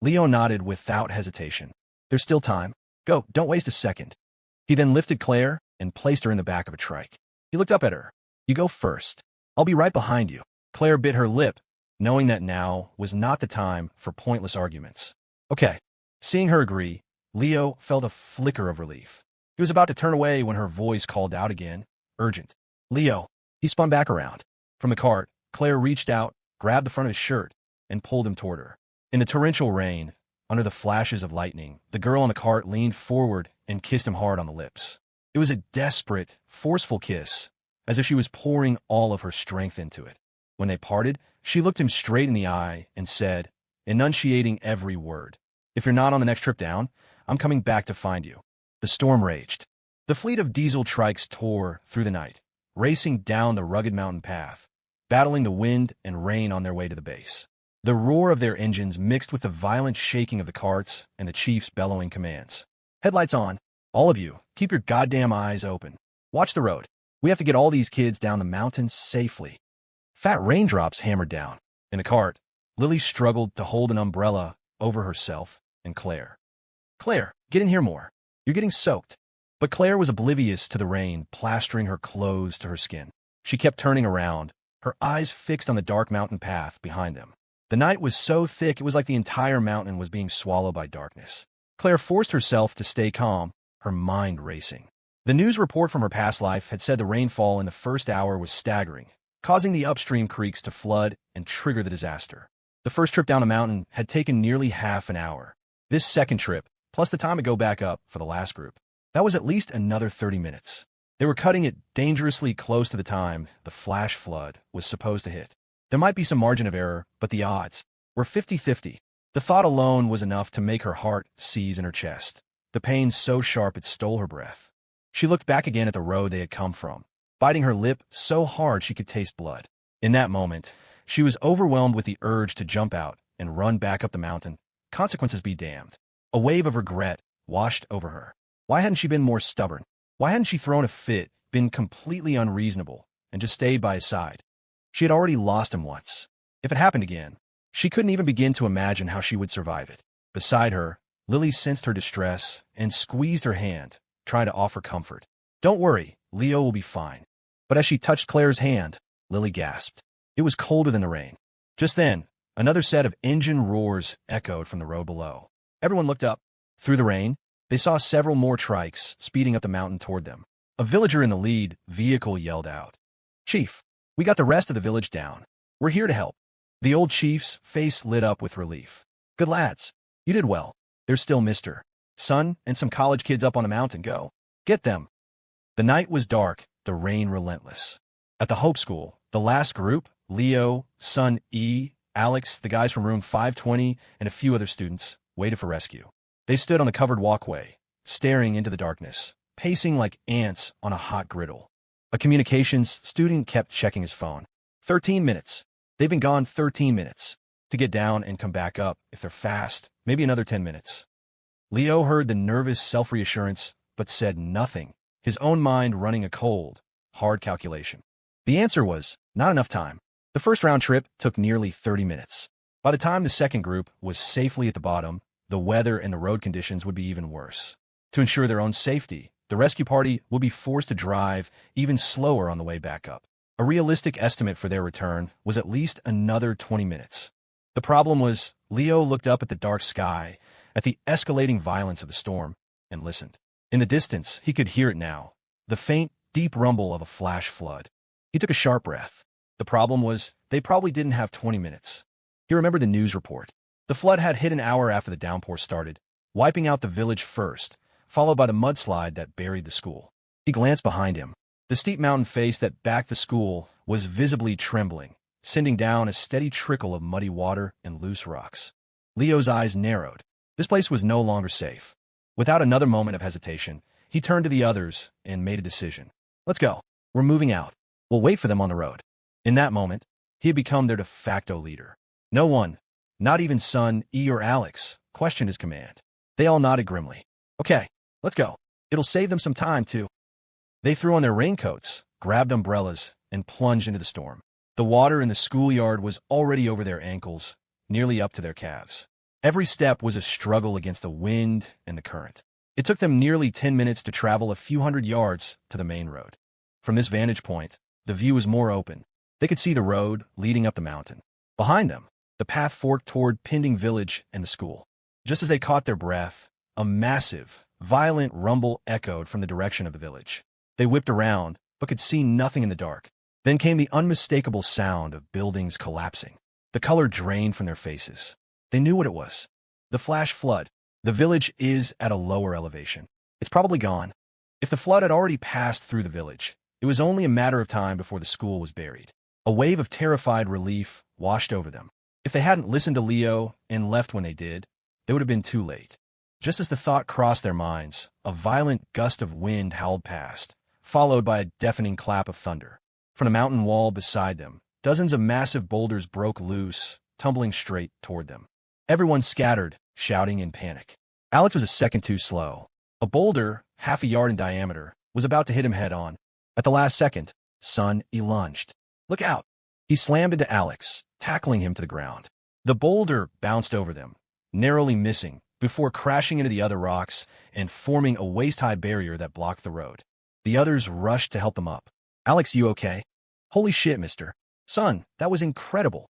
Leo nodded without hesitation. There's still time. Go, don't waste a second. He then lifted Claire and placed her in the back of a trike. He looked up at her. You go first. I'll be right behind you. Claire bit her lip, knowing that now was not the time for pointless arguments. Okay. Seeing her agree, Leo felt a flicker of relief. He was about to turn away when her voice called out again, urgent. Leo. He spun back around. From the cart, Claire reached out, grabbed the front of his shirt, and pulled him toward her. In the torrential rain, under the flashes of lightning, the girl in the cart leaned forward and kissed him hard on the lips. It was a desperate, forceful kiss, as if she was pouring all of her strength into it. When they parted, she looked him straight in the eye and said, enunciating every word, "If you're not on the next trip down, I'm coming back to find you." The storm raged. The fleet of diesel trikes tore through the night, racing down the rugged mountain path, battling the wind and rain on their way to the base. The roar of their engines mixed with the violent shaking of the carts and the chief's bellowing commands. Headlights on. All of you, keep your goddamn eyes open. Watch the road. We have to get all these kids down the mountain safely. Fat raindrops hammered down. In the cart, Lily struggled to hold an umbrella over herself and Claire. Claire, get in here more. You're getting soaked. But Claire was oblivious to the rain plastering her clothes to her skin. She kept turning around, her eyes fixed on the dark mountain path behind them. The night was so thick it was like the entire mountain was being swallowed by darkness. Claire forced herself to stay calm, her mind racing. The news report from her past life had said the rainfall in the first hour was staggering, causing the upstream creeks to flood and trigger the disaster. The first trip down the mountain had taken nearly half an hour. This second trip, plus the time to go back up for the last group, that was at least another 30 minutes. They were cutting it dangerously close to the time the flash flood was supposed to hit. There might be some margin of error, but the odds were 50-50. The thought alone was enough to make her heart seize in her chest, the pain so sharp it stole her breath. She looked back again at the road they had come from, biting her lip so hard she could taste blood. In that moment, she was overwhelmed with the urge to jump out and run back up the mountain, consequences be damned. A wave of regret washed over her. Why hadn't she been more stubborn? Why hadn't she thrown a fit, been completely unreasonable, and just stayed by his side? She had already lost him once. If it happened again, she couldn't even begin to imagine how she would survive it. Beside her, Lily sensed her distress and squeezed her hand, trying to offer comfort. Don't worry, Leo will be fine. But as she touched Claire's hand, Lily gasped. It was colder than the rain. Just then, another set of engine roars echoed from the road below. Everyone looked up. Through the rain, they saw several more trikes speeding up the mountain toward them. A villager in the lead vehicle yelled out, "Chief, we got the rest of the village down. We're here to help." The old chief's face lit up with relief. "Good lads. You did well. There's still Mr. Son and some college kids up on the mountain. Go. Get them." The night was dark, the rain relentless. At the Hope School, the last group, Leo, Son E, Alex, the guys from room 520, and a few other students, waited for rescue. They stood on the covered walkway, staring into the darkness, pacing like ants on a hot griddle. A communications student kept checking his phone. 13 minutes. They've been gone 13 minutes. To get down and come back up, if they're fast, maybe another 10 minutes. Leo heard the nervous self-reassurance, but said nothing, his own mind running a cold, hard calculation. The answer was, not enough time. The first round trip took nearly 30 minutes. By the time the second group was safely at the bottom, the weather and the road conditions would be even worse. To ensure their own safety, the rescue party would be forced to drive even slower on the way back up. A realistic estimate for their return was at least another 20 minutes. The problem was, Leo looked up at the dark sky, at the escalating violence of the storm, and listened. In the distance, he could hear it now, the faint, deep rumble of a flash flood. He took a sharp breath. The problem was, they probably didn't have 20 minutes. He remembered the news report. The flood had hit an hour after the downpour started, wiping out the village first, followed by the mudslide that buried the school. He glanced behind him. The steep mountain face that backed the school was visibly trembling, sending down a steady trickle of muddy water and loose rocks. Leo's eyes narrowed. This place was no longer safe. Without another moment of hesitation, he turned to the others and made a decision. Let's go. We're moving out. We'll wait for them on the road. In that moment, he had become their de facto leader. No one, not even Son E or Alex, questioned his command. They all nodded grimly. Okay, let's go. It'll save them some time, too. They threw on their raincoats, grabbed umbrellas, and plunged into the storm. The water in the schoolyard was already over their ankles, nearly up to their calves. Every step was a struggle against the wind and the current. It took them nearly 10 minutes to travel a few hundred yards to the main road. From this vantage point, the view was more open. They could see the road leading up the mountain. Behind them, the path forked toward Pending Village and the school. Just as they caught their breath, a massive, violent rumble echoed from the direction of the village. They whipped around, but could see nothing in the dark. Then came the unmistakable sound of buildings collapsing. The color drained from their faces. They knew what it was. The flash flood. The village is at a lower elevation. It's probably gone. If the flood had already passed through the village, it was only a matter of time before the school was buried. A wave of terrified relief washed over them. If they hadn't listened to Leo and left when they did, they would have been too late. Just as the thought crossed their minds, a violent gust of wind howled past, followed by a deafening clap of thunder. From the mountain wall beside them, dozens of massive boulders broke loose, tumbling straight toward them. Everyone scattered, shouting in panic. Alex was a second too slow. A boulder, half a yard in diameter, was about to hit him head-on. At the last second, Sun lunged. "Look out!" He slammed into Alex, tackling him to the ground. The boulder bounced over them, narrowly missing, before crashing into the other rocks and forming a waist-high barrier that blocked the road. The others rushed to help them up. "Alex, you okay?" "Holy shit, mister. Sun, that was incredible."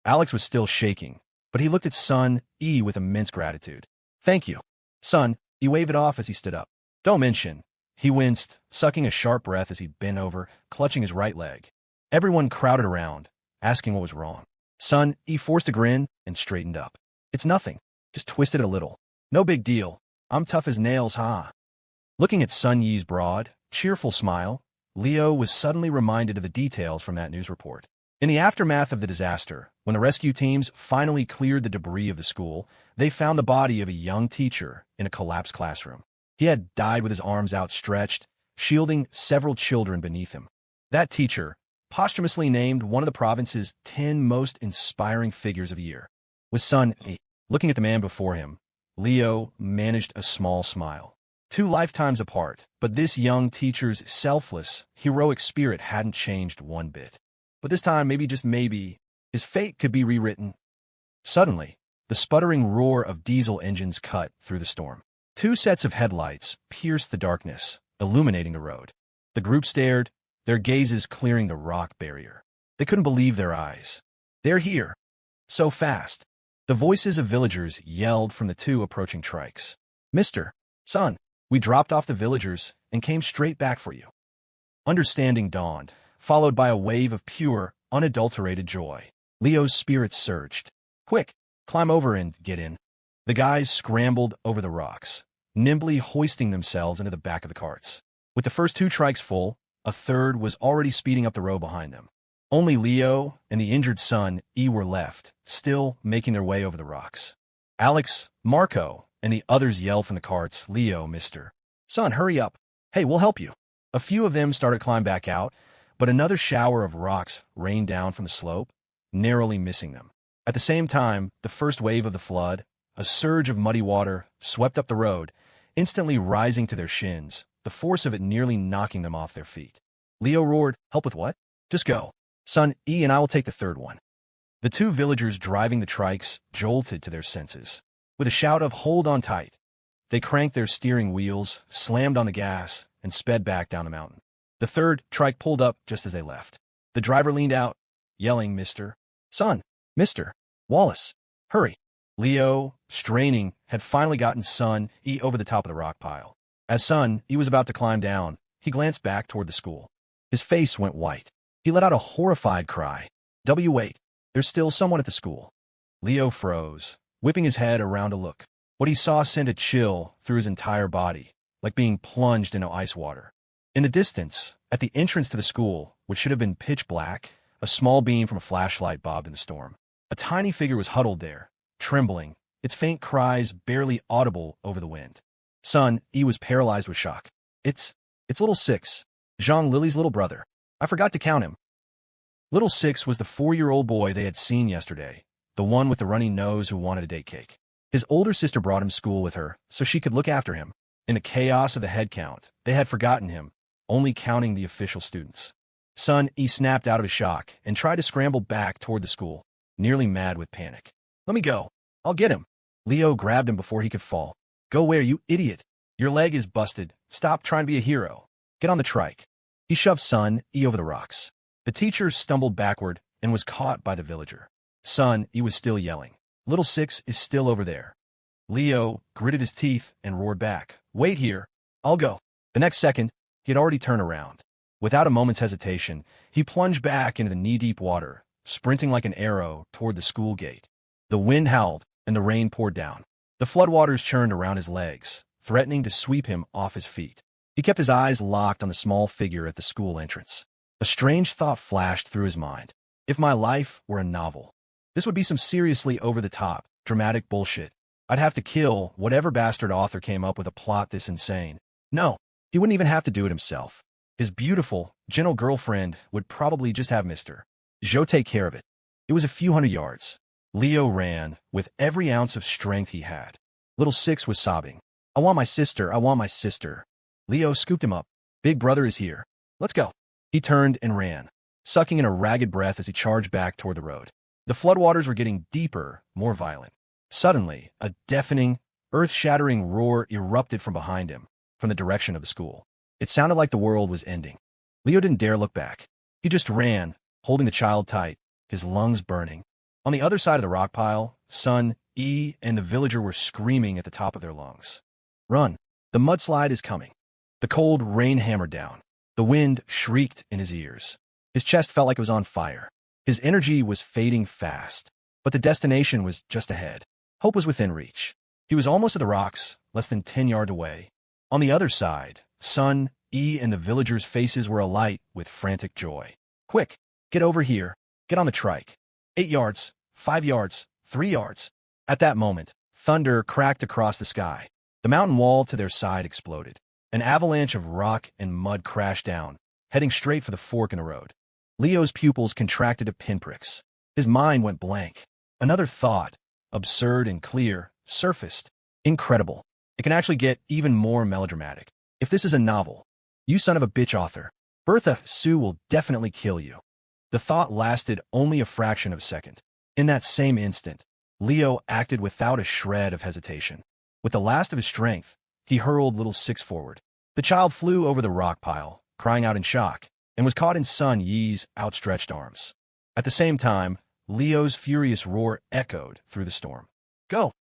Alex was still shaking, but he looked at Sun E with immense gratitude. "Thank you." Sun E waved it off as he stood up. "Don't mention." He winced, sucking a sharp breath as he bent over, clutching his right leg. Everyone crowded around, asking what was wrong. Sun E forced a grin and straightened up. "It's nothing. Just twisted a little. No big deal. I'm tough as nails, huh?" Looking at Sun Yi's broad, cheerful smile, Leo was suddenly reminded of the details from that news report. In the aftermath of the disaster, when the rescue teams finally cleared the debris of the school, they found the body of a young teacher in a collapsed classroom. He had died with his arms outstretched, shielding several children beneath him. That teacher, posthumously named one of the province's 10 most inspiring figures of the year, was Sun E. Looking at the man before him, Leo managed a small smile. 2 lifetimes apart, but this young teacher's selfless, heroic spirit hadn't changed one bit. But this time, maybe just maybe, his fate could be rewritten. Suddenly, the sputtering roar of diesel engines cut through the storm. 2 sets of headlights pierced the darkness, illuminating the road. The group stared, their gazes clearing the rock barrier. They couldn't believe their eyes. "They're here. So fast." The voices of villagers yelled from the 2 approaching trikes. "Mister, Sun, we dropped off the villagers and came straight back for you." Understanding dawned, followed by a wave of pure, unadulterated joy. Leo's spirits surged. "Quick, climb over and get in." The guys scrambled over the rocks, nimbly hoisting themselves into the back of the carts. With the first 2 trikes full, a third was already speeding up the road behind them. Only Leo and the injured Sun E were left, still making their way over the rocks. Alex, Marco, and the others yelled from the carts, "Leo, mister. Sun, hurry up. Hey, we'll help you." A few of them started to climb back out, but another shower of rocks rained down from the slope, narrowly missing them. At the same time, the first wave of the flood, a surge of muddy water, swept up the road, instantly rising to their shins, the force of it nearly knocking them off their feet. Leo roared, "Help with what?" "Just go. Sun E and I will take the third one." The 2 villagers driving the trikes jolted to their senses. With a shout of "Hold on tight," they cranked their steering wheels, slammed on the gas, and sped back down the mountain. The third trike pulled up just as they left. The driver leaned out, yelling, "Mister. Sun, Mister. Wallace, hurry." Leo, straining, had finally gotten Sun E over the top of the rock pile. As Sun E was about to climb down, he glanced back toward the school. His face went white. He let out a horrified cry. Wait, there's still someone at the school." Leo froze, whipping his head around to look. What he saw sent a chill through his entire body, like being plunged into ice water. In the distance, at the entrance to the school, which should have been pitch black, a small beam from a flashlight bobbed in the storm. A tiny figure was huddled there, trembling, its faint cries barely audible over the wind. Sun E was paralyzed with shock. It's little Six, Zhang Lily's little brother. I forgot to count him." Little Six was the 4-year-old boy they had seen yesterday, the one with the runny nose who wanted a date cake. His older sister brought him to school with her so she could look after him. In the chaos of the head count, they had forgotten him, only counting the official students. Sun E snapped out of his shock and tried to scramble back toward the school, nearly mad with panic. "Let me go. I'll get him." Leo grabbed him before he could fall. "Go where, you idiot? Your leg is busted. Stop trying to be a hero. Get on the trike." He shoved Sun E over the rocks. The teacher stumbled backward and was caught by the villager. Son, he was still yelling. Little Six is still over there. Leo gritted his teeth and roared back. Wait here. I'll go. The next second, he had already turned around. Without a moment's hesitation, he plunged back into the knee-deep water, sprinting like an arrow toward the school gate. The wind howled and the rain poured down. The floodwaters churned around his legs, threatening to sweep him off his feet. He kept his eyes locked on the small figure at the school entrance. A strange thought flashed through his mind. If my life were a novel, this would be some seriously over-the-top, dramatic bullshit. I'd have to kill whatever bastard author came up with a plot this insane. No, he wouldn't even have to do it himself. His beautiful, gentle girlfriend would probably just have Mr. Joe take care of it. It was a few hundred yards. Leo ran with every ounce of strength he had. Little Six was sobbing. I want my sister, I want my sister. Leo scooped him up. Big brother is here. Let's go. He turned and ran, sucking in a ragged breath as he charged back toward the road. The floodwaters were getting deeper, more violent. Suddenly, a deafening, earth-shattering roar erupted from behind him, from the direction of the school. It sounded like the world was ending. Leo didn't dare look back. He just ran, holding the child tight, his lungs burning. On the other side of the rock pile, Son, E, and the villager were screaming at the top of their lungs. Run! The mudslide is coming. The cold rain hammered down. The wind shrieked in his ears. His chest felt like it was on fire. His energy was fading fast, but the destination was just ahead. Hope was within reach. He was almost at the rocks, less than 10 yards away. On the other side, Son, E, and the villagers' faces were alight with frantic joy. Quick, get over here. Get on the trike. 8 yards, 5 yards, 3 yards. At that moment, thunder cracked across the sky. The mountain wall to their side exploded. An avalanche of rock and mud crashed down, heading straight for the fork in the road. Leo's pupils contracted to pinpricks. His mind went blank. Another thought, absurd and clear, surfaced. Incredible. It can actually get even more melodramatic. If this is a novel, you son of a bitch author, Bertha Sue will definitely kill you. The thought lasted only a fraction of a second. In that same instant, Leo acted without a shred of hesitation. With the last of his strength, he hurled Little Six forward. The child flew over the rock pile, crying out in shock, and was caught in Sun Yi's outstretched arms. At the same time, Leo's furious roar echoed through the storm. Go!